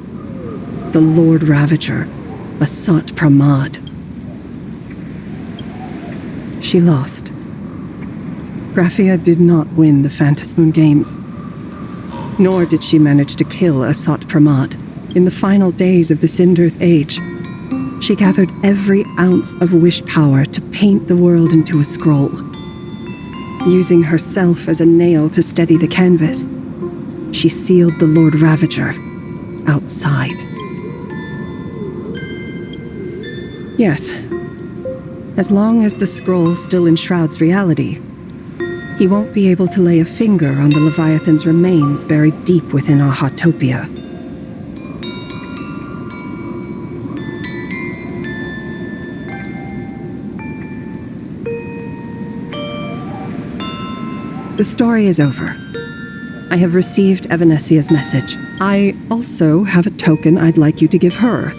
the Lord Ravager, Asat Pramad. She lost. Graphia did not win the Phantos Moon Games, nor did she manage to kill Asat Pramad. In the final days of the Sindearth Age, she gathered every ounce of wish power to paint the world into a scroll. Using herself as a nail to steady the canvas, she sealed the Lord Ravager outside. Yes, as long as the scroll still enshrouds reality, he won't be able to lay a finger on the Leviathan's remains buried deep within Ahatopia. The story is over. I have received Evanesia's message. I also have a token I'd like you to give her.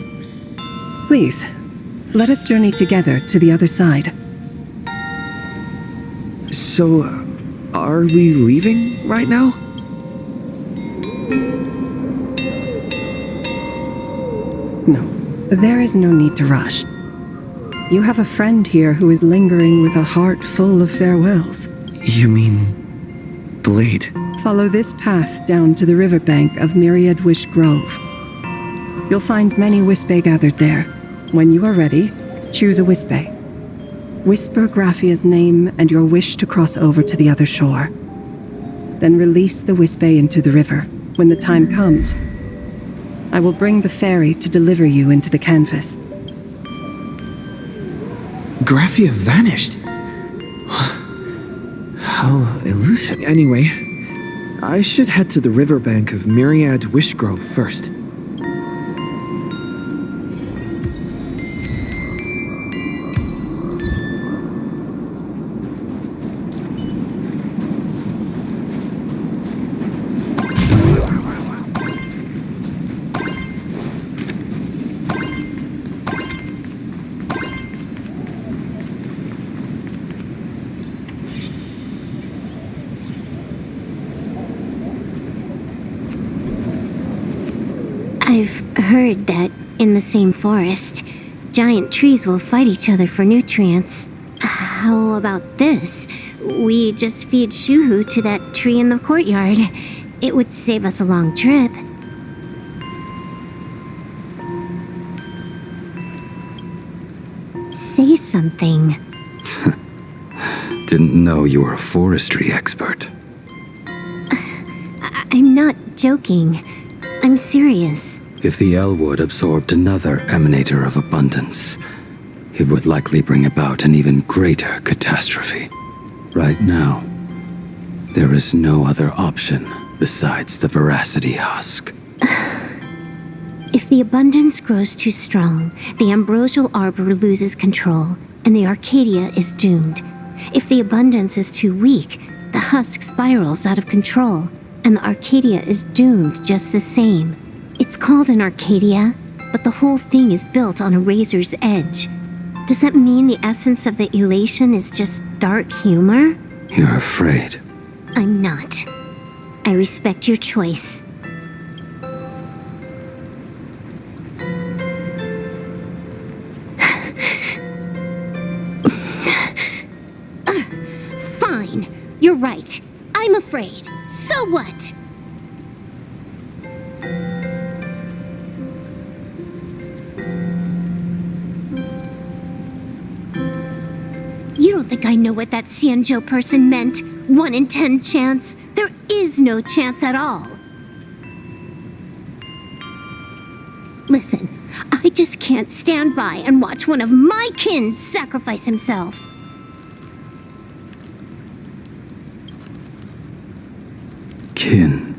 Please, let us journey together to the other side. So, are we leaving right now? No, there is no need to rush. You have a friend here who is lingering with a heart full of farewells. You mean Blade? Follow this path down to the riverbank of Myriad Wish Grove. You'll find many Wispe gathered there. When you are ready, choose a Wispe. Whisper Graphia's name and your wish to cross over to the other shore. Then release the Wispe into the river. When the time comes, I will bring the ferry to deliver you into the canvas. Graphia vanished. How elusive. Anyway, I should head to the riverbank of Myriad Wishgrove first. I've heard that in the same forest, giant trees will fight each other for nutrients. How about this? We just feed Shuhu to that tree in the courtyard. It would save us a long trip. Say something. Didn't know you were a forestry expert. I'm not joking. I'm serious. If the Elwood absorbed another emanator of abundance, it would likely bring about an even greater catastrophe. Right now, there is no other option besides the Veracity Husk. If the abundance grows too strong, the Ambrosial Arbor loses control, and the Arcadia is doomed. If the abundance is too weak, the husk spirals out of control, and the Arcadia is doomed just the same. It's called an Arcadia, but the whole thing is built on a razor's edge. Does that mean the essence of the elation is just dark humor? You're afraid. I'm not. I respect your choice. Fine. You're right. I'm afraid. So what? You don't think I know what that Xianzhou person meant? 1 in 10 chance? There is no chance at all. Listen, I just can't stand by and watch one of my kin sacrifice himself. Kin.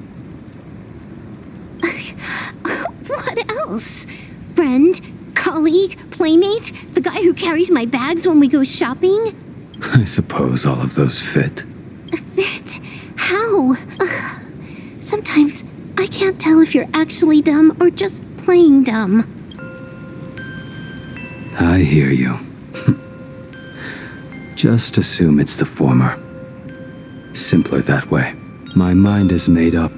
What else? Friend? Colleague? Playmate? The guy who carries my bags when we go shopping? I suppose all of those fit. Fit? How? Ugh. Sometimes I can't tell if you're actually dumb or just playing dumb. I hear you. Just assume it's the former. Simpler that way. My mind is made up.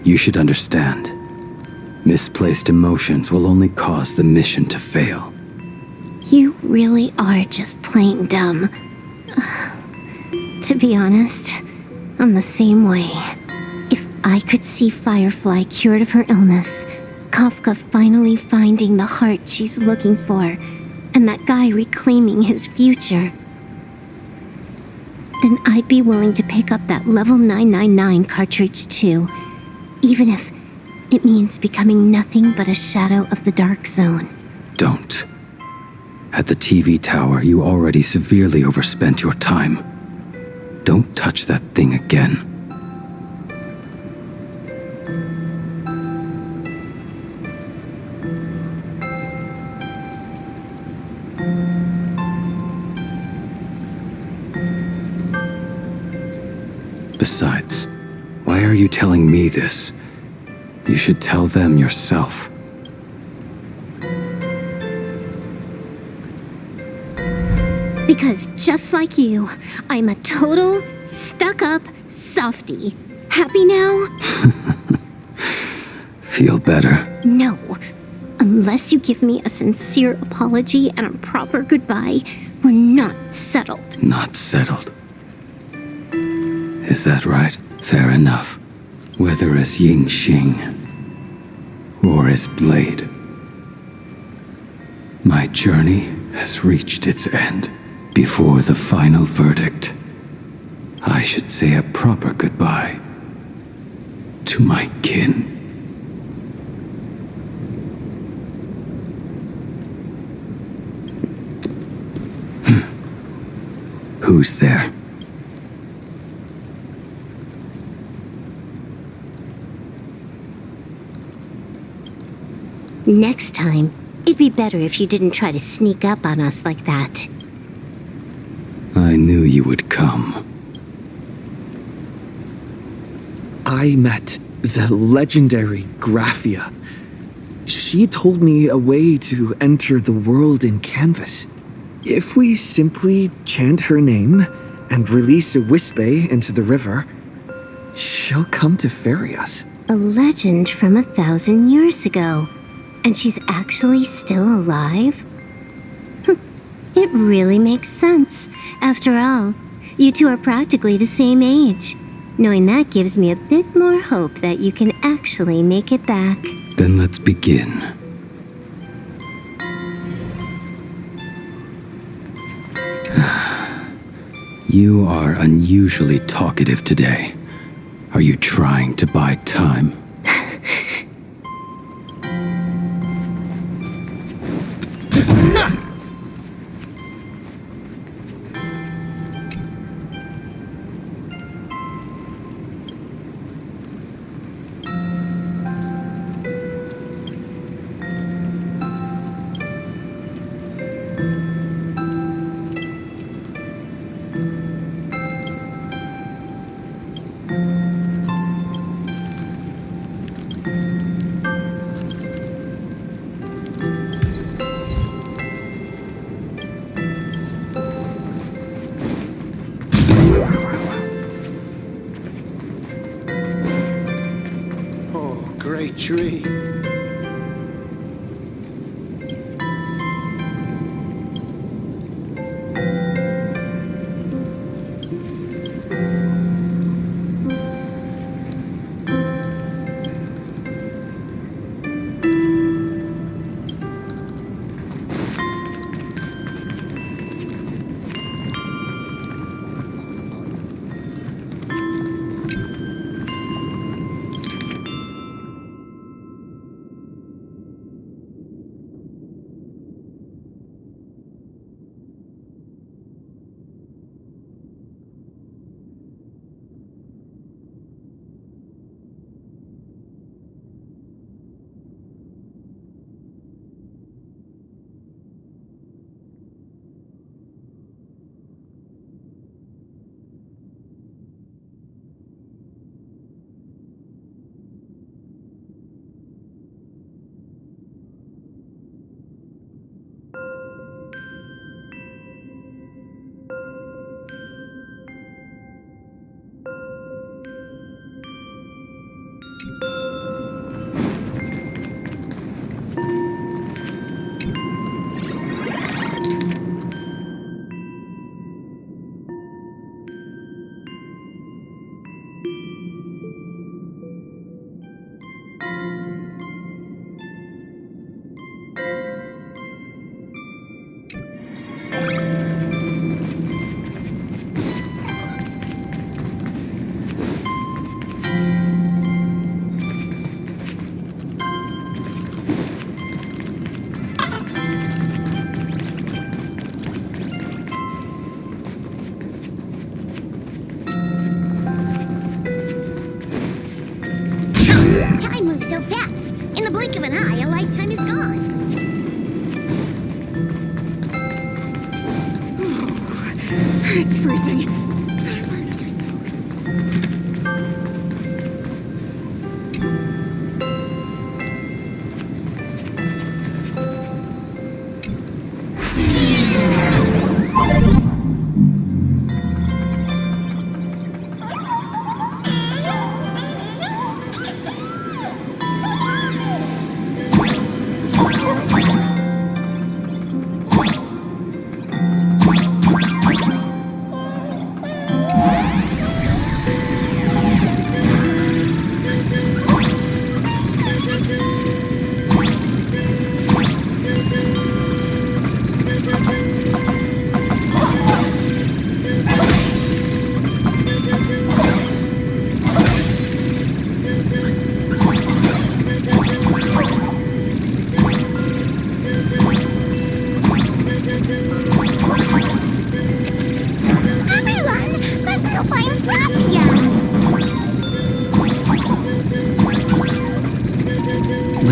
You should understand. Misplaced emotions will only cause the mission to fail. You really are just plain dumb. To be honest, I'm the same way. If I could see Firefly cured of her illness, Kafka finally finding the heart she's looking for, and that guy reclaiming his future, then I'd be willing to pick up that level 999 cartridge too, even if it means becoming nothing but a shadow of the Dark Zone. Don't. At the TV tower, you already severely overspent your time. Don't touch that thing again. Besides, why are you telling me this? You should tell them yourself. Because just like you, I'm a total, stuck-up softie. Happy now? Feel better? No. Unless you give me a sincere apology and a proper goodbye, we're not settled. Not settled. Is that right? Fair enough. Whether as Ying Xing or as Blade, my journey has reached its end. Before the final verdict, I should say a proper goodbye to my kin. Who's there? Next time, it'd be better if you didn't try to sneak up on us like that. I knew you would come. I met the legendary Graphia. She told me a way to enter the world in Canvas. If we simply chant her name and release a Wispe into the river, she'll come to ferry us. A legend from 1,000 years ago. And she's actually still alive? It really makes sense. After all, you two are practically the same age. Knowing that gives me a bit more hope that you can actually make it back. Then let's begin. You are unusually talkative today. Are you trying to buy time? Great tree. Time moves so fast. In the blink of an eye, a lifetime is gone. It's freezing.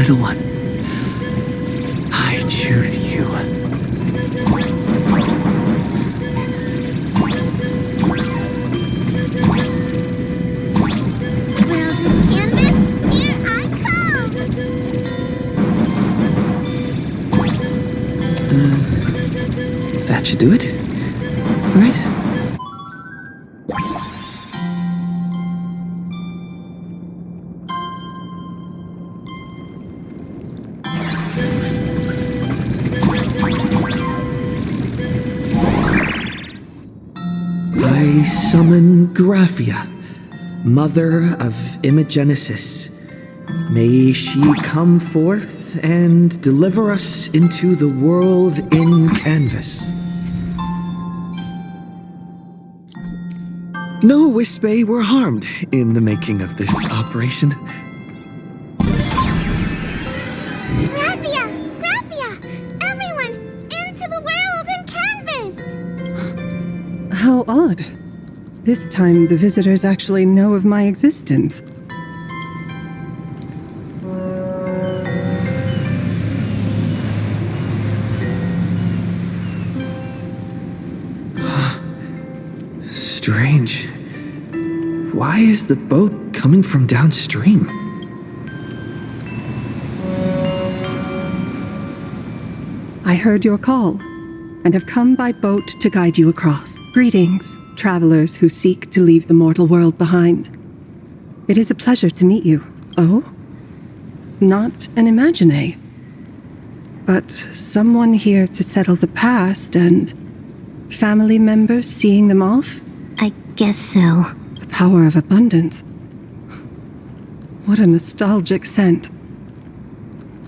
little one. I choose you. World in canvas, here I come! That should do it, right? I summon Graphia, mother of Imogenesis. May she come forth and deliver us into the world in canvas. No Wispe were harmed in the making of this operation. Graphia! Graphia! Everyone, into the world in canvas! How odd. This time the visitors actually know of my existence. Strange. Why is the boat coming from downstream? I heard your call, and have come by boat to guide you across. Greetings, travelers who seek to leave the mortal world behind. It is a pleasure to meet you. Oh? Not an Imagine, but someone here to settle the past and family members seeing them off? I guess so. The power of abundance. What a nostalgic scent.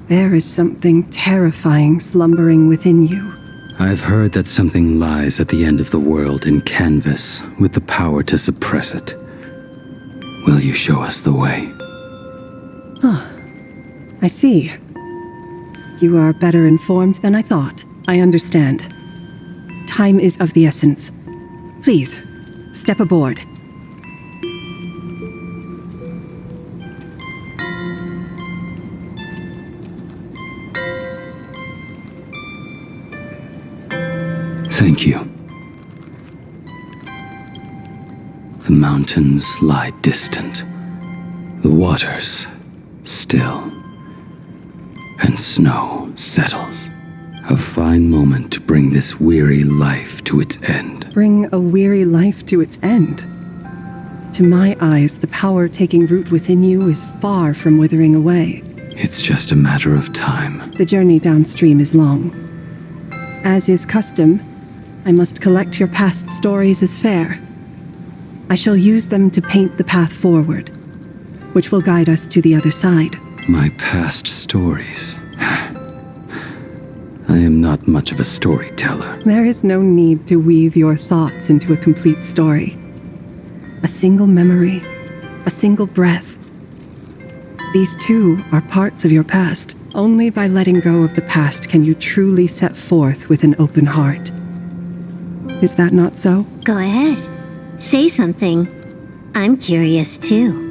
There is something terrifying slumbering within you. I've heard that something lies at the end of the world in canvas with the power to suppress it. Will you show us the way? Ah, I see. You are better informed than I thought. I understand. Time is of the essence. Please, step aboard. Thank you. The mountains lie distant, the waters still, and snow settles. A fine moment to bring this weary life to its end. Bring a weary life to its end. To my eyes, the power taking root within you is far from withering away. It's just a matter of time. The journey downstream is long. As is custom, I must collect your past stories as fare. I shall use them to paint the path forward, which will guide us to the other side. My past stories. I am not much of a storyteller. There is no need to weave your thoughts into a complete story. A single memory, a single breath. These too are parts of your past. Only by letting go of the past can you truly set forth with an open heart. Is that not so? Go ahead. Say something. I'm curious too.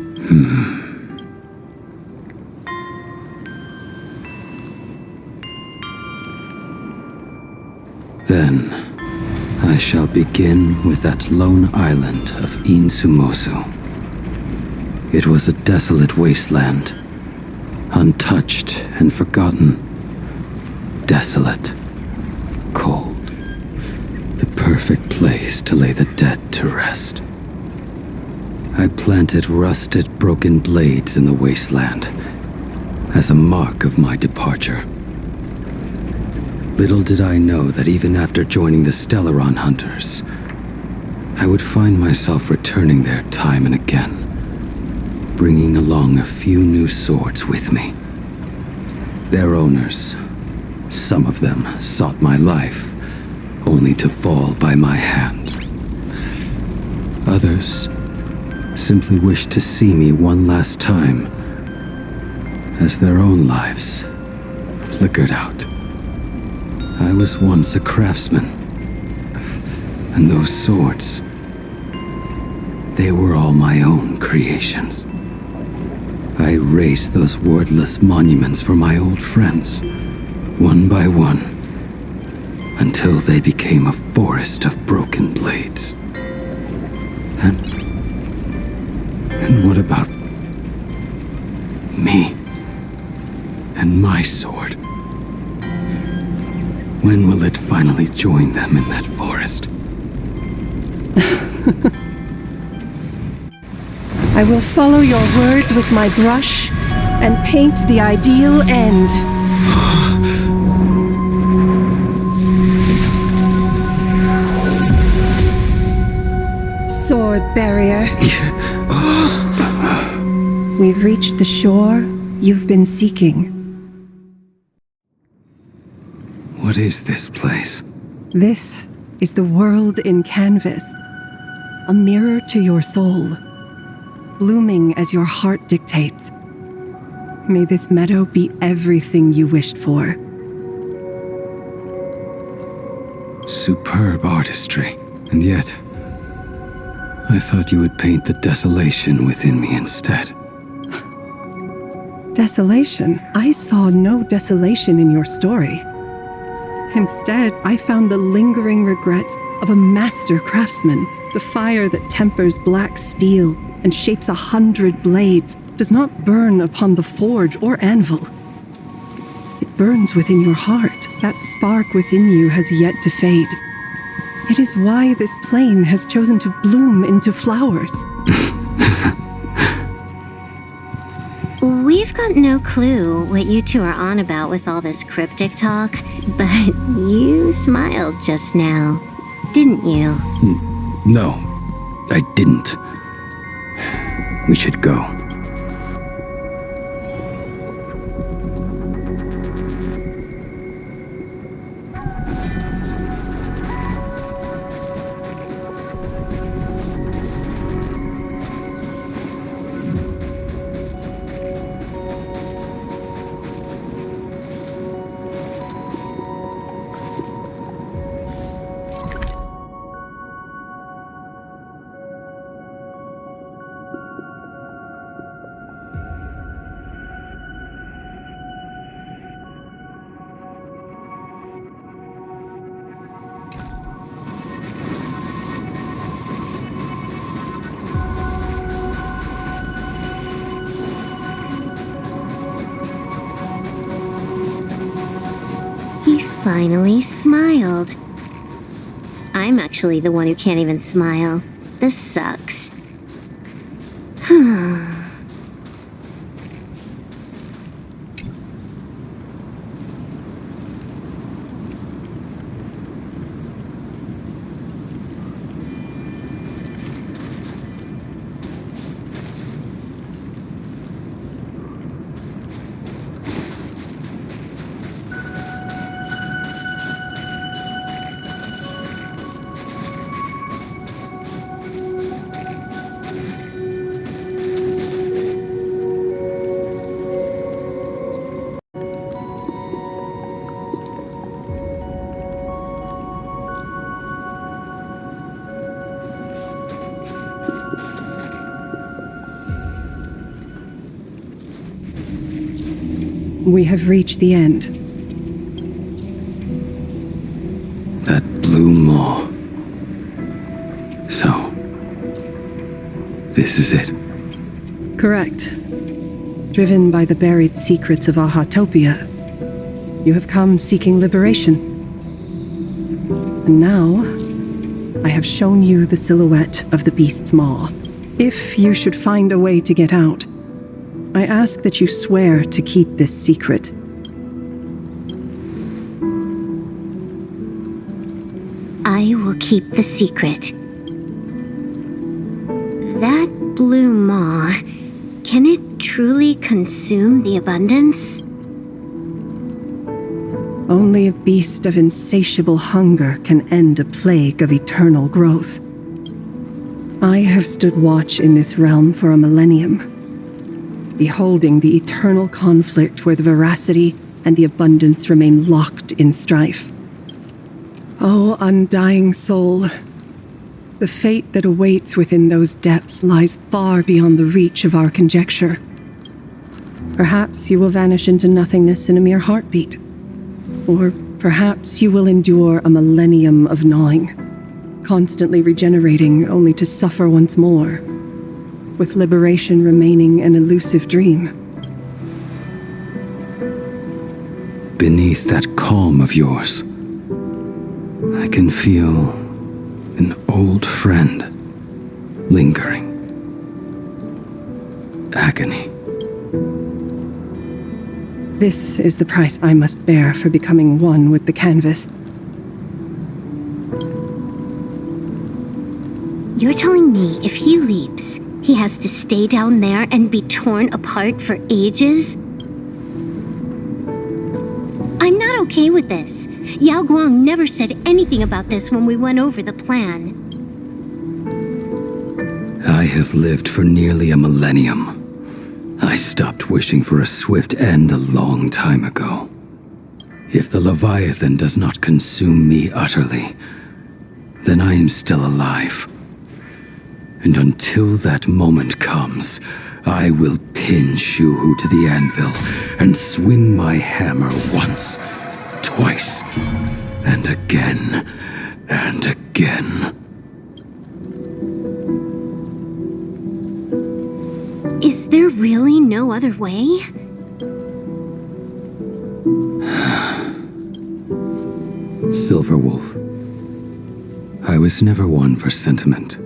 Then, I shall begin with that lone island of Insumosu. It was a desolate wasteland, untouched and forgotten. Desolate, cold. The perfect place to lay the dead to rest. I planted rusted, broken blades in the wasteland as a mark of my departure. Little did I know that even after joining the Stellaron Hunters, I would find myself returning there time and again, bringing along a few new swords with me. Their owners, some of them sought my life, only to fall by my hand. Others simply wished to see me one last time, as their own lives flickered out. I was once a craftsman, and those swords, they were all my own creations. I erased those wordless monuments for my old friends, one by one, until they became a forest of broken blades. And what about me and my sword? When will it finally join them in that forest? I will follow your words with my brush and paint the ideal end. Sword barrier. We've reached the shore you've been seeking. What is this place? This is the world in canvas. A mirror to your soul, blooming as your heart dictates. May this meadow be everything you wished for. Superb artistry, and yet I thought you would paint the desolation within me instead. Desolation? I saw no desolation in your story. Instead, I found the lingering regrets of a master craftsman. The fire that tempers black steel and shapes 100 blades does not burn upon the forge or anvil. It burns within your heart. That spark within you has yet to fade. It is why this plane has chosen to bloom into flowers. We've got no clue what you two are on about with all this cryptic talk, but you smiled just now, didn't you? No, I didn't. We should go. Finally smiled. I'm actually the one who can't even smile. This sucks. We have reached the end. That blue maw. So, this is it. Correct. Driven by the buried secrets of Ahatopia, you have come seeking liberation. And now, I have shown you the silhouette of the beast's maw. If you should find a way to get out, I ask that you swear to keep this secret. I will keep the secret. That blue maw, can it truly consume the abundance? Only a beast of insatiable hunger can end a plague of eternal growth. I have stood watch in this realm for a millennium, beholding the eternal conflict where the veracity and the abundance remain locked in strife. Oh, undying soul, the fate that awaits within those depths lies far beyond the reach of our conjecture. Perhaps you will vanish into nothingness in a mere heartbeat. Or perhaps you will endure a millennium of gnawing, constantly regenerating only to suffer once more, with liberation remaining an elusive dream. Beneath that calm of yours, I can feel an old friend lingering. Agony. This is the price I must bear for becoming one with the canvas. You're telling me if he leaps, he has to stay down there and be torn apart for ages? I'm not okay with this. Yao Guang never said anything about this when we went over the plan. I have lived for nearly a millennium. I stopped wishing for a swift end a long time ago. If the Leviathan does not consume me utterly, then I am still alive. And until that moment comes, I will pin Shuhu to the anvil and swing my hammer once, twice, and again, and again. Is there really no other way? Silverwolf, I was never one for sentiment.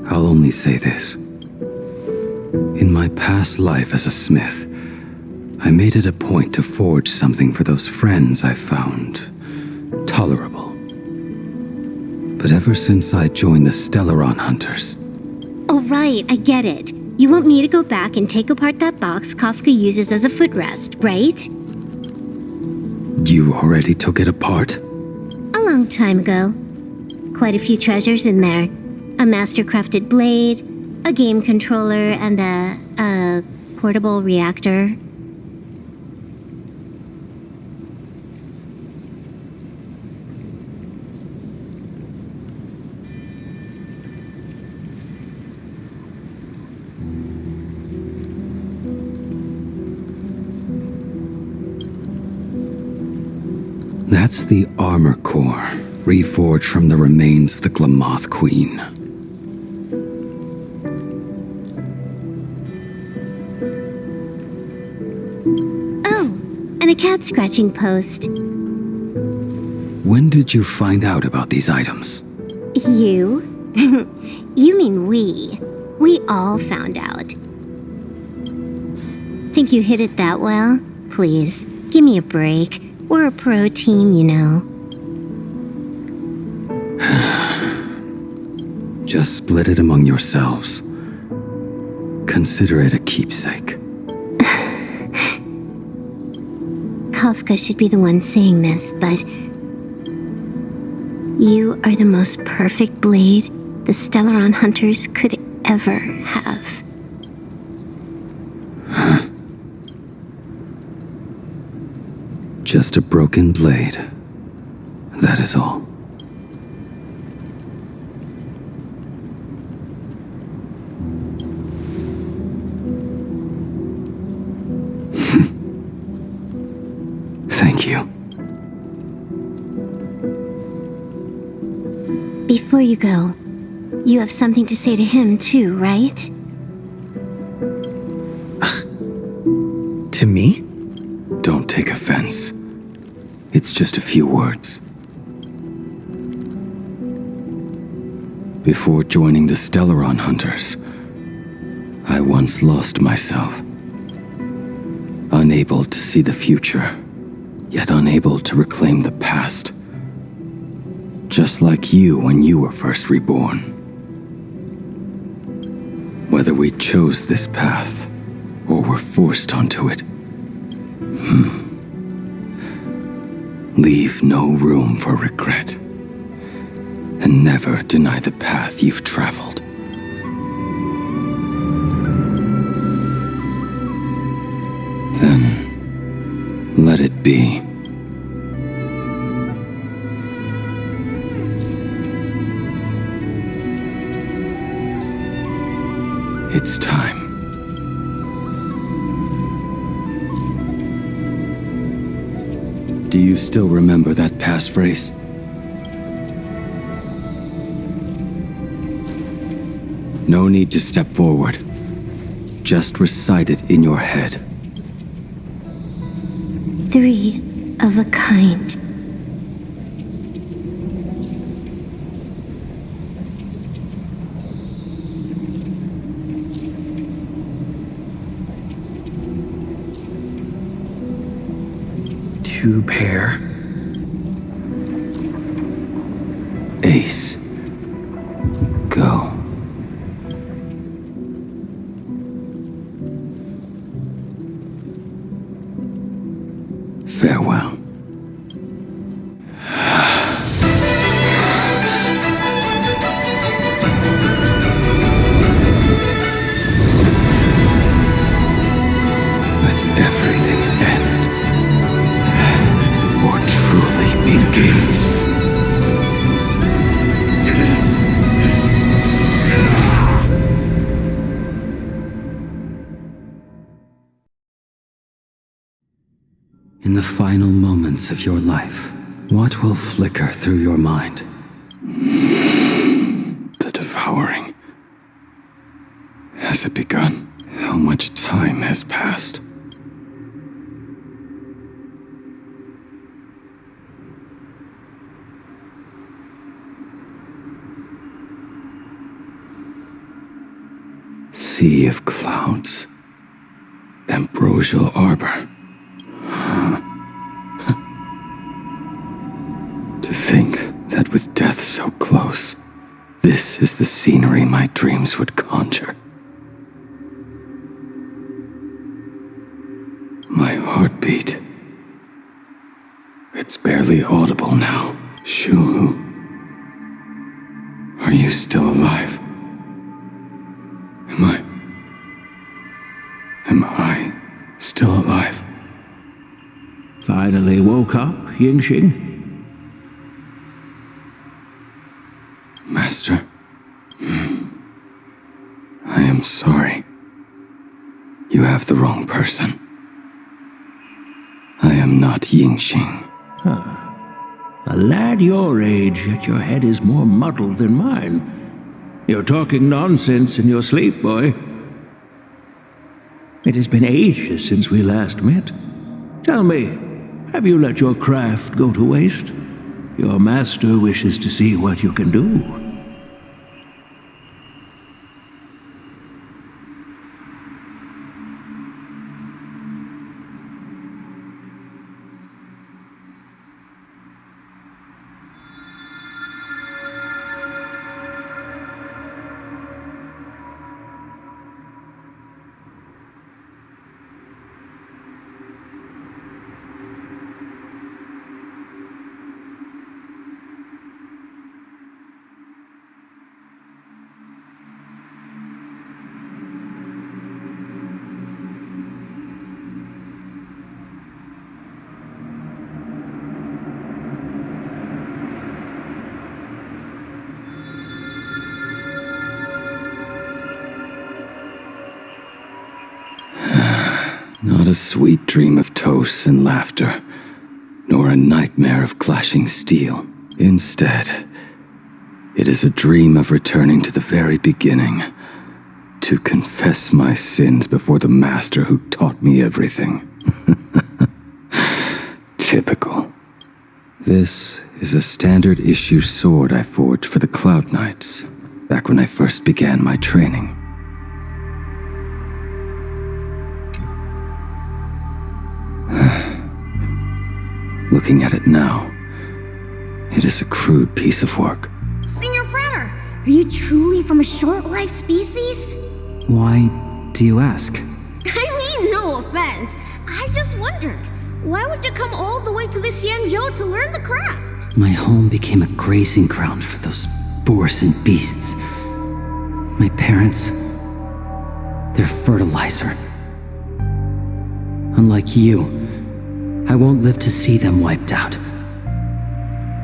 I'll only say this. In my past life as a smith, I made it a point to forge something for those friends I found tolerable. But ever since I joined the Stellaron Hunters... Oh right, I get it. You want me to go back and take apart that box Kafka uses as a footrest, right? You already took it apart? A long time ago. Quite a few treasures in there. A master-crafted blade, a game controller, and a portable reactor. That's the armor core, reforged from the remains of the Glamoth Queen. Oh, and a cat scratching post. When did you find out about these items? You? You mean we. We all found out. Think you hit it that well? Please, give me a break. We're a pro team, you know. Just split it among yourselves. Consider it a keepsake. Kafka should be the one saying this, but... You are the most perfect blade the Stellaron Hunters could ever have. Just a broken blade. That is all. Thank you. Before you go, you have something to say to him too, right? To me? Don't take offense. It's just a few words. Before joining the Stellaron Hunters, I once lost myself. Unable to see the future, yet unable to reclaim the past. Just like you when you were first reborn. Whether we chose this path, or were forced onto it, leave no room for regret, and never deny the path you've traveled. Then, let it be. It's time. you still remember that passphrase? No need to step forward. Just recite it in your head. 3 of a kind. Two pair. Ace. Go. Farewell. Let everything end, or truly begin. In the final moments of your life, what will flicker through your mind? The devouring. Has it begun? How much time has passed? Sea of clouds. Ambrosial arbor. To think that with death so close, this is the scenery my dreams would conjure. My heartbeat. It's barely audible now. Shuhu. Are you still alive? Am I still alive? Finally woke up, Yingxing? Master. I am sorry. You have the wrong person. I am not Yingxing. A lad your age, yet your head is more muddled than mine. You're talking nonsense in your sleep, boy. It has been ages since we last met. Tell me, have you let your craft go to waste? Your master wishes to see what you can do. Not a sweet dream of toasts and laughter, nor a nightmare of clashing steel. Instead, it is a dream of returning to the very beginning, to confess my sins before the master who taught me everything. Typical. This is a standard issue sword I forged for the Cloud Knights, back when I first began my training. Looking at it now, it is a crude piece of work. Senior Frater, are you truly from a short-lived species? Why do you ask? I mean, no offense. I just wondered, why would you come all the way to this Yanzhou to learn the craft? My home became a grazing ground for those boars and beasts. My parents, they're fertilizer. Unlike you, I won't live to see them wiped out.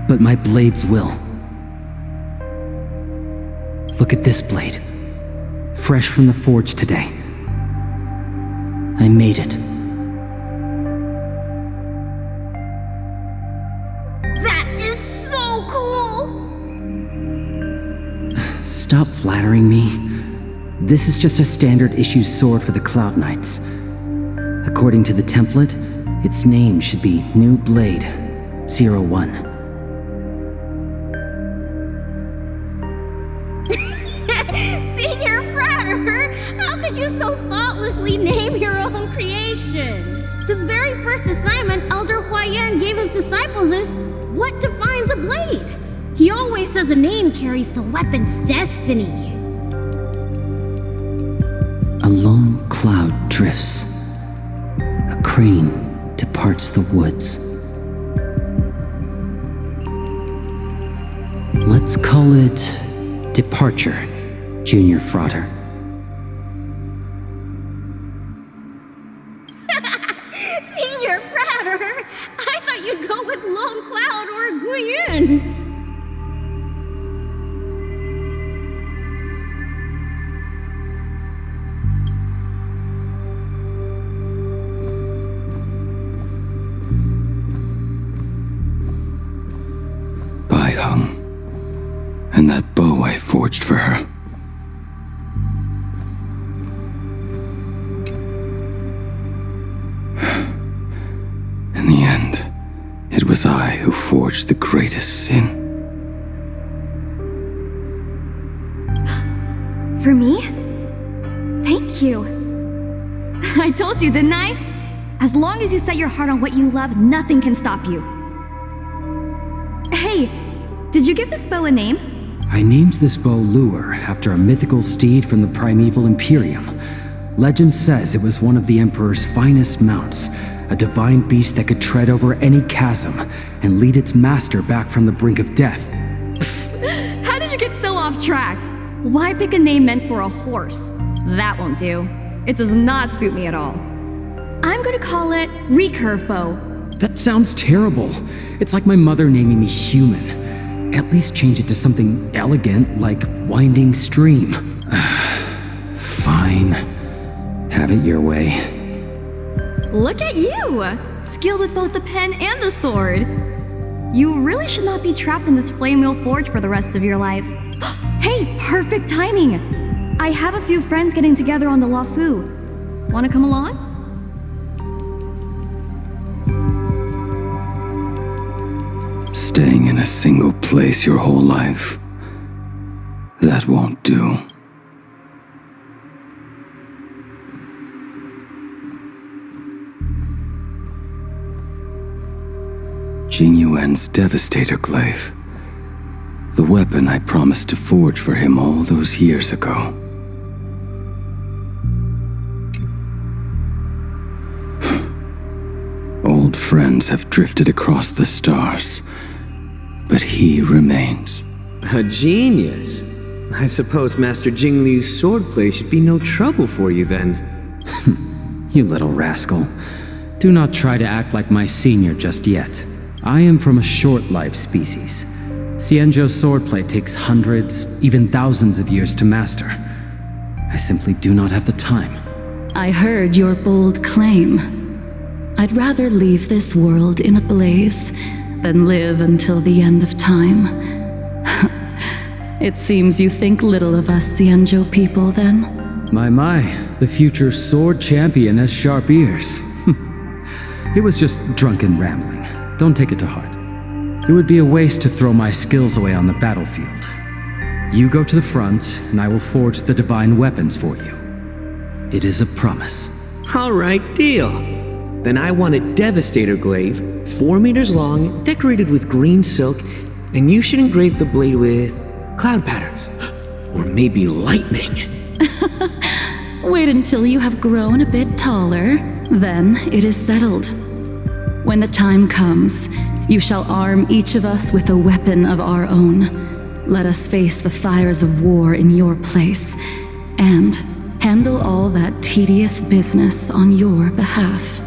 But my blades will. Look at this blade. Fresh from the forge today. I made it. stop flattering me? This is just a standard issue sword for the Cloud Knights. According to the template, its name should be New Blade 01. Senior Fratter! How could you so thoughtlessly name your own creation? The very first assignment Elder Huayan gave his disciples is, what defines a blade? He always says a name carries the weapon's destiny. A lone cloud drifts. A crane departs the woods. Let's call it Departure, Junior Frater. Senior Fratter! I thought you'd go with Lone Cloud or Guiyun! And that bow I forged for her. In the end, it was I who forged the greatest sin. For me? Thank you. I told you, didn't I? As long as you set your heart on what you love, nothing can stop you. Hey, did you give this bow a name? I named this bow Lure after a mythical steed from the primeval Imperium. Legend says it was one of the Emperor's finest mounts, a divine beast that could tread over any chasm and lead its master back from the brink of death. How did you get so off track? Why pick a name meant for a horse? That won't do. It does not suit me at all. I'm gonna call it Recurve Bow. That sounds terrible. It's like my mother naming me Human. At least change it to something elegant like Winding Stream. Fine. Have it your way. Look at you! Skilled with both the pen and the sword. You really should not be trapped in this flame wheel forge for the rest of your life. Hey, perfect timing! I have a few friends getting together on the Lafu. Wanna come along? Staying in a single place your whole life, that won't do. Jing Yuan's Devastator Glaive. The weapon I promised to forge for him all those years ago. Old friends have drifted across the stars, but he remains. A genius. I suppose Master Jing Liu's swordplay should be no trouble for you then. You little rascal. Do not try to act like my senior just yet. I am from a short-life species. Xianzhou's swordplay takes hundreds, even thousands of years to master. I simply do not have the time. I heard your bold claim. I'd rather leave this world in a blaze than live until the end of time. It seems you think little of us Xianzhou people, then? My, the future sword champion has sharp ears. It was just drunken rambling. Don't take it to heart. It would be a waste to throw my skills away on the battlefield. You go to the front, and I will forge the divine weapons for you. It is a promise. All right, deal. Then I want a Devastator Glaive, 4 meters long, decorated with green silk, and you should engrave the blade with cloud patterns. Or maybe lightning. Wait until you have grown a bit taller, then it is settled. When the time comes, you shall arm each of us with a weapon of our own. Let us face the fires of war in your place, and handle all that tedious business on your behalf.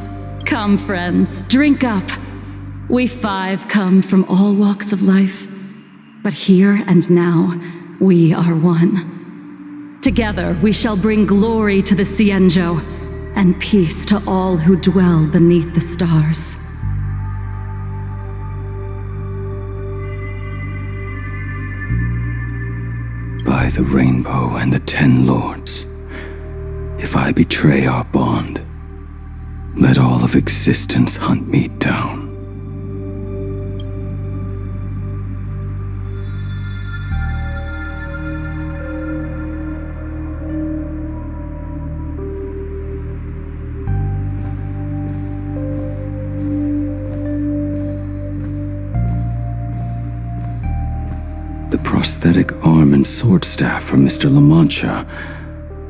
Come, friends, drink up. We 5 come from all walks of life, but here and now, we are one. Together, we shall bring glory to the Xianzhou, and peace to all who dwell beneath the stars. By by the rainbow and the 10 lords. If I betray our bond, let all of existence hunt me down. The prosthetic arm and sword staff from Mr. La Mancha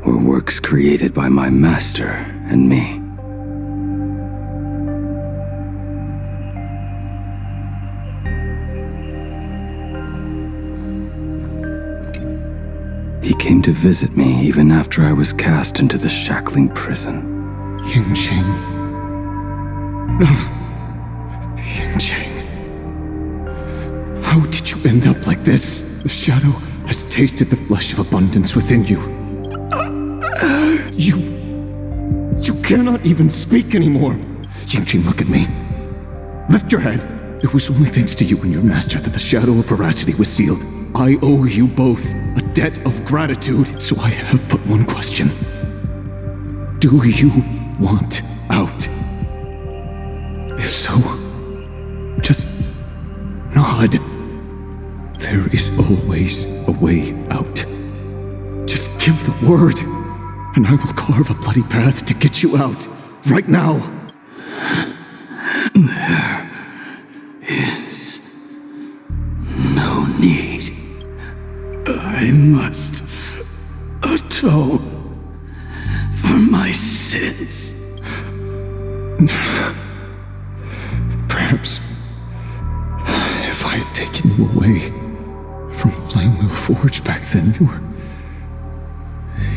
were works created by my master and me. He came to visit me even after I was cast into the shackling prison. Yingqing. No. Yingqing. How did you end up like this? The shadow has tasted the flesh of abundance within you. You cannot even speak anymore. Yingqing, look at me. Lift your head. It was only thanks to you and your master that the shadow of veracity was sealed. I owe you both a debt of gratitude, so I have but one question. Do you want out? If so, just nod. There is always a way out. Just give the word, and I will carve a bloody path to get you out, right now. There is no need. I must atone for my sins. Perhaps if I had taken you away from Flamewheel Forge back then,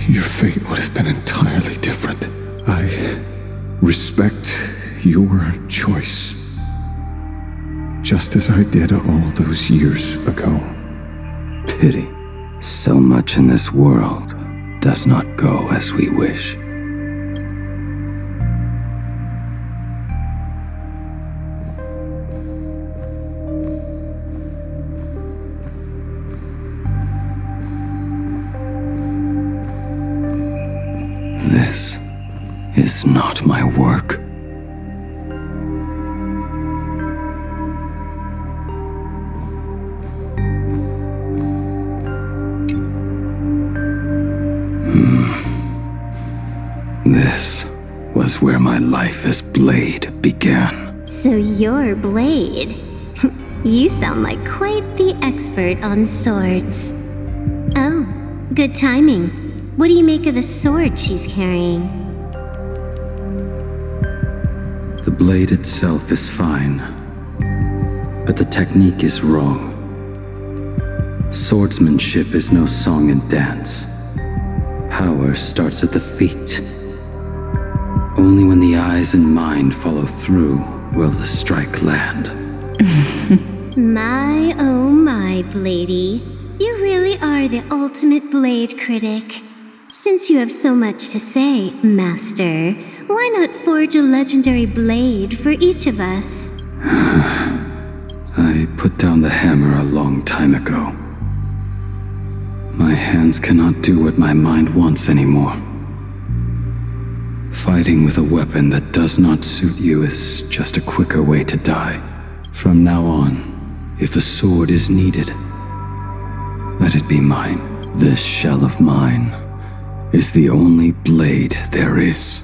your fate would have been entirely different. I respect your choice, just as I did all those years ago. Pity. So much in this world does not go as we wish. This is not my work. This was where my life as Blade began. So you're Blade. You sound like quite the expert on swords. Oh, good timing. What do you make of the sword she's carrying? The blade itself is fine, but the technique is wrong. Swordsmanship is no song and dance. Power starts at the feet. Only when the eyes and mind follow through will the strike land. My, oh my, Bladey. You really are the ultimate blade critic. Since you have so much to say, Master, why not forge a legendary blade for each of us? I put down the hammer a long time ago. My hands cannot do what my mind wants anymore. Fighting with a weapon that does not suit you is just a quicker way to die. From now on, if a sword is needed, let it be mine. This shell of mine is the only blade there is.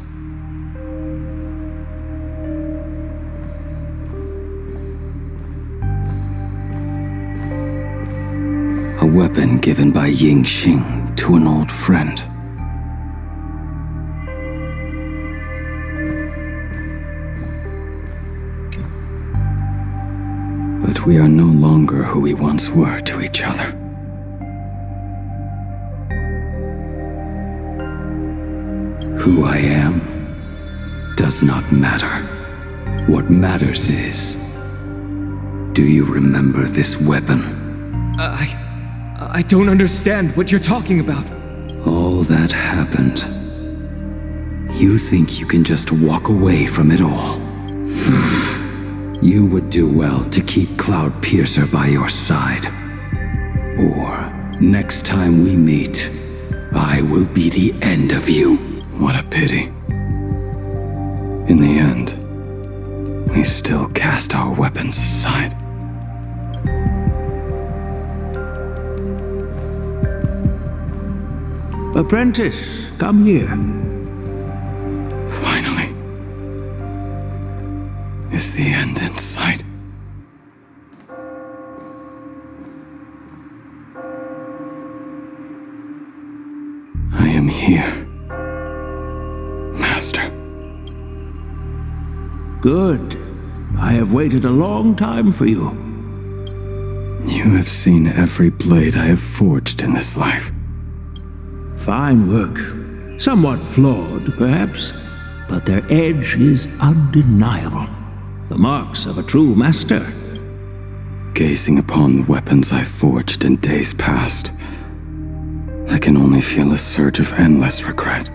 A weapon given by Yingqing to an old friend. But we are no longer who we once were to each other. Who I am does not matter. What matters is, do you remember this weapon? I don't understand what you're talking about. All that happened. You think you can just walk away from it all? You would do well to keep Cloud Piercer by your side. Or Next time we meet, I will be the end of you. What a pity. In the end, we still cast our weapons aside. Apprentice, come here. Finally. Is the end in sight? I am here, Master. Good. I have waited a long time for you. You have seen every blade I have forged in this life. Fine work. Somewhat flawed, perhaps, but their edge is undeniable. The marks of a true master. Gazing upon the weapons I forged in days past, I can only feel a surge of endless regret.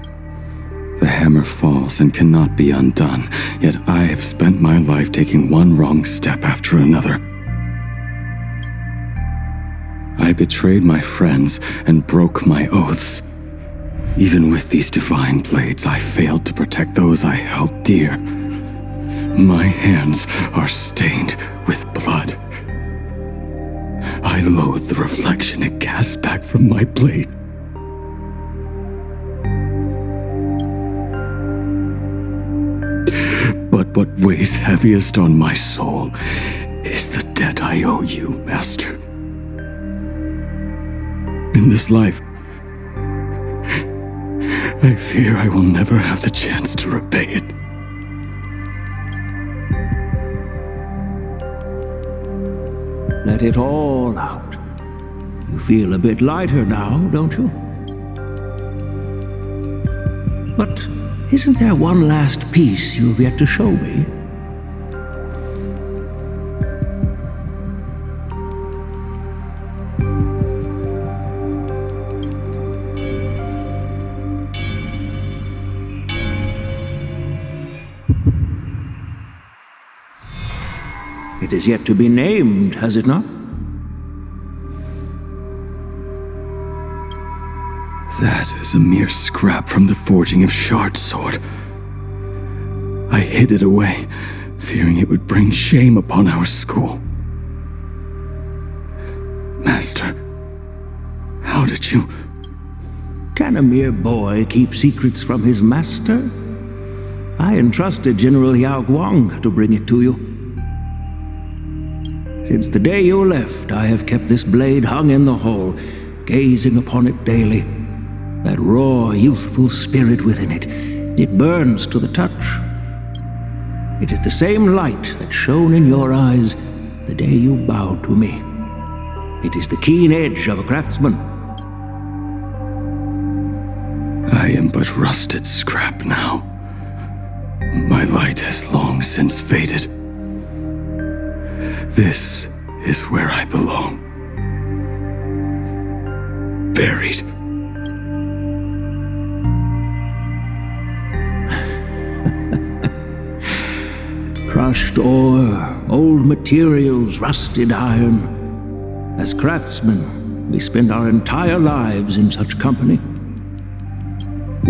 The hammer falls and cannot be undone, yet I have spent my life taking one wrong step after another. I betrayed my friends and broke my oaths. Even with these divine blades, I failed to protect those I held dear. My hands are stained with blood. I loathe the reflection it casts back from my blade. But what weighs heaviest on my soul is the debt I owe you, Master. In this life, I fear I will never have the chance to repay it. Let it all out. You feel a bit lighter now, don't you? But isn't there one last piece you've yet to show me? It is yet to be named, has it not? That is a mere scrap from the forging of Shard's sword. I hid it away, fearing it would bring shame upon our school. Master, how did you... Can a mere boy keep secrets from his master? I entrusted General Yao Guang to bring it to you. Since the day you left, I have kept this blade hung in the hall, gazing upon it daily. That raw, youthful spirit within it, it burns to the touch. It is the same light that shone in your eyes the day you bowed to me. It is the keen edge of a craftsman. I am but rusted scrap now. My light has long since faded. This is where I belong. Buried. Crushed ore, old materials, rusted iron. As craftsmen, we spend our entire lives in such company.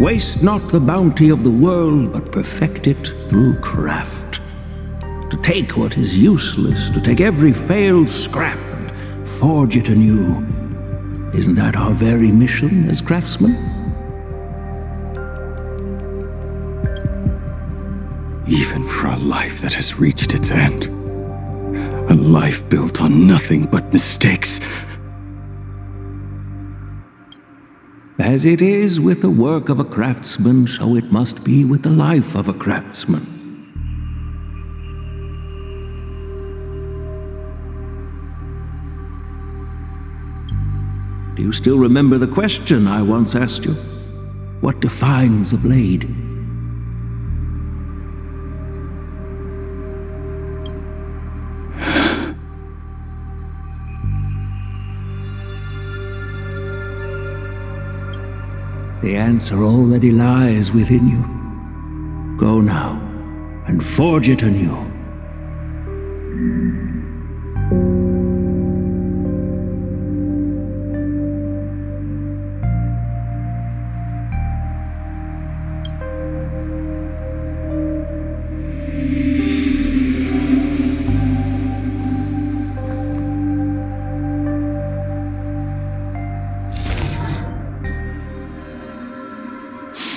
Waste not the bounty of the world, but perfect it through craft. To take what is useless, to take every failed scrap and forge it anew. Isn't that our very mission as craftsmen? Even for a life that has reached its end. A life built on nothing but mistakes. As it is with the work of a craftsman, so it must be with the life of a craftsman. Do you still remember the question I once asked you? What defines a blade? The answer already lies within you. Go now, and forge it anew.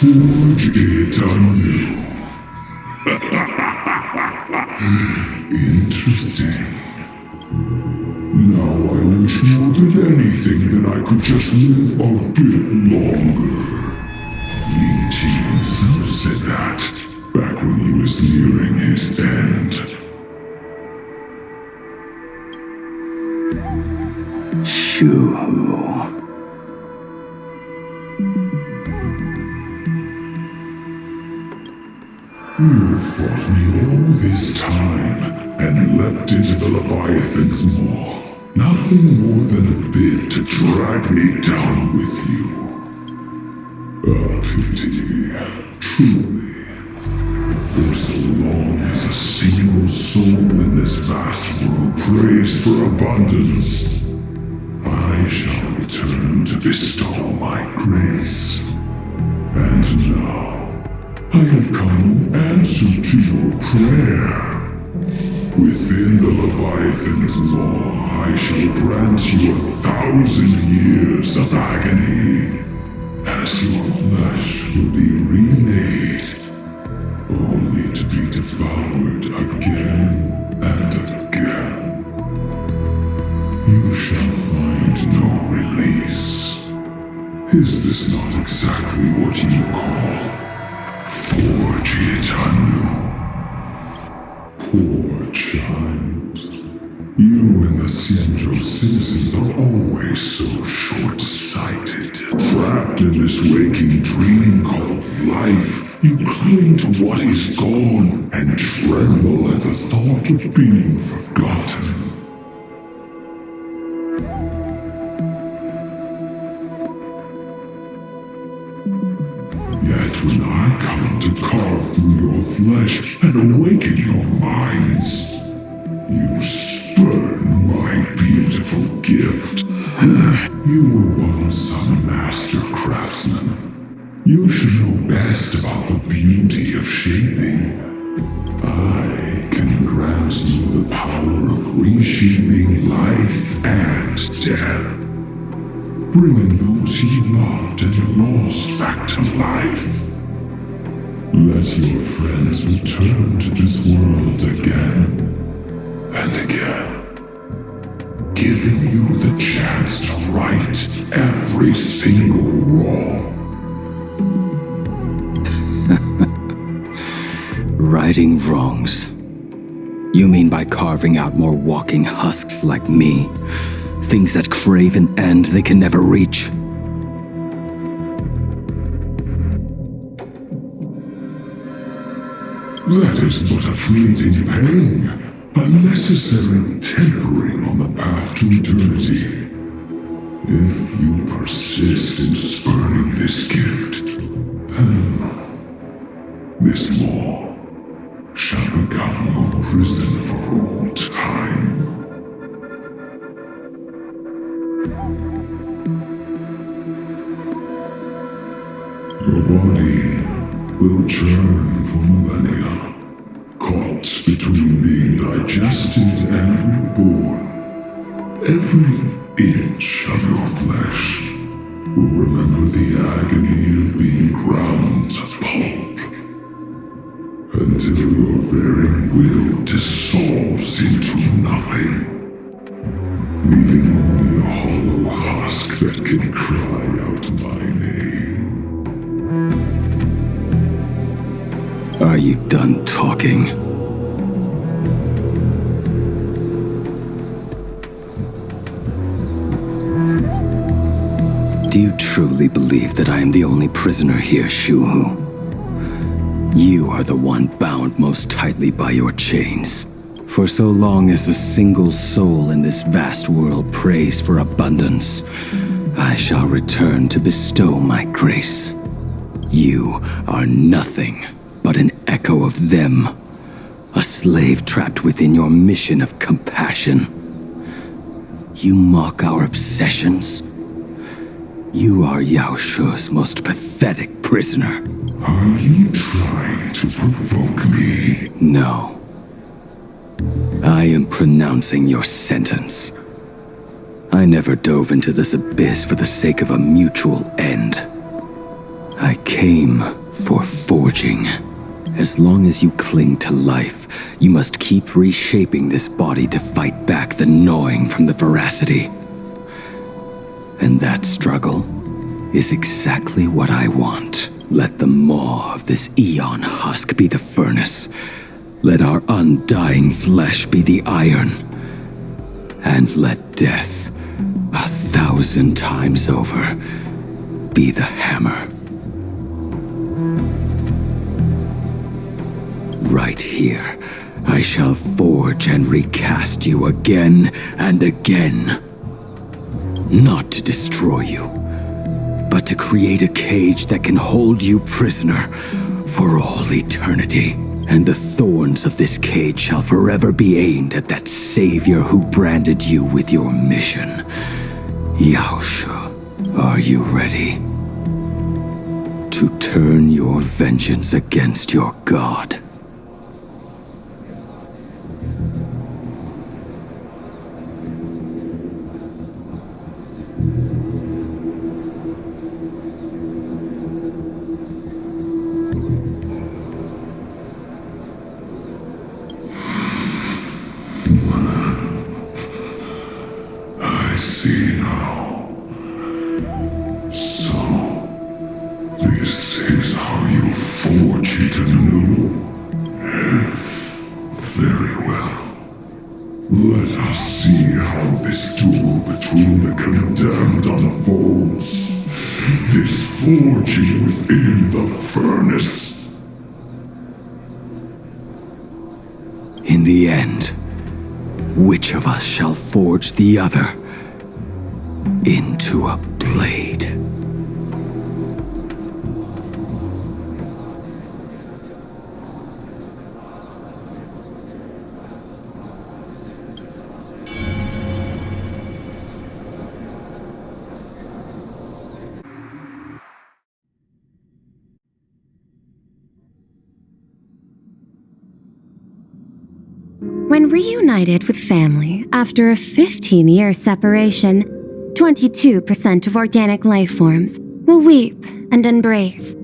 Forge it anew. Interesting. Now I wish more than anything that I could just live a bit longer. Ying-Chi himself said that back when he was nearing his end. Shu-Hu. You fought me all this time and leapt into the Leviathan's maw. Nothing more than a bit to drag me down with you. A pity, truly. For so long as a single soul in this vast world prays for abundance, I shall return to bestow my grace. And now, I have come in answer to your prayer. Within the Leviathan's law, I shall grant you 1,000 years of agony, as your flesh will be remade, only to be devoured again and again. You shall find no release. Is this not exactly what you call forge it anew? Poor child. You and the Xianzhou citizens are always so short-sighted. Trapped in this waking dream called life, you cling to what is gone and tremble at the thought of being forgotten. Yet when I come to carve through your flesh and awaken your minds, you spurn my beautiful gift. You were once a master craftsman. You should know best about the beauty of shaping. I can grant you the power of reshaping life and death, bringing those you loved and lost back to life. Let your friends return to this world again and again, giving you the chance to right every single wrong. Righting wrongs. You mean by carving out more walking husks like me? Things that crave an end they can never reach? That is but a fleeting pang, a necessary tempering on the path to eternity. If you persist in spurning this gift, then this maw shall become your prison for all time. Your body will churn for millennia, caught between being digested and reborn. Every inch of your flesh will remember the agony of being ground to pulp, until your very will dissolves into nothing, leaving only a hollow husk that can cry out my name. Are you done talking? Do you truly believe that I am the only prisoner here, Shu-Hu? You are the one bound most tightly by your chains. For so long as a single soul in this vast world prays for abundance, I shall return to bestow my grace. You are nothing but an echo of them, a slave trapped within your mission of compassion. You mock our obsessions. You are Yao Shu's most pathetic prisoner. Are you trying to provoke me? No. I am pronouncing your sentence. I never dove into this abyss for the sake of a mutual end. I came for forging. As long as you cling to life, you must keep reshaping this body to fight back the gnawing from the veracity. And that struggle is exactly what I want. Let the maw of this eon husk be the furnace. Let our undying flesh be the iron. And let death, 1,000 times over, be the hammer. Right here, I shall forge and recast you again and again. Not to destroy you, but to create a cage that can hold you prisoner for all eternity. And the thorns of this cage shall forever be aimed at that savior who branded you with your mission. Yaosha, are you ready? To turn your vengeance against your god. I see now. So, this is how you forge it anew. Very well. Let us see how this duel between the condemned unfolds. This forging within the furnace. In the end, which of us shall forge the other into a blade? When reunited with family after a 15-year separation, 22% of organic life forms will weep and embrace,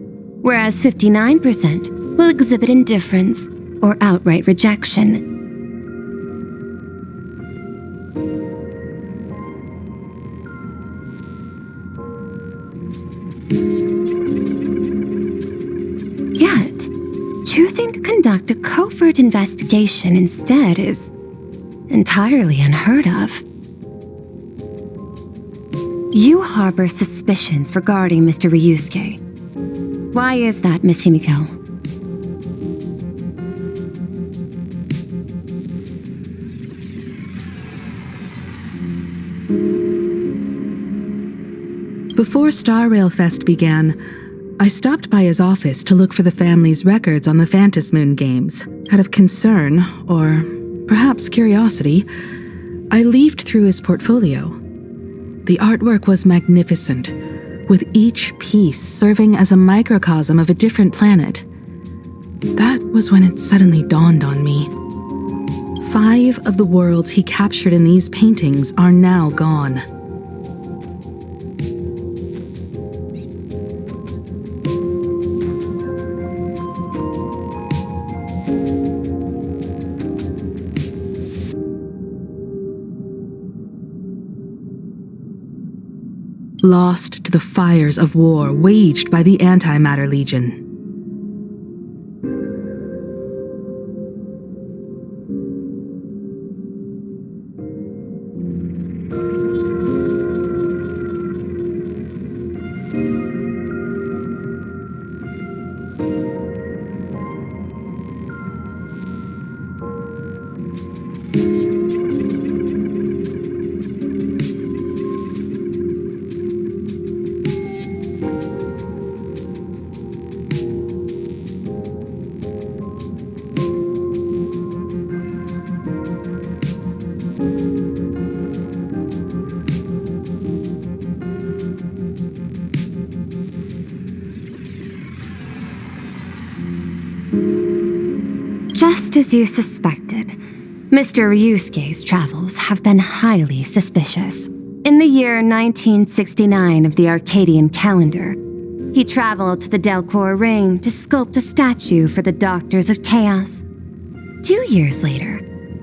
whereas 59% will exhibit indifference or outright rejection. Yet, choosing to conduct a covert investigation instead is entirely unheard of. You harbor suspicions regarding Mr. Ryusuke. Why is that, Miss Himiko? Before Star Rail Fest began, I stopped by his office to look for the family's records on the Phantom Moon games. Out of concern, or perhaps curiosity, I leafed through his portfolio. The artwork was magnificent, with each piece serving as a microcosm of a different planet. That was when it suddenly dawned on me. 5 of the worlds he captured in these paintings are now gone. Lost to the fires of war waged by the Antimatter Legion. Just as you suspected, Mr. Ryusuke's travels have been highly suspicious. In the year 1969 of the Arcadian calendar, he traveled to the Delcor Ring to sculpt a statue for the Doctors of Chaos. 2 years later,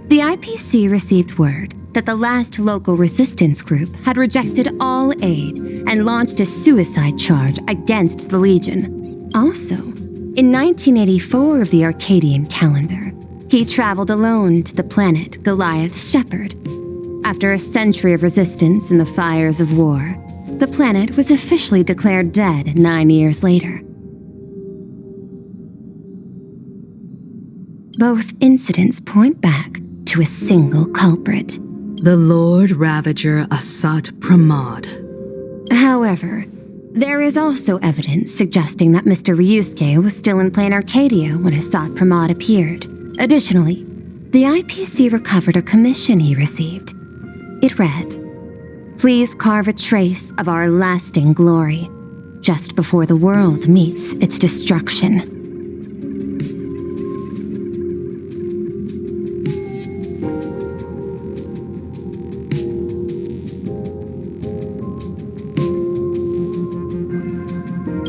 the IPC received word that the last local resistance group had rejected all aid and launched a suicide charge against the Legion. Also, in 1984 of the Arcadian calendar, he traveled alone to the planet Goliath's Shepherd. After a century of resistance in the fires of war, the planet was officially declared dead 9 years later. Both incidents point back to a single culprit. The Lord Ravager Asat Pramod. However, there is also evidence suggesting that Mr. Ryusuke was still in plain Arcadia when Asat Pramod appeared. Additionally, the IPC recovered a commission he received. It read, "Please carve a trace of our lasting glory, just before the world meets its destruction."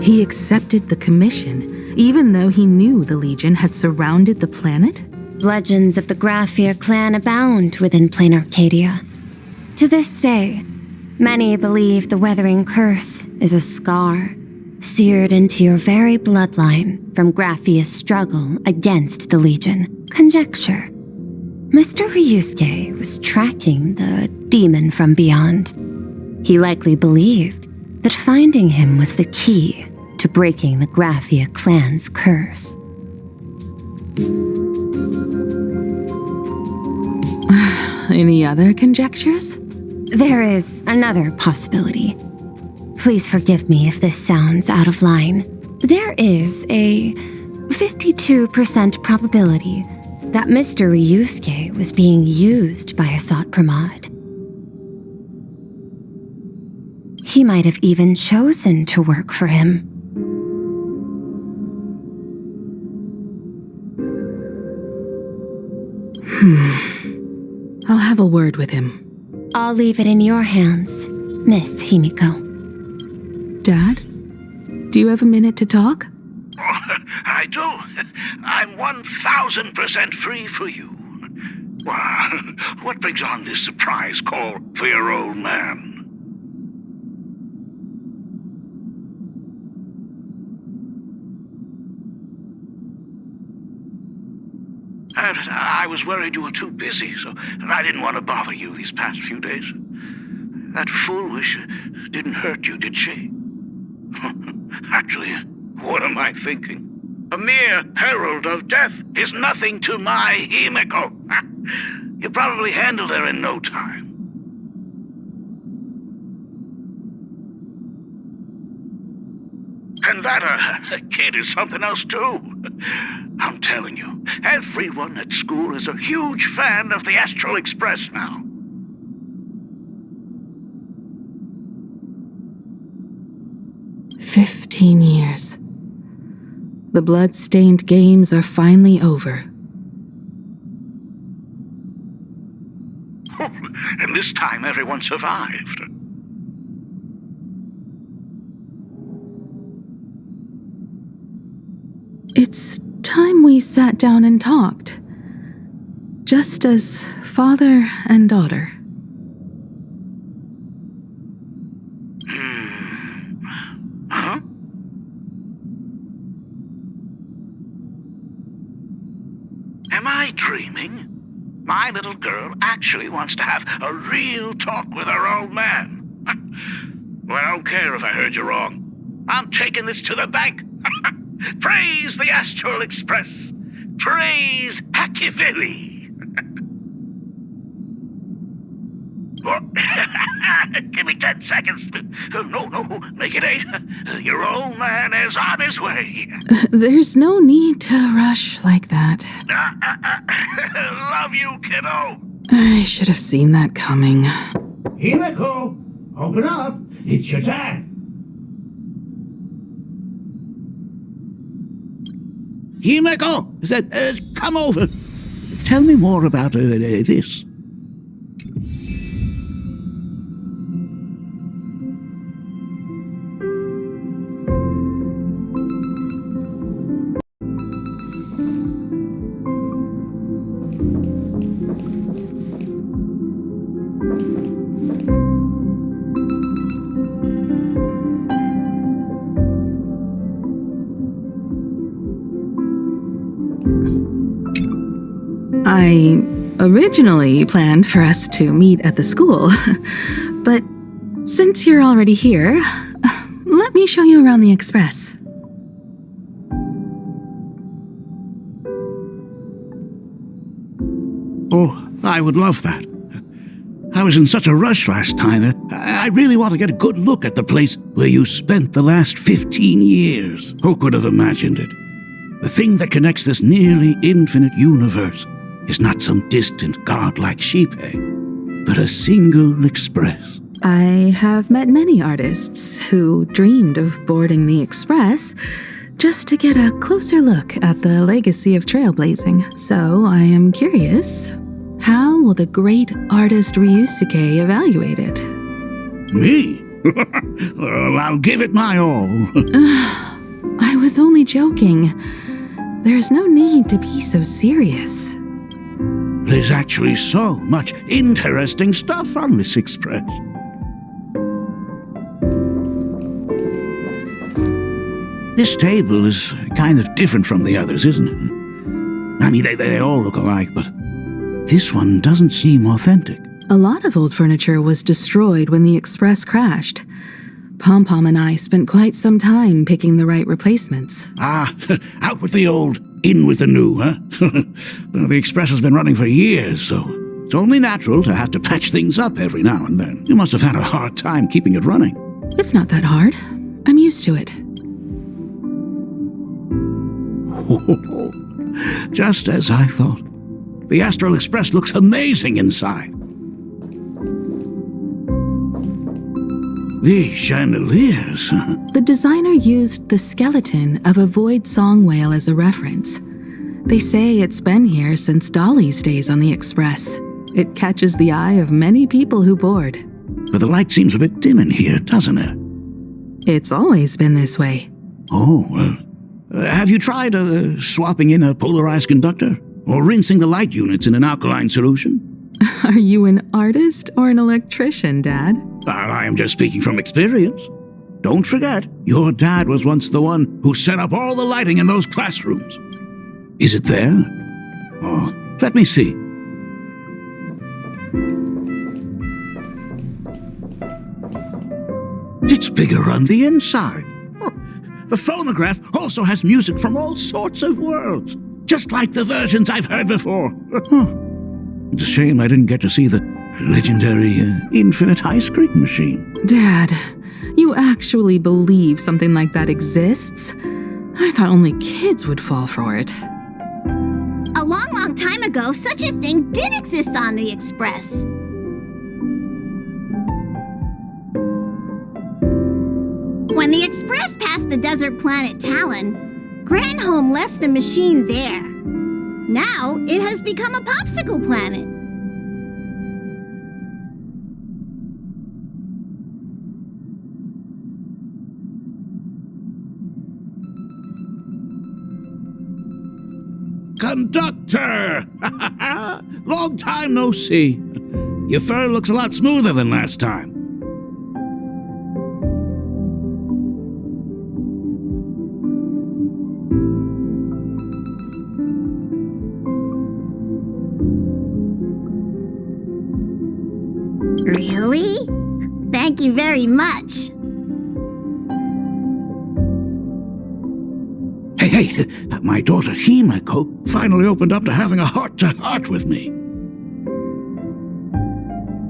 He accepted the commission, even though he knew the Legion had surrounded the planet? Legends of the Graphia clan abound within plain Arcadia. To this day, many believe the Weathering Curse is a scar seared into your very bloodline from Graphia's struggle against the Legion. Conjecture. Mr. Ryusuke was tracking the demon from beyond. He likely believed that finding him was the key to breaking the Graphia clan's curse. Any other conjectures? There is another possibility. Please forgive me if this sounds out of line. There is a 52% probability that Mr. Ryusuke was being used by Asat Pramod. He might have even chosen to work for him. I'll have a word with him. I'll leave it in your hands, Miss Himiko. Dad? Do you have a minute to talk? I do. I'm 1000% free for you. What brings on this surprise call for your old man? I was worried you were too busy, so I didn't want to bother you these past few days. That foolish didn't hurt you, did she? Actually, what am I thinking? A mere herald of death is nothing to my Himiko. You probably handled her in no time. And that kid is something else too. I'm telling you, everyone at school is a huge fan of the Astral Express now. "15 years. The blood-stained games are finally over." And this time everyone survived. It's time we sat down and talked. Just as father and daughter. Huh? Am I dreaming? My little girl actually wants to have a real talk with her old man. Well, I don't care if I heard you wrong. I'm taking this to the bank. Praise the Astral Express. Praise Hakivelli. Give me 10 seconds. No, make it 8. Your old man is on his way. There's no need to rush like that. Love you, kiddo. I should have seen that coming. Himiko, open up. It's your dad. Himiko, come over. Tell me more about this. I originally planned for us to meet at the school, but since you're already here, let me show you around the Express. Oh, I would love that. I was in such a rush last time. I really want to get a good look at the place where you spent the last 15 years. Who could have imagined it? The thing that connects this nearly infinite universe is not some distant godlike sheephead, but a single express. I have met many artists who dreamed of boarding the Express just to get a closer look at the legacy of trailblazing. So I am curious, how will the great artist Ryusuke evaluate it? Me? Well, I'll give it my all. I was only joking. There's no need to be so serious. There's actually so much interesting stuff on this express. This table is kind of different from the others, isn't it? I mean, they all look alike, but this one doesn't seem authentic. A lot of old furniture was destroyed when the Express crashed. Pom-Pom and I spent quite some time picking the right replacements. Ah, out with the old, in with the new, huh? Well, the Express has been running for years, so it's only natural to have to patch things up every now and then. You must have had a hard time keeping it running. It's not that hard. I'm used to it. Just as I thought. The Astral Express looks amazing inside. These chandeliers. The designer used the skeleton of a void song whale as a reference. They say it's been here since Dolly's days on the Express. It catches the eye of many people who board. But the light seems a bit dim in here, doesn't it? It's always been this way. Oh, have you tried swapping in a polarized conductor? Or rinsing the light units in an alkaline solution? Are you an artist or an electrician, Dad? I am just speaking from experience. Don't forget, your dad was once the one who set up all the lighting in those classrooms. Is it there? Oh, let me see. It's bigger on the inside. Oh, the phonograph also has music from all sorts of worlds, just like the versions I've heard before. It's a shame I didn't get to see the legendary infinite ice cream machine. Dad, you actually believe something like that exists? I thought only kids would fall for it. A long, long time ago, such a thing did exist on the Express. When the Express passed the desert planet Talon, Granholm left the machine there. Now, it has become a popsicle planet. Conductor! Long time no see. Your fur looks a lot smoother than last time. Really? Thank you very much. Hey, my daughter Himeko finally opened up to having a heart-to-heart with me.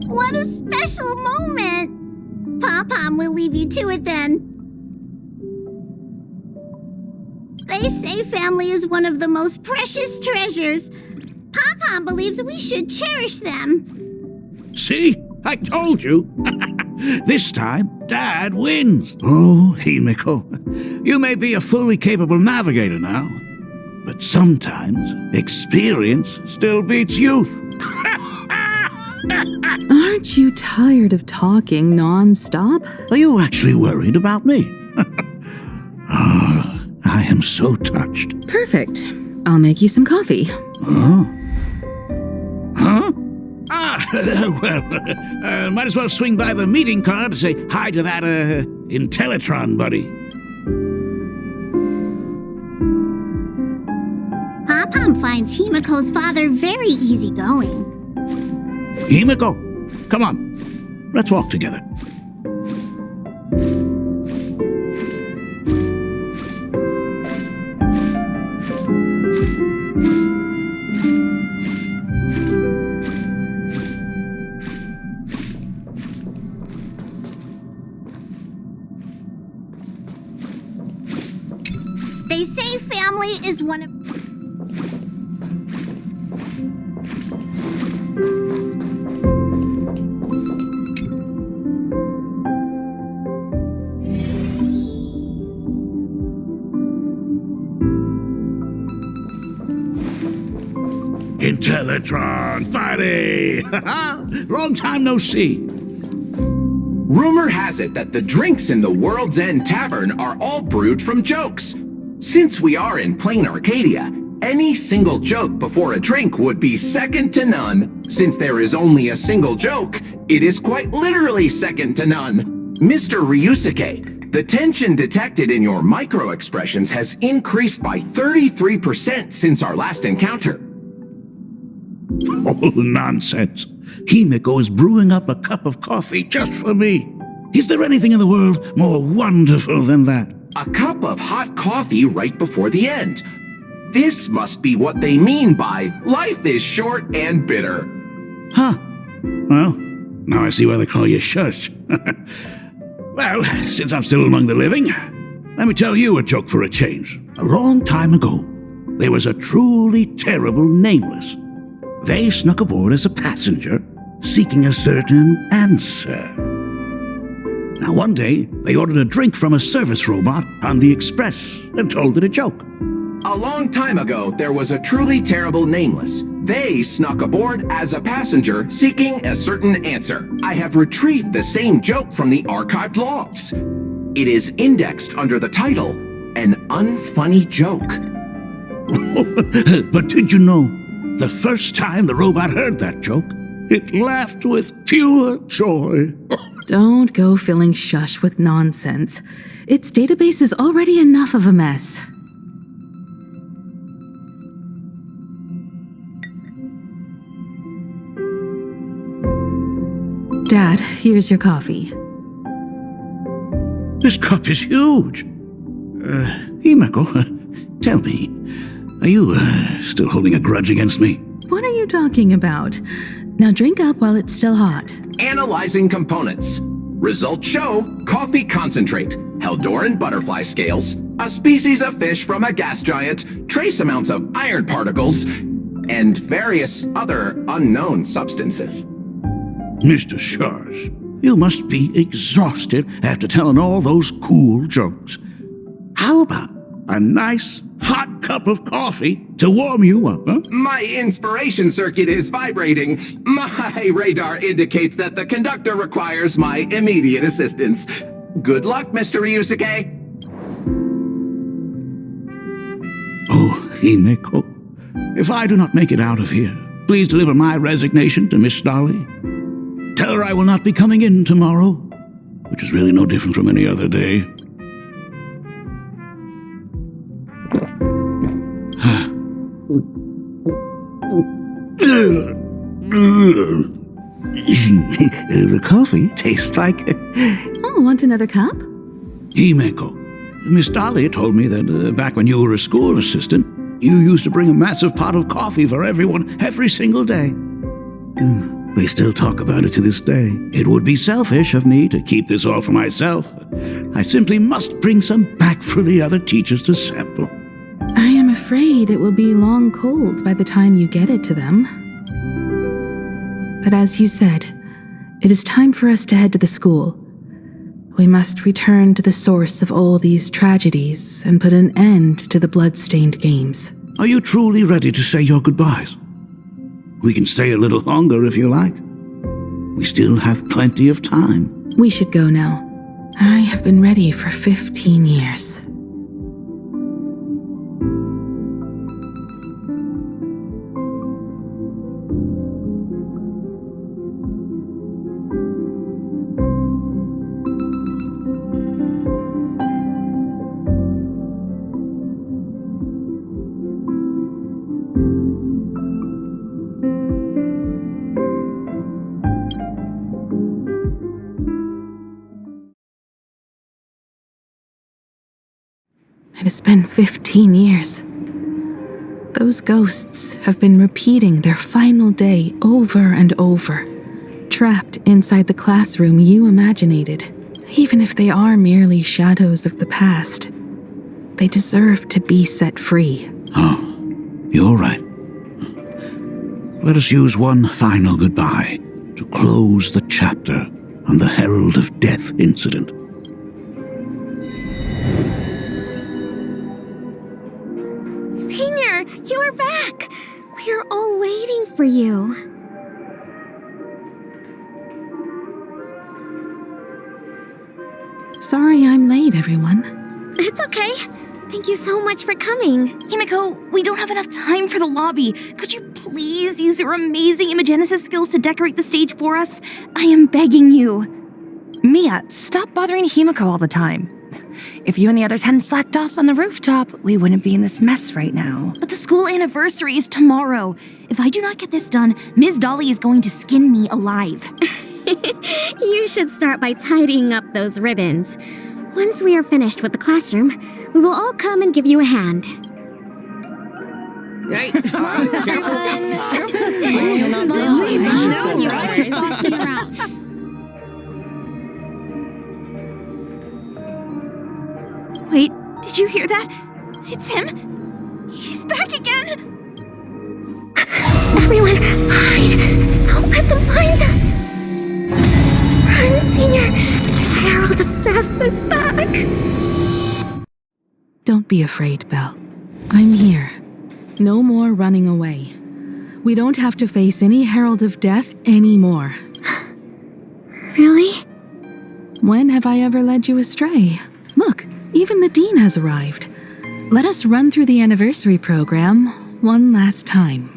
What a special moment! Pom-Pom will leave you to it then. They say family is one of the most precious treasures. Pom-Pom believes we should cherish them. See? I told you. This time, Dad wins. Oh, Himeko, you may be a fully capable navigator now, but sometimes experience still beats youth. Aren't you tired of talking non-stop? Are you actually worried about me? Oh, I am so touched. Perfect. I'll make you some coffee. Oh? Huh? Well, might as well swing by the meeting car to say hi to that, Intellitron buddy. Papa finds Himiko's father very easygoing. Himiko, come on. Let's walk together. They say family is one of... Intellitron, buddy! Long time no see. Rumor has it that the drinks in the World's End Tavern are all brewed from jokes. Since we are in plain Arcadia, any single joke before a drink would be second to none. Since there is only a single joke, it is quite literally second to none. Mr. Ryusuke, the tension detected in your micro-expressions has increased by 33% since our last encounter. Oh, nonsense. Himiko is brewing up a cup of coffee just for me. Is there anything in the world more wonderful than that? A cup of hot coffee right before the end. This must be what they mean by life is short and bitter. Huh. Well, now I see why they call you Shush. Well, since I'm still among the living, let me tell you a joke for a change. A long time ago, there was a truly terrible nameless. They snuck aboard as a passenger, seeking a certain answer. Now one day, they ordered a drink from a service robot on the express and told it a joke. A long time ago, there was a truly terrible nameless. They snuck aboard as a passenger, seeking a certain answer. I have retrieved the same joke from the archived logs. It is indexed under the title, An Unfunny Joke. But did you know, the first time the robot heard that joke, it laughed with pure joy. Don't go filling Shush with nonsense. Its database is already enough of a mess. Dad, here's your coffee. This cup is huge. Himiko, tell me, are you still holding a grudge against me? What are you talking about? Now drink up while it's still hot. Analyzing components. Results show coffee concentrate, Heldoran butterfly scales, a species of fish from a gas giant, trace amounts of iron particles, and various other unknown substances. Mr. Sharsh, you must be exhausted after telling all those cool jokes. How about a nice hot cup of coffee to warm you up, huh? My inspiration circuit is vibrating. My radar indicates that the conductor requires my immediate assistance. Good luck, Mr. Ryusuke. Oh, Himiko, if I do not make it out of here, please deliver my resignation to Miss Dolly. Tell her I will not be coming in tomorrow, which is really no different from any other day. The coffee tastes like... Oh, want another cup? Himeko, Miss Dolly told me that back when you were a school assistant, you used to bring a massive pot of coffee for everyone every single day. They still talk about it to this day. It would be selfish of me to keep this all for myself. I simply must bring some back for the other teachers to sample. I am afraid it will be long cold by the time you get it to them. But as you said, it is time for us to head to the school. We must return to the source of all these tragedies and put an end to the blood-stained games. Are you truly ready to say your goodbyes? We can stay a little longer if you like. We still have plenty of time. We should go now. I have been ready for 15 years. has been 15 years. Those ghosts have been repeating their final day over and over, trapped inside the classroom you imaginated. Even if they are merely shadows of the past, they deserve to be set free. Oh, you're right. Let us use one final goodbye to close the chapter on the Herald of Death incident. Senior, you are back! We're all waiting for you. Sorry I'm late, everyone. It's okay. Thank you so much for coming. Himiko, we don't have enough time for the lobby. Could you please use your amazing Imagenesis skills to decorate the stage for us? I am begging you. Mia, stop bothering Himiko all the time. If you and the others hadn't slacked off on the rooftop, we wouldn't be in this mess right now. But the school anniversary is tomorrow. If I do not get this done, Ms. Dolly is going to skin me alive. You should start by tidying up those ribbons. Once we are finished with the classroom, we will all come and give you a hand. Yikes. You always boss me around. Wait, did you hear that? It's him. He's back again. Everyone, hide! Don't let them find us! Run, Senior! The Herald of Death is back! Don't be afraid, Belle. I'm here. No more running away. We don't have to face any Herald of Death anymore. Really? When have I ever led you astray? Look, even the Dean has arrived. Let us run through the anniversary program one last time.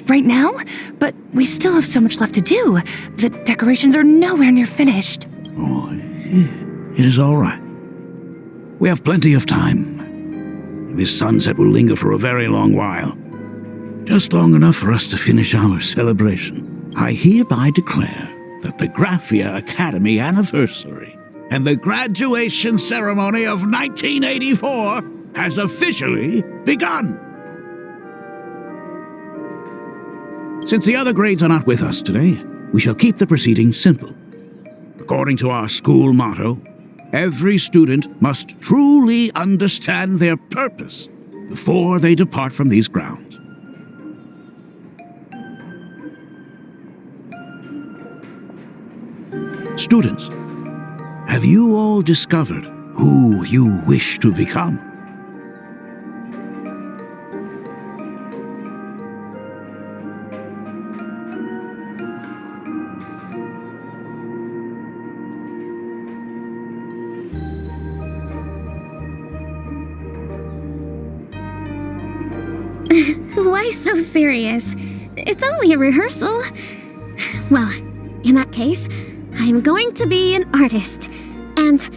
Right now? But we still have so much left to do. The decorations are nowhere near finished. Oh, it is all right. We have plenty of time. This sunset will linger for a very long while. Just long enough for us to finish our celebration. I hereby declare that the Graphia Academy anniversary and the graduation ceremony of 1984 has officially begun. Since the other grades are not with us today, we shall keep the proceedings simple. According to our school motto, every student must truly understand their purpose before they depart from these grounds. Students, have you all discovered who you wish to become? Why so serious? It's only a rehearsal. Well, in that case, I'm going to be an artist. And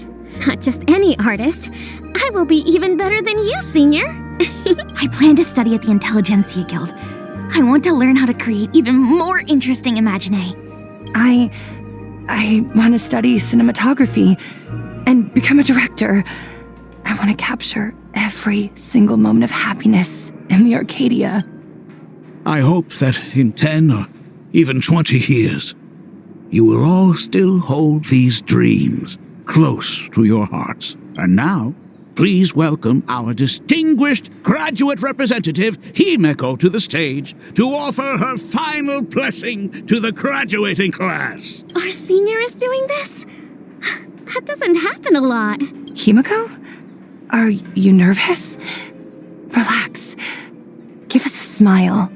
not just any artist. I will be even better than you, Senior. I plan to study at the Intelligentsia Guild. I want to learn how to create even more interesting imaginae. I want to study cinematography and become a director. I want to capture every single moment of happiness in the Arcadia. I hope that in 10 or even 20 years, you will all still hold these dreams close to your hearts. And now, please welcome our distinguished graduate representative, Himiko, to the stage to offer her final blessing to the graduating class. Our Senior is doing this? That doesn't happen a lot. Himiko? Are you nervous? Relax. Give us a smile.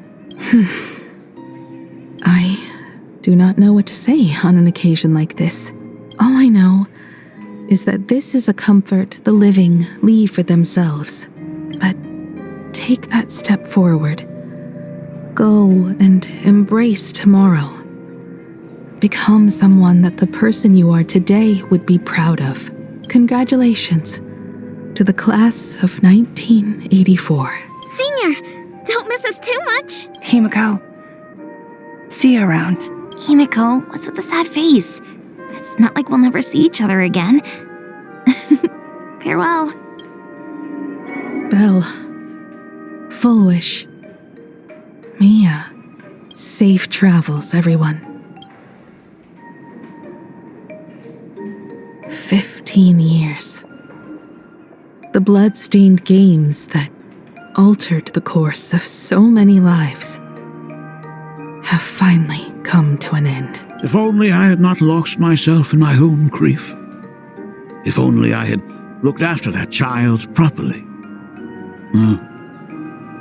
I do not know what to say on an occasion like this. All I know is that this is a comfort the living leave for themselves. But take that step forward. Go and embrace tomorrow. Become someone that the person you are today would be proud of. Congratulations to the class of 1984. Senior, don't miss us too much. Himiko, see you around. Himiko, what's with the sad face? It's not like we'll never see each other again. Farewell. Belle. Full wish. Mia. Safe travels, everyone. 15 years. The blood-stained games that altered the course of so many lives have finally come to an end. If only I had not lost myself in my own grief. If only I had looked after that child properly.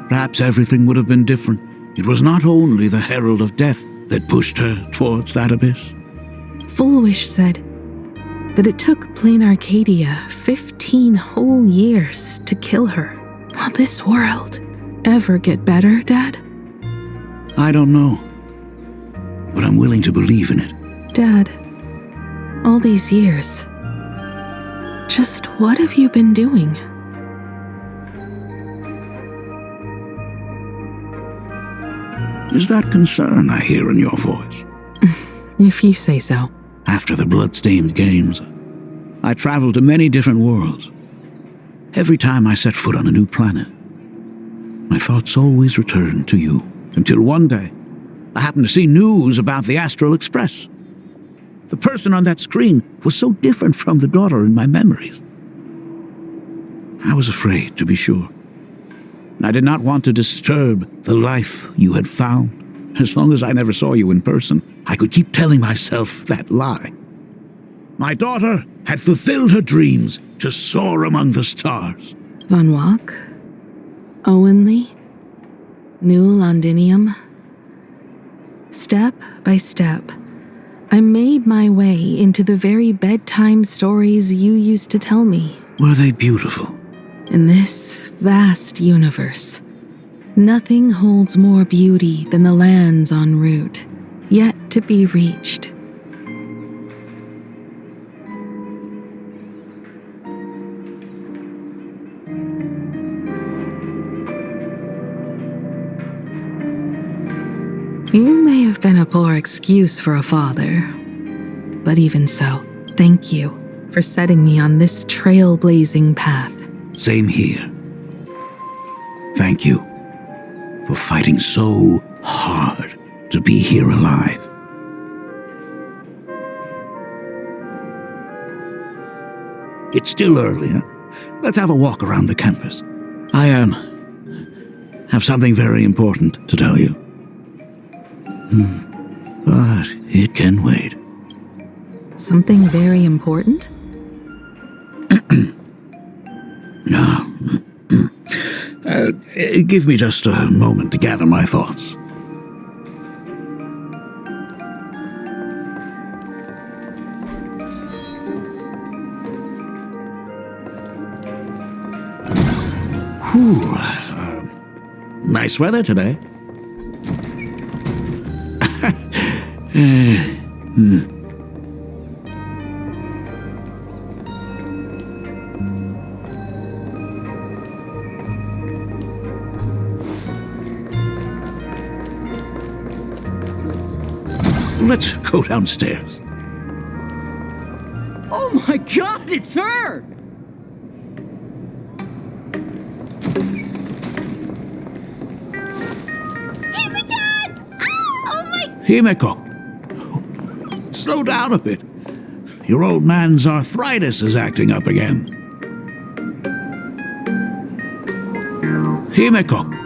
Perhaps everything would have been different. It was not only the herald of death that pushed her towards that abyss. Full Wish said that it took Plain Arcadia 15 whole years to kill her. Will this world ever get better, Dad? I don't know, but I'm willing to believe in it. Dad, all these years, just what have you been doing? Is that concern I hear in your voice? If you say so. After the blood-stained games, I traveled to many different worlds. Every time I set foot on a new planet, my thoughts always returned to you, until one day, I happened to see news about the Astral Express. The person on that screen was so different from the daughter in my memories. I was afraid, to be sure. I did not want to disturb the life you had found. As long as I never saw you in person, I could keep telling myself that lie. My daughter had fulfilled her dreams to soar among the stars. Von Walk? Owenly? New Londinium? Step by step, I made my way into the very bedtime stories you used to tell me. Were they beautiful? In this vast universe, nothing holds more beauty than the lands en route, yet to be reached. You may have been a poor excuse for a father, but even so, thank you for setting me on this trailblazing path. Same here. Thank you for fighting so hard to be here alive. It's still early, huh? Let's have a walk around the campus. I have something very important to tell you. But it can wait. Something very important? No. Give me just a moment to gather my thoughts. Nice weather today. Let's go downstairs. Oh my god, it's her! Himeko! Slow down a bit. Your old man's arthritis is acting up again. Himeko!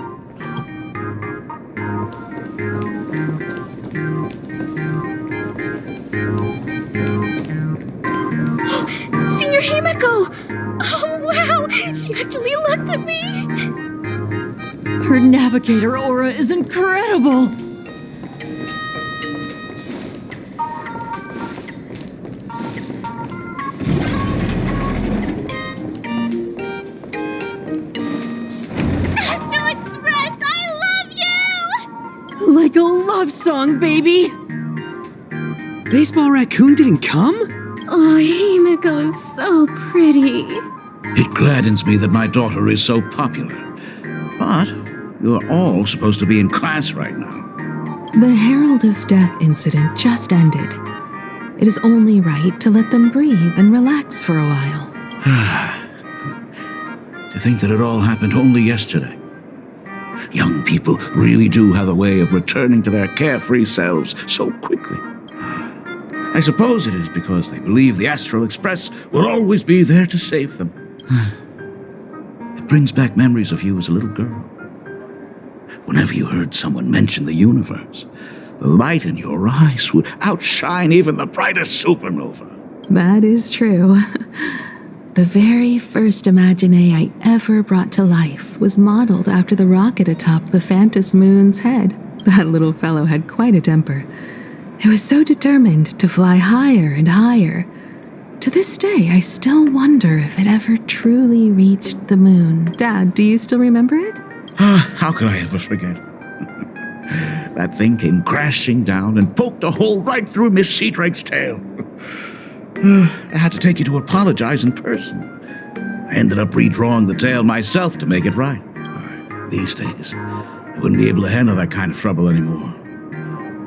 Senior Himeko! Oh wow! She actually looked at me! Her navigator aura is incredible! Like a love song, baby! Baseball Raccoon didn't come? Oh, Himeko is so pretty. It gladdens me that my daughter is so popular. But you're all supposed to be in class right now. The Herald of Death incident just ended. It is only right to let them breathe and relax for a while. To think that it all happened only yesterday. Young people really do have a way of returning to their carefree selves so quickly. I suppose it is because they believe the Astral Express will always be there to save them. It brings back memories of you as a little girl. Whenever you heard someone mention the universe, the light in your eyes would outshine even the brightest supernova. That is true. The very first Imagine I ever brought to life was modeled after the rocket atop the Phantom Moon's head. That little fellow had quite a temper. It was so determined to fly higher and higher. To this day, I still wonder if it ever truly reached the moon. Dad, do you still remember it? How could I ever forget? That thing came crashing down and poked a hole right through Miss Seadrake's tail. I had to take you to apologize in person. I ended up redrawing the tail myself to make it right. These days, I wouldn't be able to handle that kind of trouble anymore.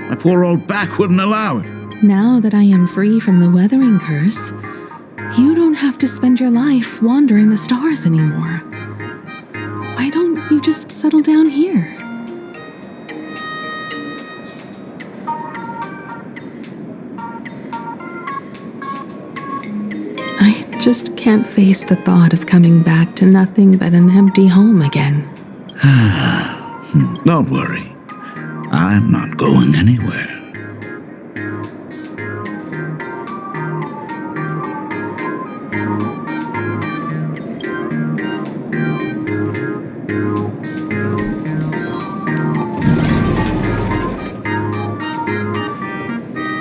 My poor old back wouldn't allow it. Now that I am free from the weathering curse, you don't have to spend your life wandering the stars anymore. Why don't you just settle down here? I just can't face the thought of coming back to nothing but an empty home again. Don't worry. I'm not going anywhere.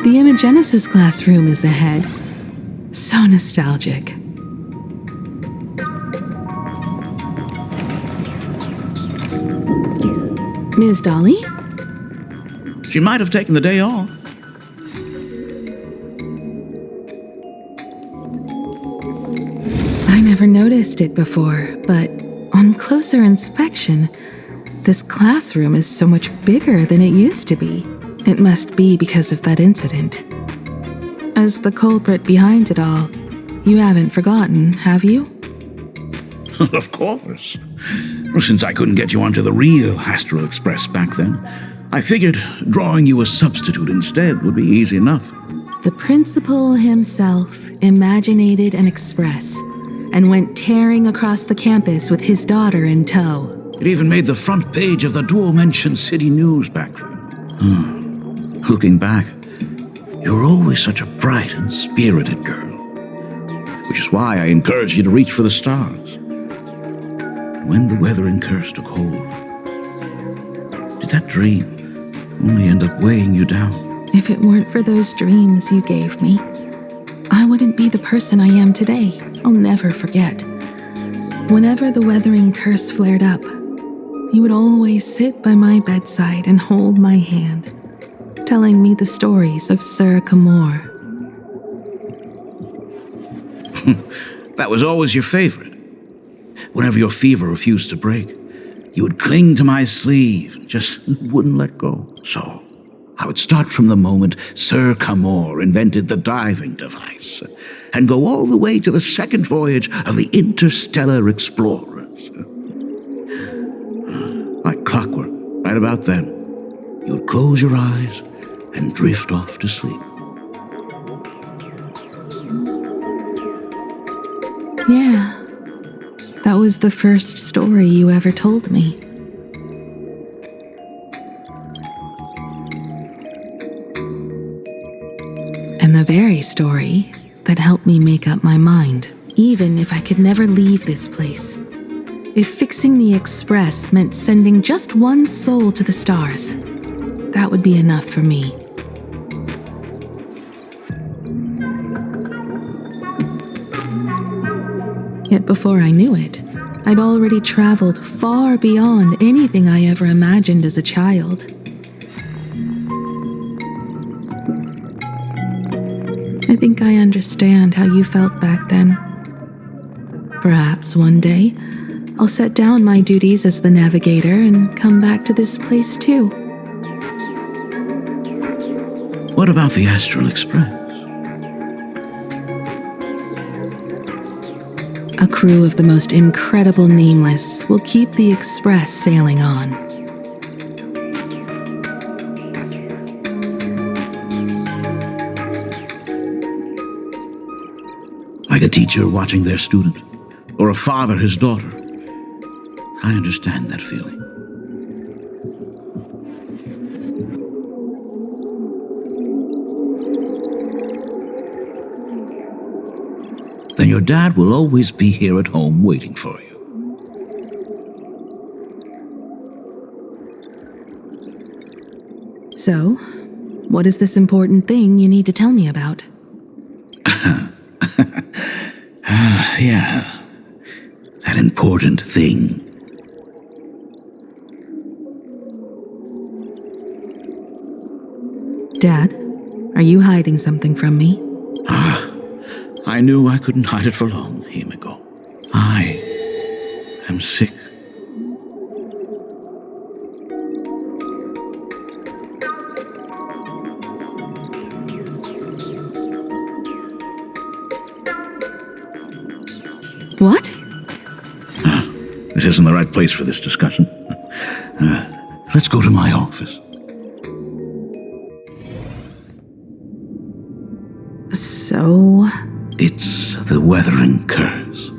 The Imagenesis classroom is ahead. So nostalgic. Ms. Dolly? She might have taken the day off. I never noticed it before, but on closer inspection, this classroom is so much bigger than it used to be. It must be because of that incident. As the culprit behind it all, you haven't forgotten, have you? Of course. Well, since I couldn't get you onto the real Astral Express back then, I figured drawing you a substitute instead would be easy enough. The principal himself imaginated an express and went tearing across the campus with his daughter in tow. It even made the front page of the Dual-Mention City News back then. Looking back, you were always such a bright and spirited girl, which is why I encouraged you to reach for the stars. When the weathering curse took hold, did that dream only end up weighing you down? If it weren't for those dreams you gave me, I wouldn't be the person I am today. I'll never forget. Whenever the weathering curse flared up, you would always sit by my bedside and hold my hand, telling me the stories of Sir Camor. That was always your favorite. Whenever your fever refused to break, you would cling to my sleeve and just wouldn't let go. So, I would start from the moment Sir Camor invented the diving device and go all the way to the second voyage of the interstellar explorers. Like clockwork, right about then, you would close your eyes and drift off to sleep. Yeah, that was the first story you ever told me. And the very story that helped me make up my mind, even if I could never leave this place. If fixing the express meant sending just one soul to the stars, that would be enough for me. Yet before I knew it, I'd already traveled far beyond anything I ever imagined as a child. I think I understand how you felt back then. Perhaps one day, I'll set down my duties as the navigator and come back to this place too. What about the Astral Express? A crew of the most incredible nameless will keep the Express sailing on. Like a teacher watching their student, or a father his daughter. I understand that feeling. Then your dad will always be here at home waiting for you. So, what is this important thing you need to tell me about? Yeah. That important thing. Dad, are you hiding something from me? I knew I couldn't hide it for long, Himiko. I am sick. What? This isn't the right place for this discussion. Let's go to my office. So... It's the weathering curse.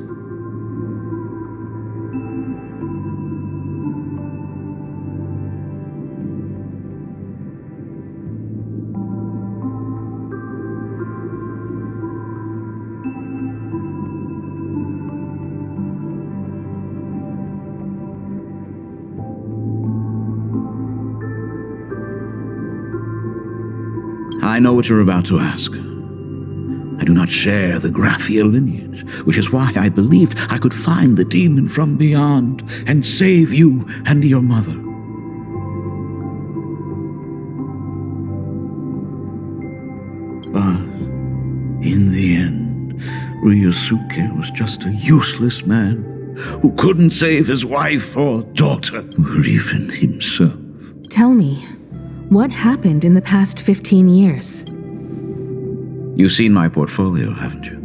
I know what you're about to ask. I do not share the Graphia lineage, which is why I believed I could find the demon from beyond and save you and your mother. But in the end, Ryosuke was just a useless man who couldn't save his wife or daughter, or even himself. Tell me, what happened in the past 15 years? You've seen my portfolio, haven't you?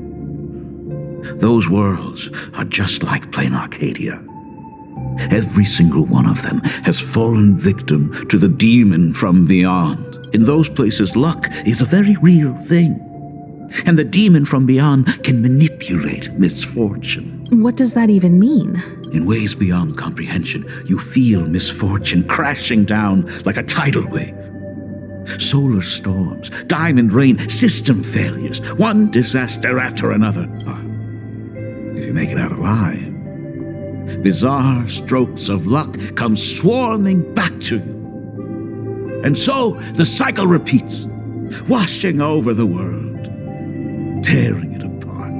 Those worlds are just like plain Arcadia. Every single one of them has fallen victim to the demon from beyond. In those places, luck is a very real thing. And the demon from beyond can manipulate misfortune. What does that even mean? In ways beyond comprehension, you feel misfortune crashing down like a tidal wave. Solar storms, diamond rain, system failures, one disaster after another. If you make it out alive, bizarre strokes of luck come swarming back to you. And so the cycle repeats, washing over the world, tearing it apart.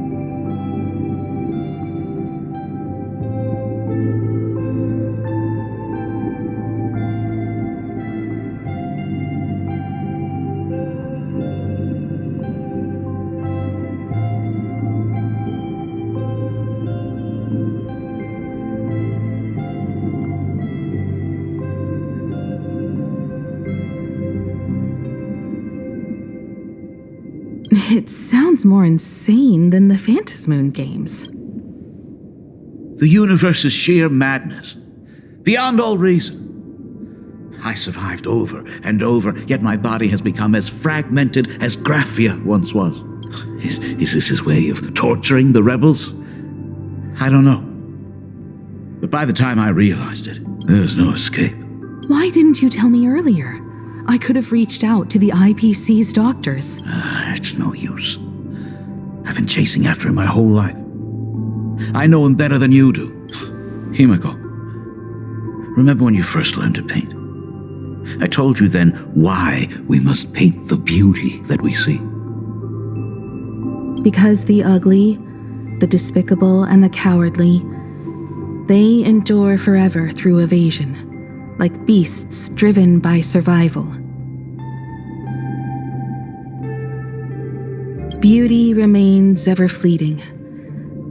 It sounds more insane than the Phantasmoon games. The universe is sheer madness, beyond all reason. I survived over and over, yet my body has become as fragmented as Graphia once was. Is this his way of torturing the rebels? I don't know. But by the time I realized it, there was no escape. Why didn't you tell me earlier? I could have reached out to the IPC's doctors. It's no use. I've been chasing after him my whole life. I know him better than you do. Himiko, remember when you first learned to paint? I told you then why we must paint the beauty that we see. Because the ugly, the despicable, and the cowardly, they endure forever through evasion. Like beasts driven by survival. Beauty remains ever fleeting,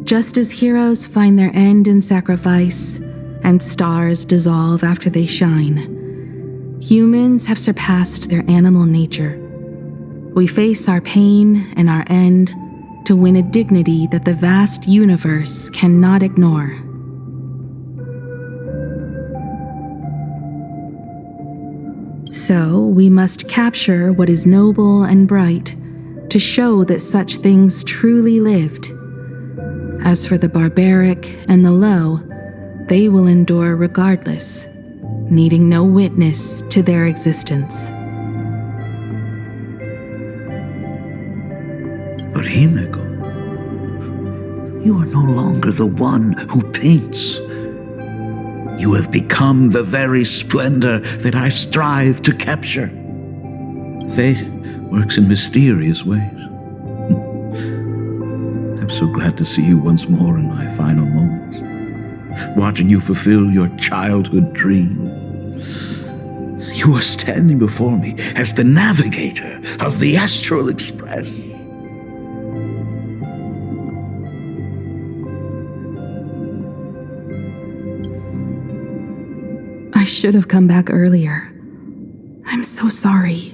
just as heroes find their end in sacrifice and stars dissolve after they shine. Humans have surpassed their animal nature. We face our pain and our end to win a dignity that the vast universe cannot ignore. So, we must capture what is noble and bright, to show that such things truly lived. As for the barbaric and the low, they will endure regardless, needing no witness to their existence. But Himeko, you are no longer the one who paints. You have become the very splendor that I strive to capture. Fate works in mysterious ways. I'm so glad to see you once more in my final moments, watching you fulfill your childhood dream. You are standing before me as the navigator of the Astral Express. I should have come back earlier. I'm so sorry.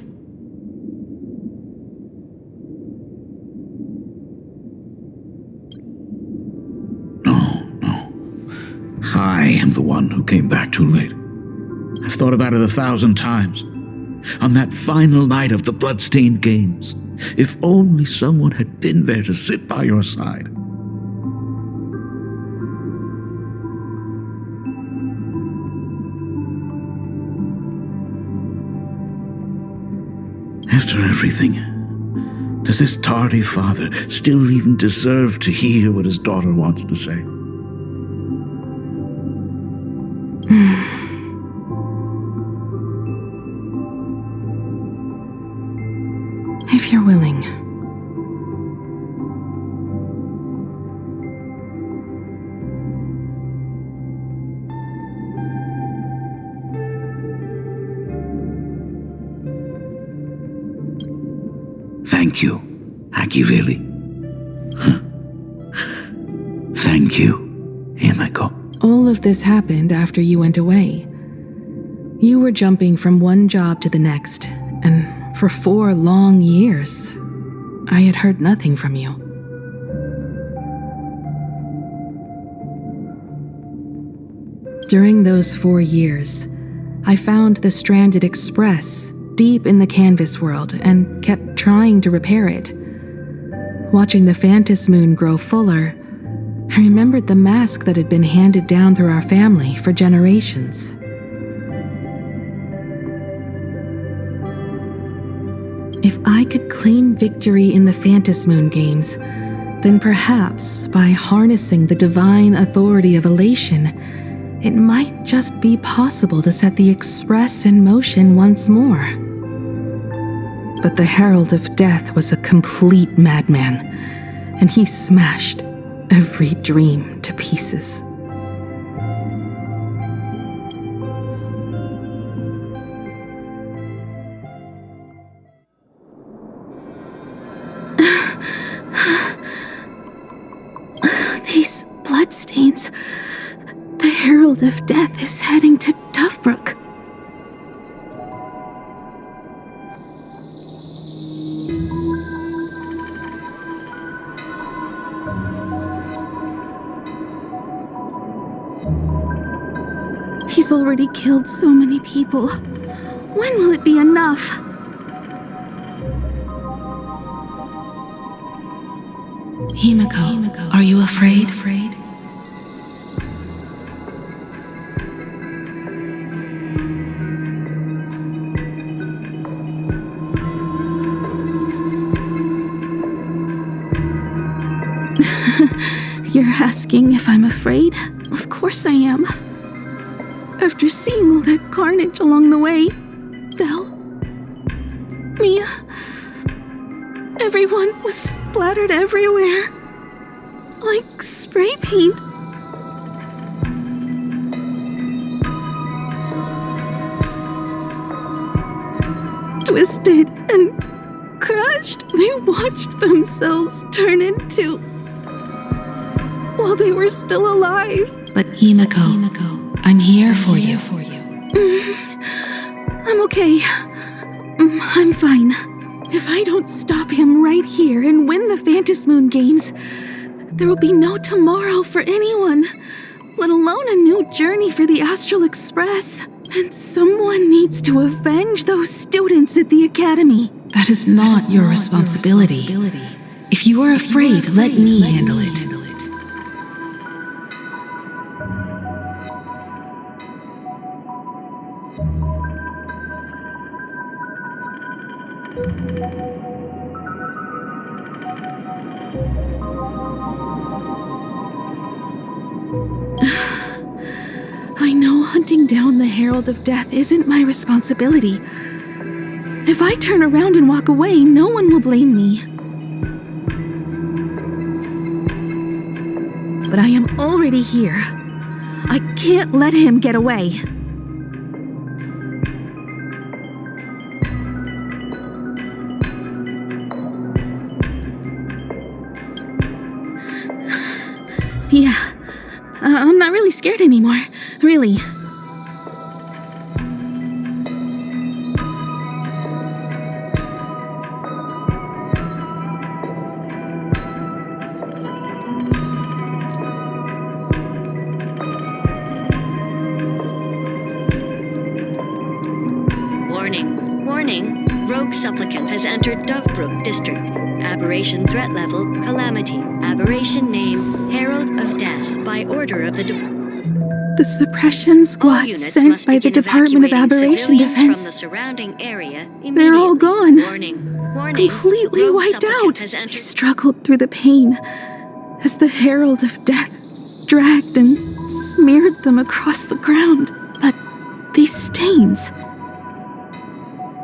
I am the one who came back too late. I've thought about it 1,000 times. On that final night of the Bloodstained Games, if only someone had been there to sit by your side. After everything, does this tardy father still even deserve to hear what his daughter wants to say? If you're willing. Thank you, Akivili. Thank you, Himeko. All of this happened after you went away. You were jumping from one job to the next, and for 4 long years, I had heard nothing from you. During those 4 years, I found the stranded express deep in the canvas world and kept trying to repair it. Watching the Phantom Moon grow fuller, I remembered the mask that had been handed down through our family for generations. If I could claim victory in the Phantom Moon games, then perhaps by harnessing the divine authority of elation, it might just be possible to set the Express in motion once more. But the Herald of Death was a complete madman, and he smashed every dream to pieces. These bloodstains. The Herald of Death is heading to Dovebrook. He's already killed so many people. When will it be enough? Himeko, are you afraid? You're asking if I'm afraid? Of course I am. After seeing all that carnage along the way, Belle, Mia, everyone was splattered everywhere, like spray paint. Twisted and crushed, they watched themselves turn into... while they were still alive. But Himeko, I'm here for you. I'm okay. I'm fine. If I don't stop him right here and win the Phantasmoon Games, there will be no tomorrow for anyone, let alone a new journey for the Astral Express. And someone needs to avenge those students at the Academy. That is not your responsibility. If you are afraid, let me handle it. I know hunting down the Herald of Death isn't my responsibility. If I turn around and walk away, no one will blame me. But I am already here. I can't let him get away. Yeah, I'm not really scared anymore, really. Warning. Rogue supplicant has entered Dovebrook District. Aberration threat level, Calamity. Aberration name, Herald of Death. By order of the The suppression squad sent by the Department of Aberration Defense. From the surrounding area They're all gone. Warning. Completely Rogue wiped supplicant out. has I entered- struggled through the pain as the Herald of Death dragged and smeared them across the ground. But these stains...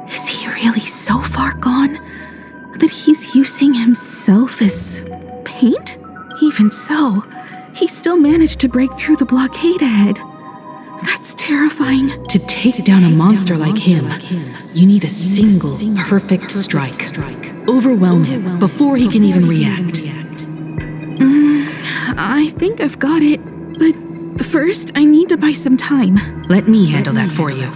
Is he really so far gone that he's using himself as paint? Even so, he still managed to break through the blockade ahead. That's terrifying. To take down a monster like him, you need a single perfect strike. Overwhelm him before he can even react. I think I've got it, but first I need to buy some time. Let me handle that for you.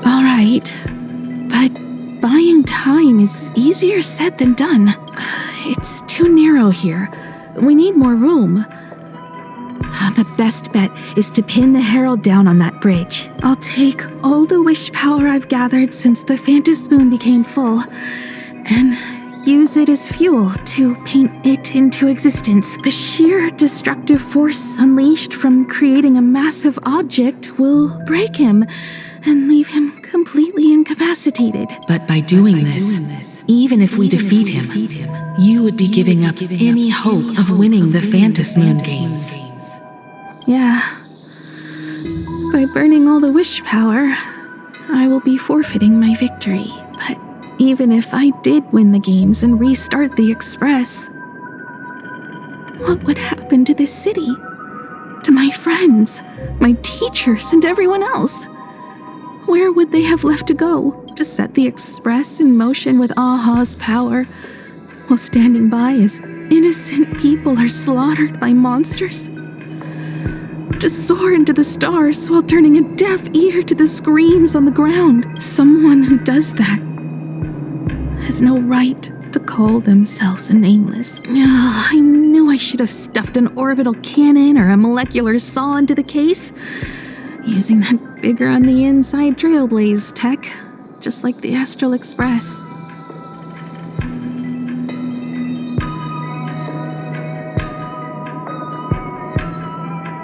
Alright, but buying time is easier said than done. It's too narrow here. We need more room. The best bet is to pin the Herald down on that bridge. I'll take all the wish power I've gathered since the Phantasmoon became full, and use it as fuel to paint it into existence. The sheer destructive force unleashed from creating a massive object will break him and leave him completely incapacitated. But by doing this, even if we defeat him, you would be giving up any hope of winning the Phantasmoon Games. Yeah. By burning all the wish power, I will be forfeiting my victory. But even if I did win the games and restart the Express, what would happen to this city? To my friends, my teachers, and everyone else? Where would they have left to go to set the Express in motion with Aha's power, while standing by as innocent people are slaughtered by monsters? To soar into the stars while turning a deaf ear to the screams on the ground. Someone who does that has no right to call themselves a nameless. I knew I should have stuffed an orbital cannon or a molecular saw into the case, using that bigger on the inside Trailblaze tech, just like the Astral Express.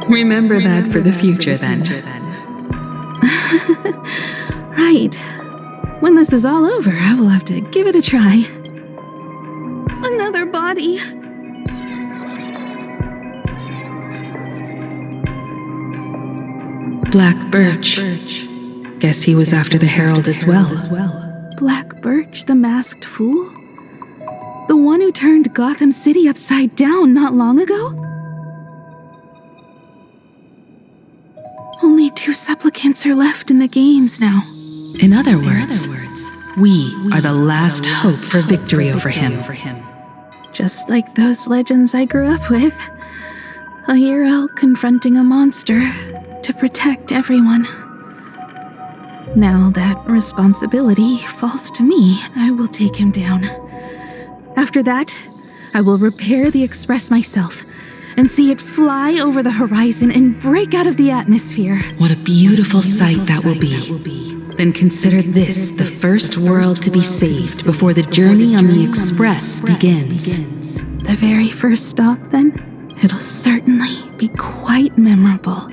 Remember that for the future, then. Right. When this is all over, I will have to give it a try. Another body. Black Birch. Guess he was after the Herald as well. Black Birch, the masked fool? The one who turned Gotham City upside down not long ago? Only 2 supplicants are left in the games now. In other words, We are the last hope for victory over him. Just like those legends I grew up with. A hero confronting a monster to protect everyone. Now that responsibility falls to me, I will take him down. After that, I will repair the Express myself and see it fly over the horizon and break out of the atmosphere. What a beautiful sight that will be. Then consider this the first world to be saved before the journey on the Express begins. The very first stop, then? It'll certainly be quite memorable.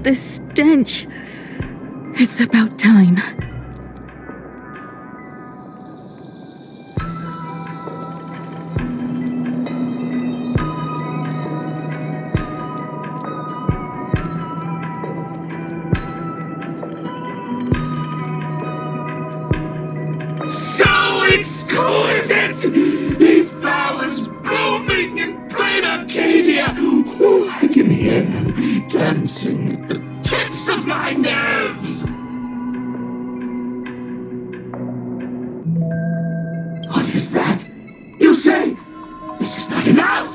The stench. It's about time. So exquisite! These flowers blooming in plain Arcadia! Ooh, I can hear them dancing at the tips of my nerves! What is that? You say this is not enough!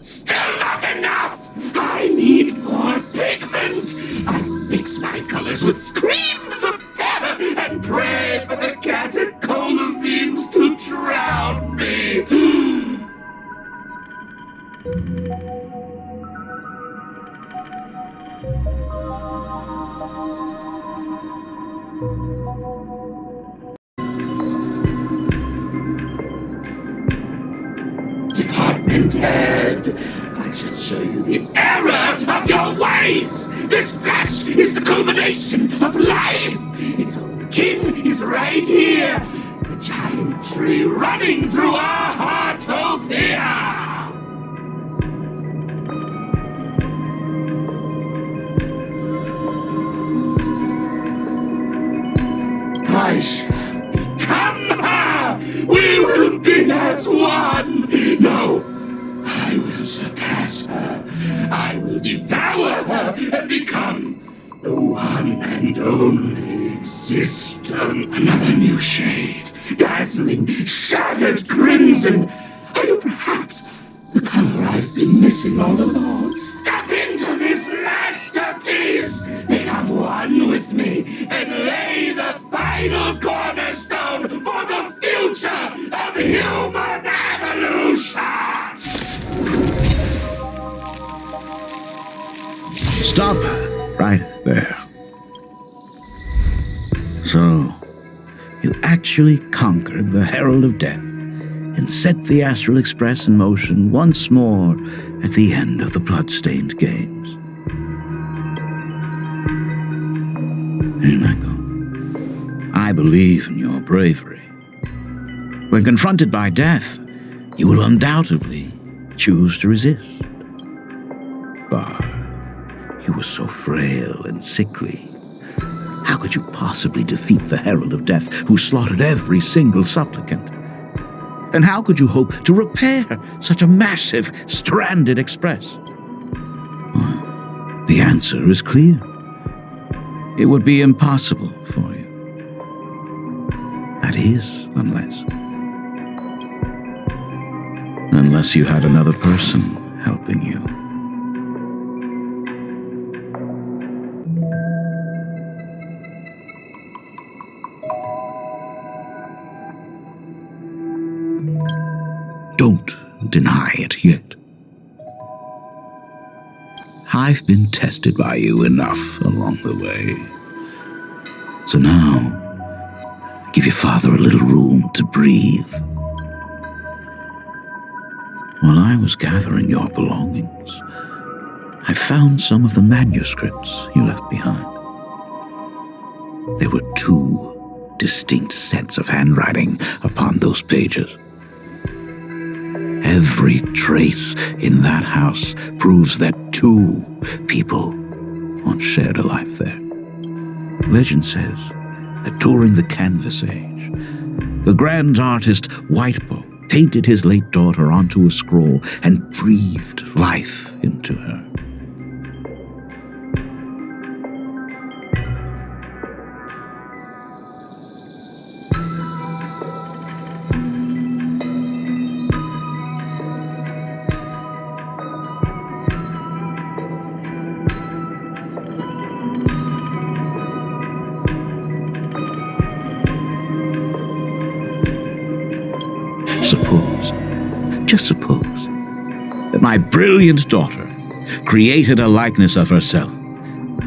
Still not enough! I need more pigment! I mix my colors with screams of terror and pray for the catecholamines to drown me! Department head, I shall show you the error of your ways! This flesh is the culmination of life! Its own kin is right here! The giant tree running through our heartopia! I shall become her! We will be as one! No! I will surpass her. I will devour her and become the one and only existence. Another new shade. Dazzling, shattered crimson. Are you perhaps the color I've been missing all along? Step into this masterpiece! Become one with me and lay the final cornerstone for the future of human evolution! Stop right there. So, you actually conquered the Herald of Death and set the Astral Express in motion once more at the end of the blood-stained games. Here I go. I believe in your bravery. When confronted by death, you will undoubtedly choose to resist. But you were so frail and sickly. How could you possibly defeat the Herald of Death who slaughtered every single supplicant? And how could you hope to repair such a massive, stranded express? Well, the answer is clear. It would be impossible for you. That is, unless you had another person helping you. Don't deny it yet. I've been tested by you enough along the way. So now, give your father a little room to breathe. While I was gathering your belongings, I found some of the manuscripts you left behind. There were 2 distinct sets of handwriting upon those pages. Every trace in that house proves that 2 people once shared a life there. Legend says that during the Canvas Age, the grand artist Whitebow painted his late daughter onto a scroll and breathed life into her. just suppose, that my brilliant daughter created a likeness of herself,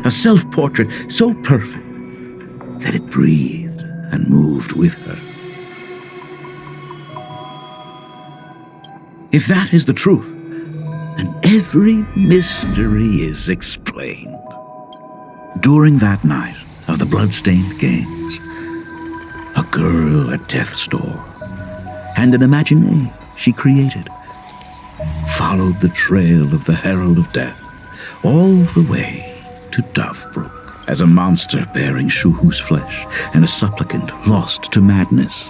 a self-portrait so perfect that it breathed and moved with her. If that is the truth, then every mystery is explained. During that night of the blood-stained games, a girl at death's door and an imagination she created followed the trail of the Herald of Death all the way to Dovebrook as a monster bearing Shuhu's flesh and a supplicant lost to madness.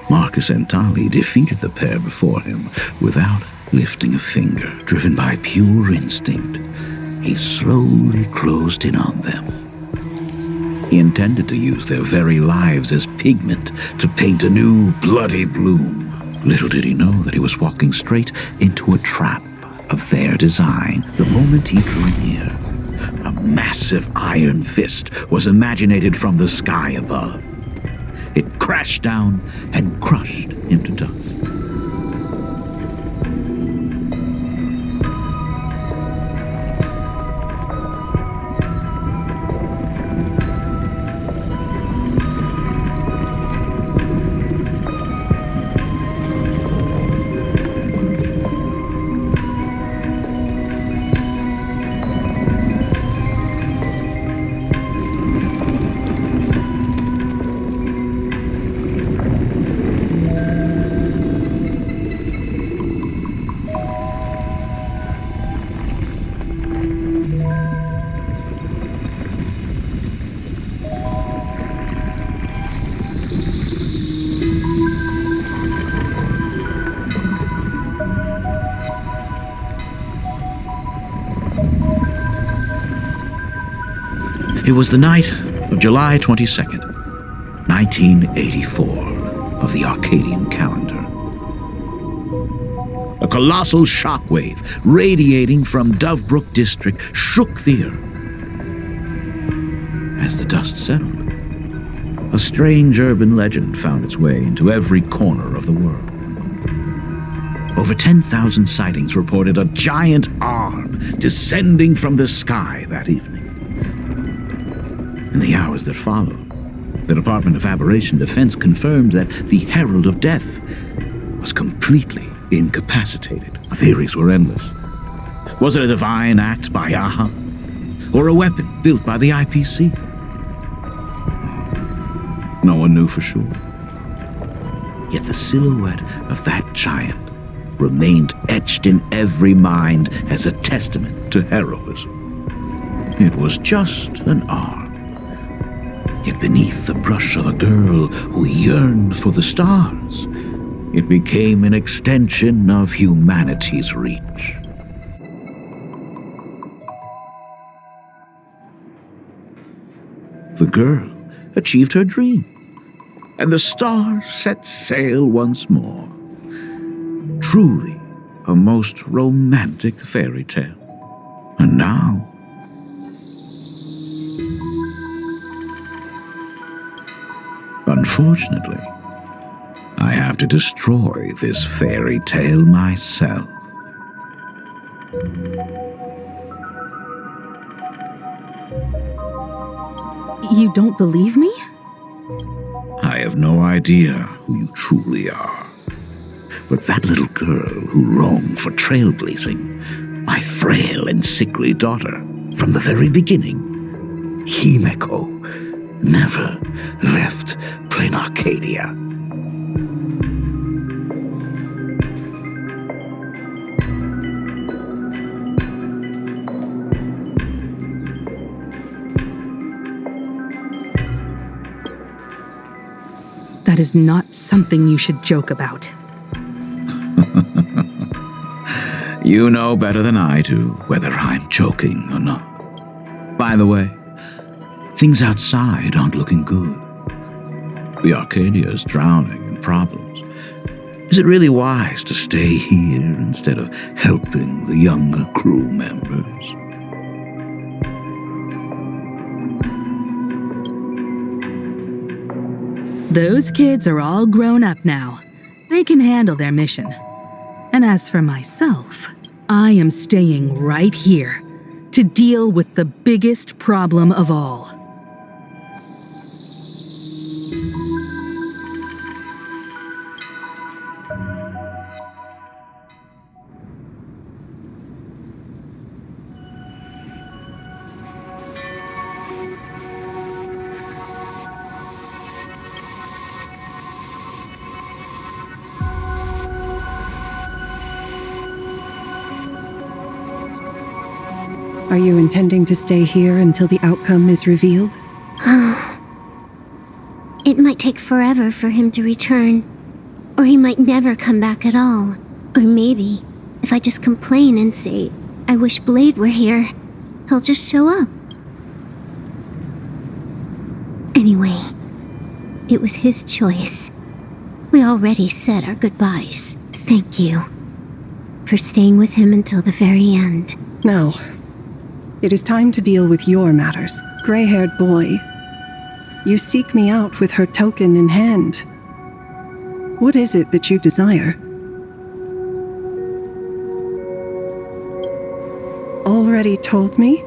Marcus Antali defeated the pair before him without lifting a finger. Driven by pure instinct, he slowly closed in on them. He intended to use their very lives as pigment to paint a new bloody bloom. Little did he know that he was walking straight into a trap of their design. The moment he drew near, a massive iron fist was imaginated from the sky above. It crashed down and crushed him to dust. It was the night of July 22nd, 1984, of the Arcadian calendar. A colossal shockwave radiating from Dovebrook district shook the earth. As the dust settled, a strange urban legend found its way into every corner of the world. Over 10,000 sightings reported a giant arm descending from the sky that evening. In the hours that followed, the Department of Aberration Defense confirmed that the Herald of Death was completely incapacitated. Theories were endless. Was it a divine act by Aha? Or a weapon built by the IPC? No one knew for sure. Yet the silhouette of that giant remained etched in every mind as a testament to heroism. It was just an arm. Yet beneath the brush of a girl who yearned for the stars, it became an extension of humanity's reach. The girl achieved her dream, and the stars set sail once more. Truly a most romantic fairy tale. And now, unfortunately, I have to destroy this fairy tale myself. You don't believe me? I have no idea who you truly are. But that little girl who longed for trailblazing, my frail and sickly daughter, from the very beginning, Himeko, never left plain Arcadia. That is not something you should joke about. You know better than I do whether I'm joking or not. By the way, things outside aren't looking good. The Arcadia is drowning in problems. Is it really wise to stay here instead of helping the younger crew members? Those kids are all grown up now. They can handle their mission. And as for myself, I am staying right here to deal with the biggest problem of all. Are you intending to stay here until the outcome is revealed? It might take forever for him to return. Or he might never come back at all. Or maybe, if I just complain and say, I wish Blade were here, he'll just show up. Anyway, it was his choice. We already said our goodbyes. Thank you for staying with him until the very end. Now, it is time to deal with your matters. Gray-haired boy, you seek me out with her token in hand. What is it that you desire? Already told me?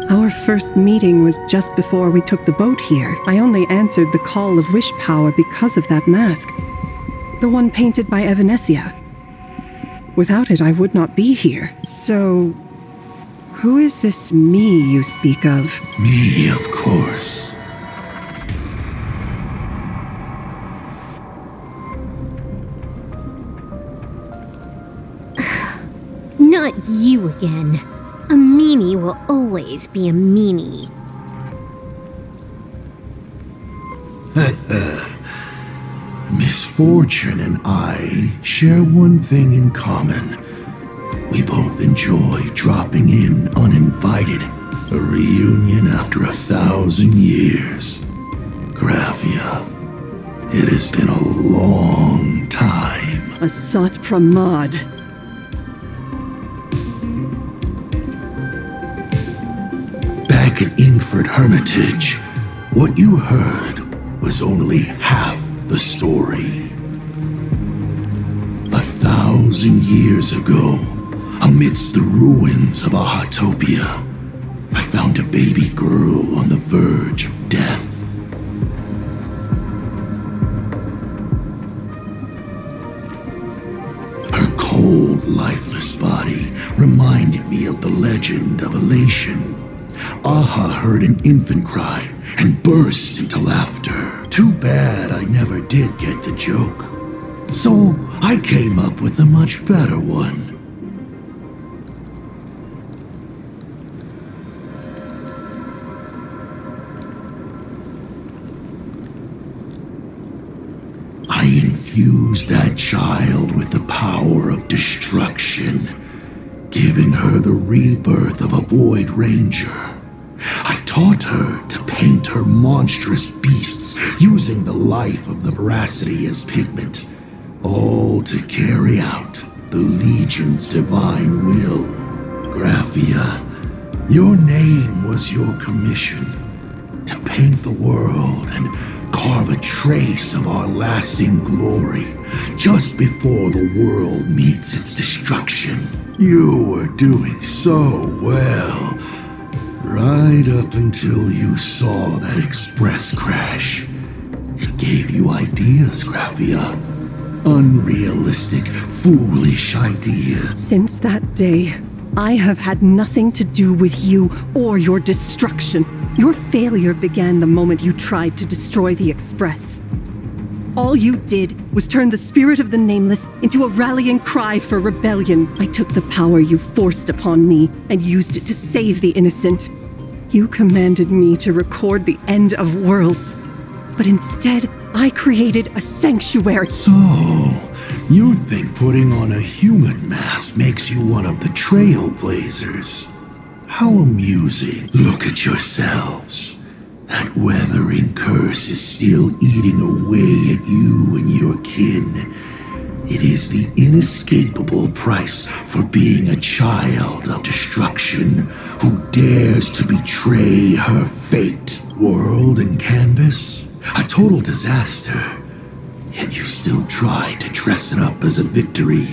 Our first meeting was just before we took the boat here. I only answered the call of wish power because of that mask. The one painted by Evanesia. Without it, I would not be here. So, who is this me you speak of? Me, of course. Not you again. A meanie will always be a meanie. Misfortune and I share one thing in common. We both enjoy dropping in uninvited. A reunion after 1,000 years. Graphia, it has been a long time. A Sat Pramad. Back at Ingford Hermitage, what you heard was only half the story. 1,000 years ago, amidst the ruins of Ahatopia, I found a baby girl on the verge of death. Her cold, lifeless body reminded me of the legend of Elation. Aha heard an infant cry and burst into laughter. Too bad I never did get the joke. So I came up with a much better one. I infused that child with the power of destruction, giving her the rebirth of a Void Ranger. I taught her to paint her monstrous beasts using the life of the veracity as pigment, all to carry out the Legion's divine will. Graphia, your name was your commission, to paint the world and carve a trace of our lasting glory just before the world meets its destruction. You were doing so well. Right up until you saw that express crash. It gave you ideas, Graphia. Unrealistic, foolish ideas. Since that day, I have had nothing to do with you or your destruction. Your failure began the moment you tried to destroy the Express. All you did was turn the spirit of the Nameless into a rallying cry for rebellion. I took the power you forced upon me and used it to save the innocent. You commanded me to record the end of worlds, but instead, I created a sanctuary. So, you think putting on a human mask makes you one of the trailblazers? How amusing. Look at yourselves. That weathering curse is still eating away at you and your kin. It is the inescapable price for being a child of destruction who dares to betray her fate. World and canvas, a total disaster. Yet you still try to dress it up as a victory.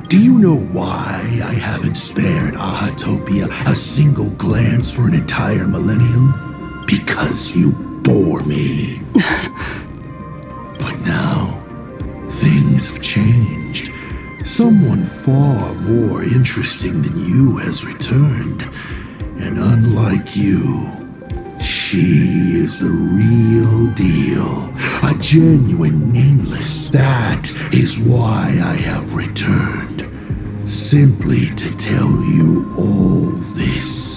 Do you know why I haven't spared Ahatopia a single glance for an entire millennium? Because you bore me. But now, things have changed. Someone far more interesting than you has returned. And unlike you, she is the real deal. A genuine nameless. That is why I have returned. Simply to tell you all this.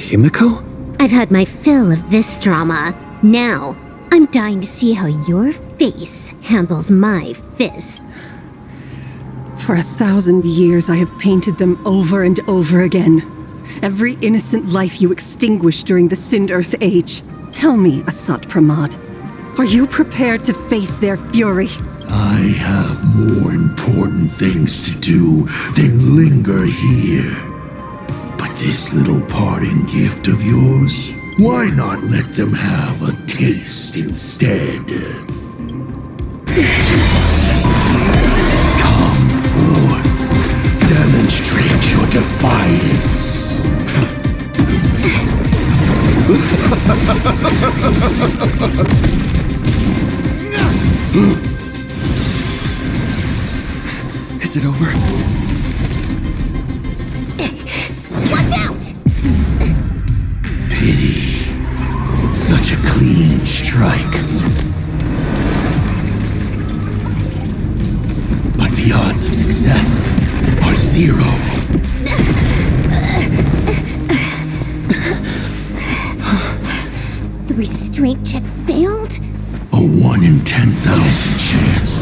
Himiko? I've had my fill of this drama. Now, I'm dying to see how your face handles my fist. For 1,000 years, I have painted them over and over again. Every innocent life you extinguished during the Sind Earth Age. Tell me, Asat Pramad, are you prepared to face their fury? I have more important things to do than linger here. But this little parting gift of yours, why not let them have a taste instead? Come forth, demonstrate your defiance. Is it over? Watch out! Pity. Such a clean strike. But the odds of success are 0. The restraint check failed? A 1 in 10,000 chance.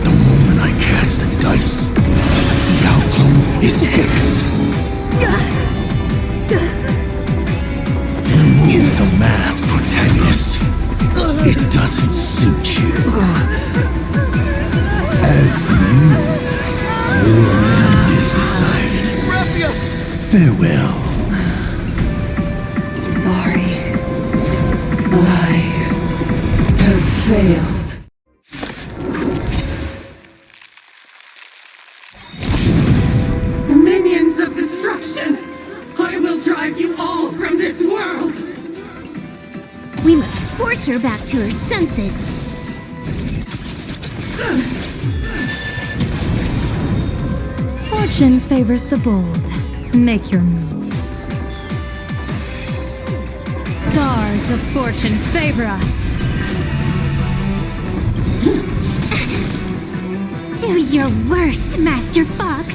The moment I cast the dice, the outcome is fixed. Remove the masked protagonist. It doesn't suit you. As for you, your end is decided. Farewell. Sorry. I have failed. Minions of destruction! I will drive you all from this world! We must force her back to her senses. Fortune favors the bold. Make your move. Stars of fortune favor us. Do your worst, Master Fox.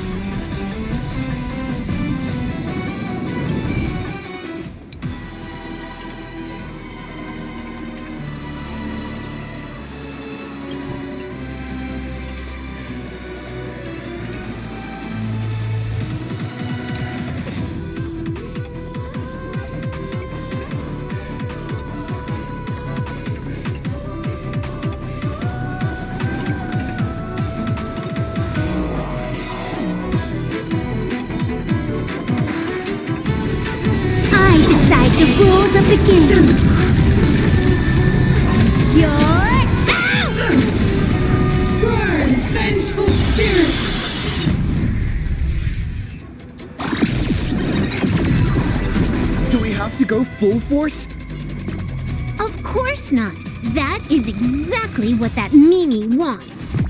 The rules of the game. Burn, vengeful spirits! Do we have to go full force? Of course not. That is exactly what that Mimi wants.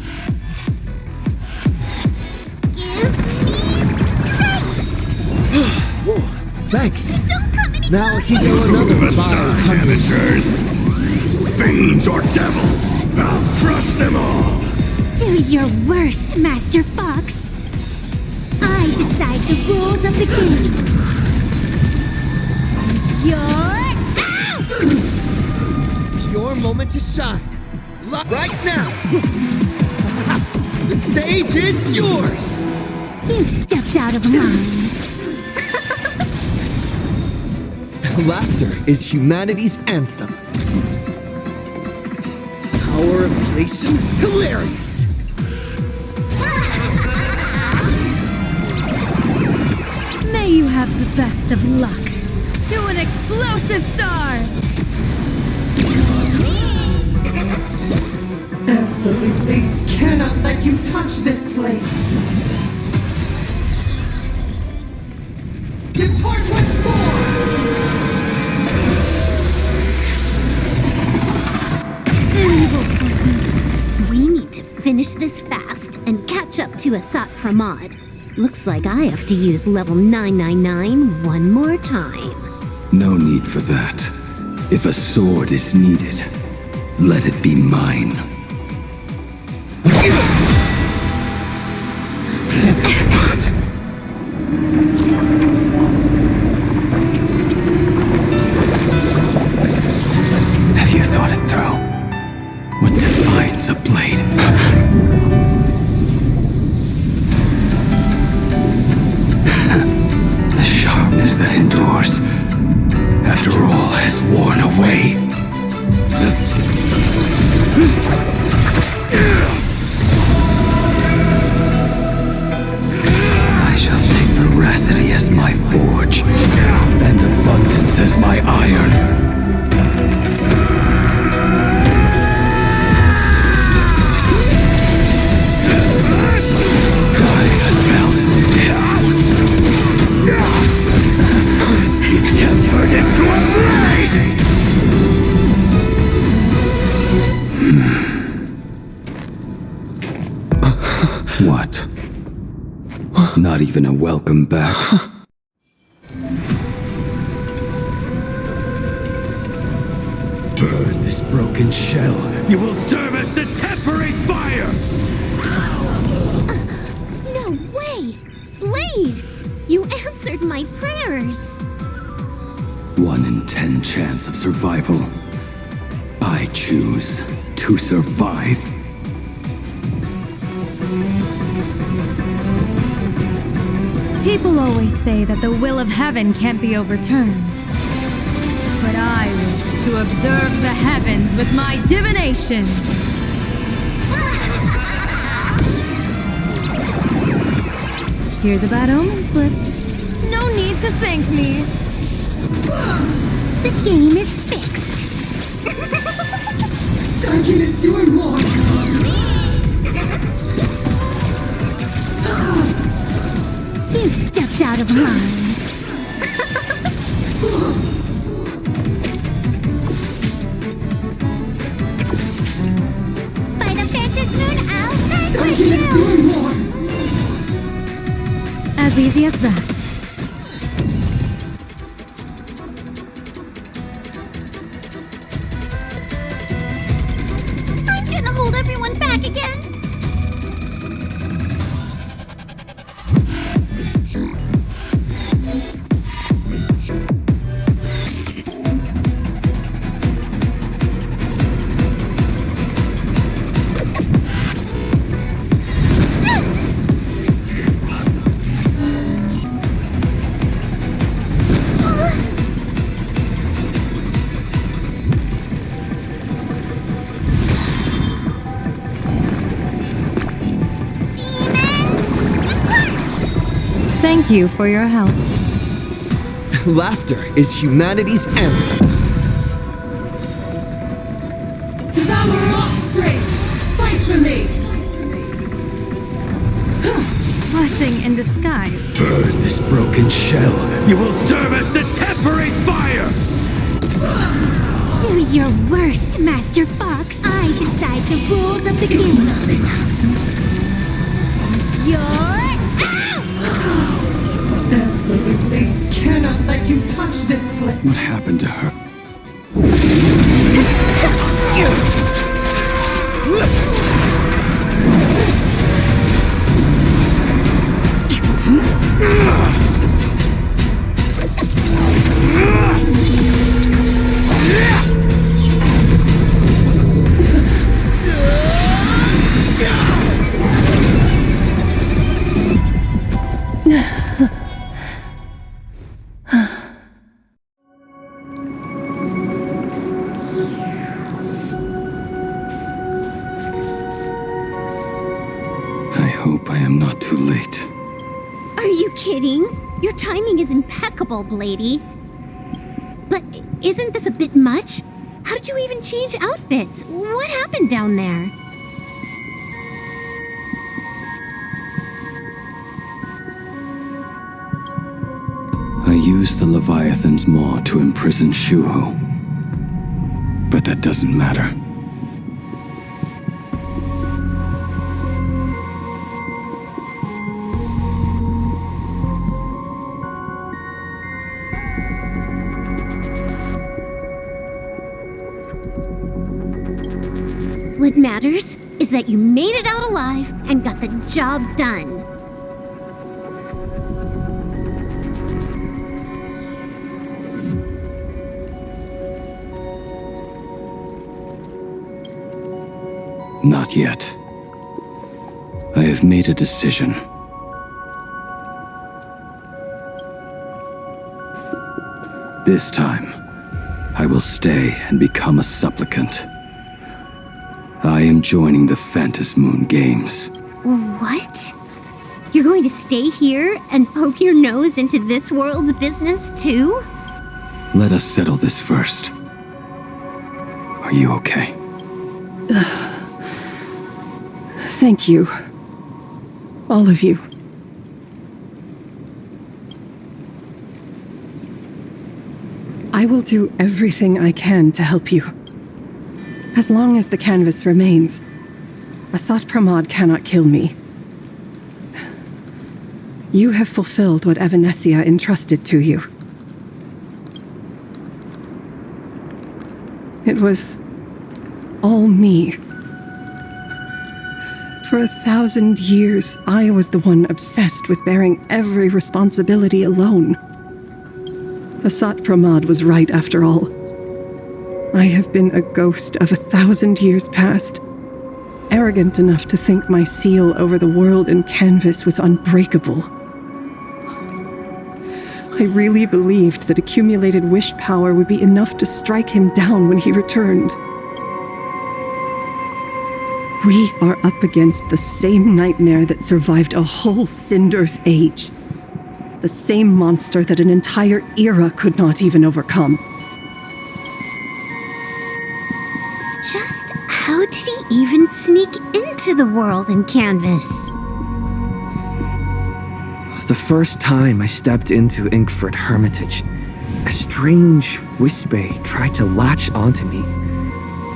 Give me strength! Whoa, thanks. Don't come any Now I can go another 500 amateurs! Fiends or devils! I'll crush them all! Do your worst, Master Fox. I decide the rules of the game. Your moment to shine. Right now! The stage is yours! You stepped out of line. Laughter is humanity's anthem. Power of elation, hilarious! May you have the best of luck. To an explosive star! Absolutely cannot let you touch this place. Depart once more! Evil presence. We need to finish this fast and catch up to Asat Pramod. Looks like I have to use level 999 one more time. No need for that. If a sword is needed, let it be mine. Have you thought it through? What defines a blade? The sharpness that endures, after all, has worn away. I shall take veracity as my forge, and abundance as my iron. Tempered into a blade! What? Not even a welcome back? Burn this broken shell. You will serve as the temporary fire! No way! Blade! You answered my prayers! 1 in 10 chance of survival. I choose to survive. People always say that the will of heaven can't be overturned. But I wish to observe the heavens with my divination. Here's a bad omen slip. No need to thank me. The game is fixed. I can endure more. You stepped out of line. By the Phantom Moon, I'll strike with you. Endure more. As easy as that. I'm gonna hold everyone back again. Thank you for your help. Laughter is humanity's anthem. Devour offspring! Fight for me! Blessing in disguise. Burn this broken shell. You will serve as the temporary fire! Do your worst, Master Fox. I decide the rules of the game. Absolutely cannot let you touch this place. What happened to her? I hope I am not too late. Are you kidding? Your timing is impeccable, Blady. But isn't this a bit much? How did you even change outfits? What happened down there? I used the Leviathan's maw to imprison Shuho. But that doesn't matter. What matters is that you made it out alive and got the job done. Not yet. I have made a decision. This time, I will stay and become a supplicant. I am joining the Phantas Moon Games. What? You're going to stay here and poke your nose into this world's business too? Let us settle this first. Are you okay? Thank you. All of you. I will do everything I can to help you. As long as the canvas remains, Asat Pramod cannot kill me. You have fulfilled what Evanescia entrusted to you. It was all me. For 1,000 years, I was the one obsessed with bearing every responsibility alone. Asat Pramod was right after all. I have been a ghost of 1,000 years past, arrogant enough to think my seal over the world and canvas was unbreakable. I really believed that accumulated wish power would be enough to strike him down when he returned. We are up against the same nightmare that survived a whole Sindearth age. The same monster that an entire era could not even overcome. Just how did he even sneak into the world in canvas? The first time I stepped into Inkford Hermitage, a strange whisper tried to latch onto me,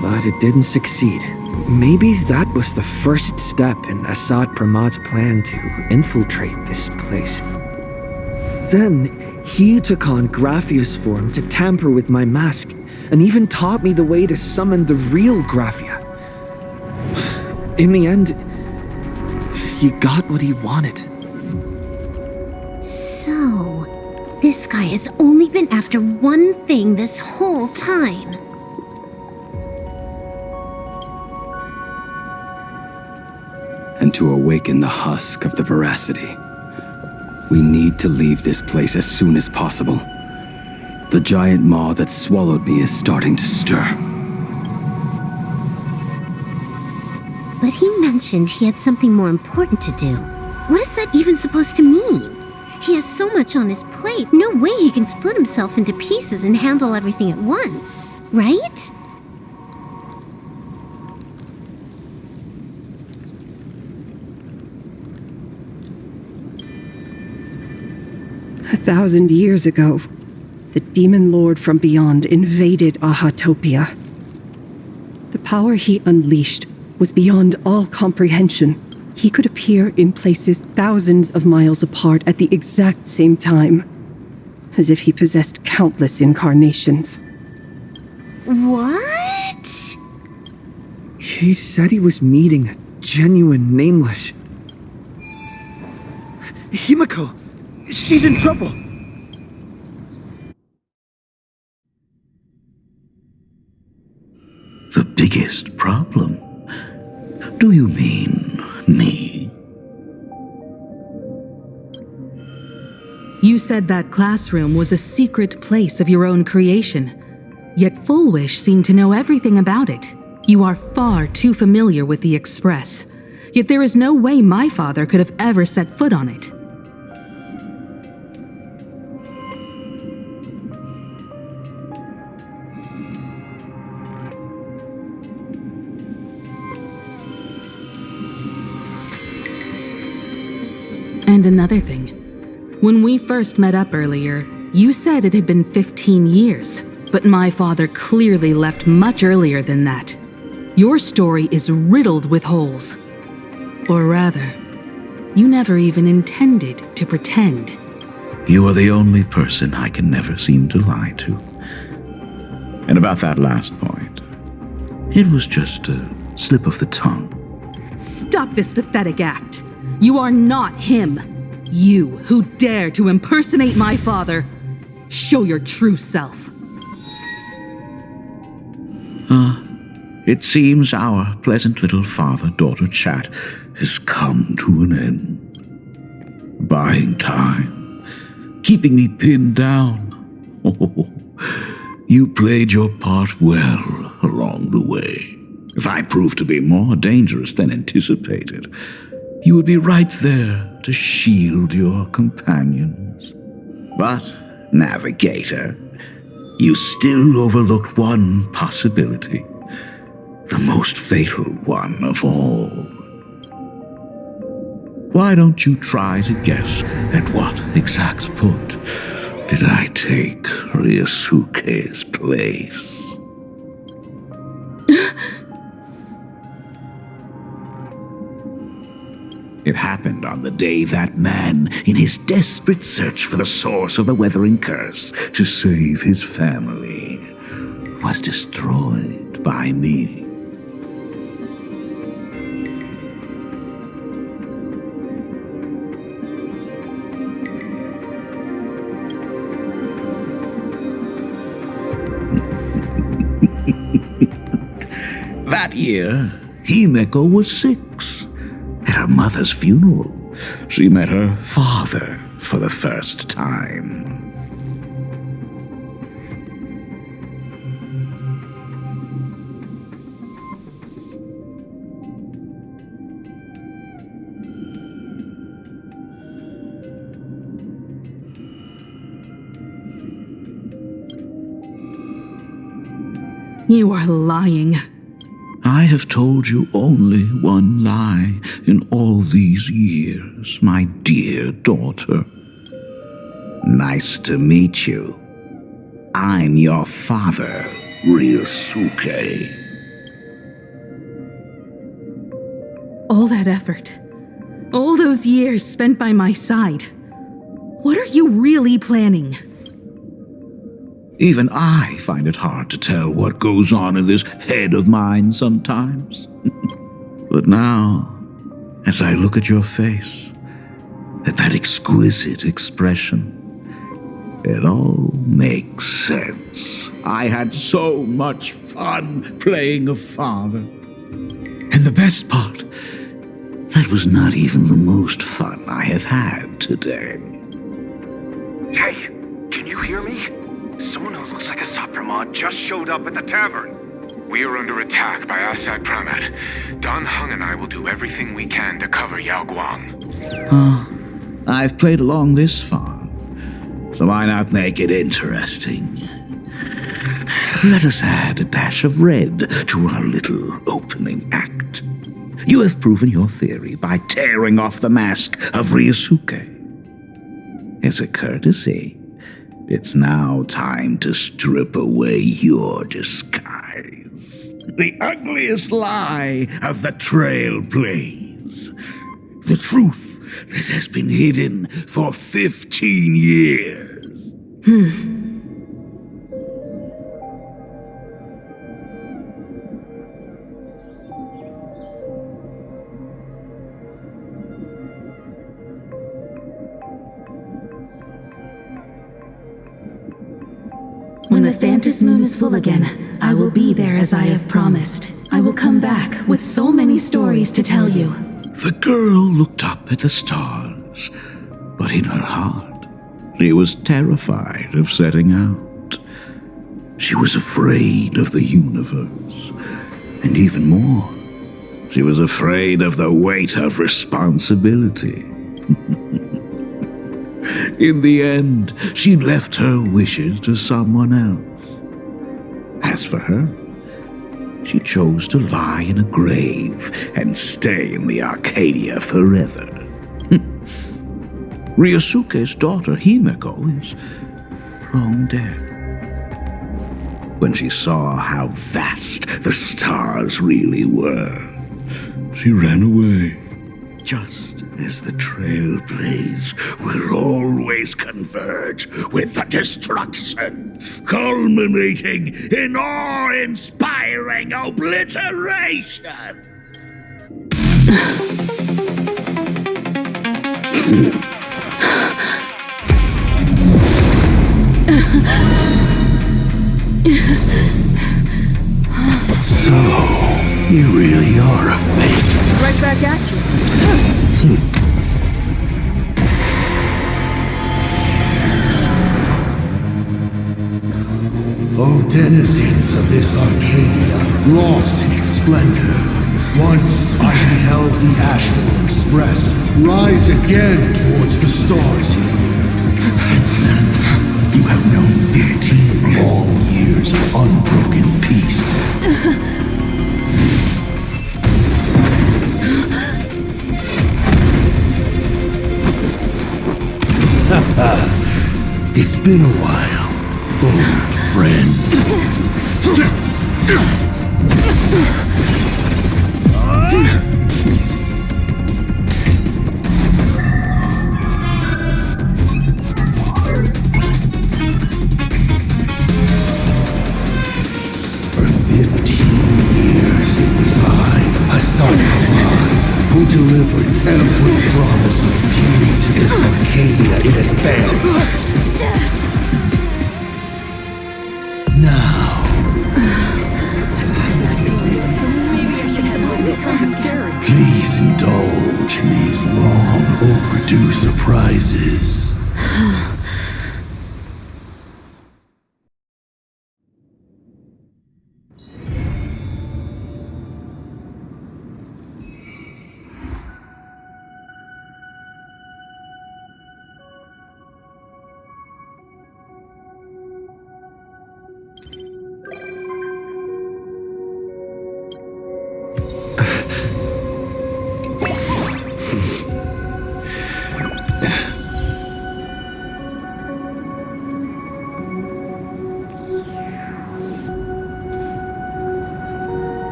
but it didn't succeed. Maybe that was the first step in Asat Pramod's plan to infiltrate this place. Then, he took on Graphia's form to tamper with my mask, and even taught me the way to summon the real Graphia. In the end, he got what he wanted. So, this guy has only been after one thing this whole time. And to awaken the husk of the veracity, we need to leave this place as soon as possible. The giant maw that swallowed me is starting to stir. But he mentioned he had something more important to do. What is that even supposed to mean? He has so much on his plate, no way he can split himself into pieces and handle everything at once, right? A 1,000 years ago, the demon lord from beyond invaded Ahatopia. The power he unleashed was beyond all comprehension. He could appear in places thousands of miles apart at the exact same time. as if he possessed countless incarnations. What? He said he was meeting a genuine nameless... Himiko! She's in trouble! The biggest problem? Do you mean me? You said that classroom was a secret place of your own creation. Yet Fullwish seemed to know everything about it. You are far too familiar with the Express. Yet there is no way my father could have ever set foot on it. And another thing. When we first met up earlier, you said it had been 15 years, but my father clearly left much earlier than that. Your story is riddled with holes. Or rather, you never even intended to pretend. You are the only person I can never seem to lie to. And about that last point, it was just a slip of the tongue. Stop this pathetic act. You are not him. You who dare to impersonate my father. Show your true self. It seems our pleasant little father-daughter chat has come to an end. Buying time, keeping me pinned down. Oh, you played your part well along the way. If I proved to be more dangerous than anticipated, you would be right there to shield your companions. But, Navigator, you still overlooked one possibility. The most fatal one of all. Why don't you try to guess at what exact point did I take Ryusuke's place? It happened on the day that man, in his desperate search for the source of the weathering curse to save his family, was destroyed by me. That year, Himeko was 6. At her mother's funeral, she met her father for the first time. You are lying. I have told you only one lie in all these years, my dear daughter. Nice to meet you. I'm your father, Ryusuke. All that effort, all those years spent by my side. What are you really planning? Even I find it hard to tell what goes on in this head of mine sometimes. But now, as I look at your face, at that exquisite expression, it all makes sense. I had so much fun playing a father. And the best part, that was not even the most fun I have had today. Hey, can you hear me? Someone who looks like a Sapramod just showed up at the tavern. We are under attack by Asad Pramad. Dan Heng and I will do everything we can to cover Yao Guang. I've played along this far, so why not make it interesting? Let us add a dash of red to our little opening act. You have proven your theory by tearing off the mask of Ryusuke. As a courtesy, it's now time to strip away your disguise. The ugliest lie of the Trailblaze. The truth that has been hidden for 15 years. When the Phantom Moon is full again, I will be there as I have promised. I will come back with so many stories to tell you. The girl looked up at the stars, but in her heart, she was terrified of setting out. She was afraid of the universe, and even more, she was afraid of the weight of responsibility. In the end, she left her wishes to someone else. As for her, she chose to lie in a grave and stay in the Arcadia forever. Ryosuke's daughter Himeko is long dead. When she saw how vast the stars really were, she ran away, just as the trailblaze will always converge with the destruction, culminating in awe-inspiring obliteration. So, you really are a fake. Right back at you. O denizens of this Arcadia, lost in its splendor, once I beheld the Astral Express rise again towards the stars here. Since then, you have known 15 long years of unbroken peace. It's been a while, old friend. For 15 years it was I, Hassan Khan, who delivered every promise of beauty to this Arcadia in advance. Now, please indulge in these long overdue surprises.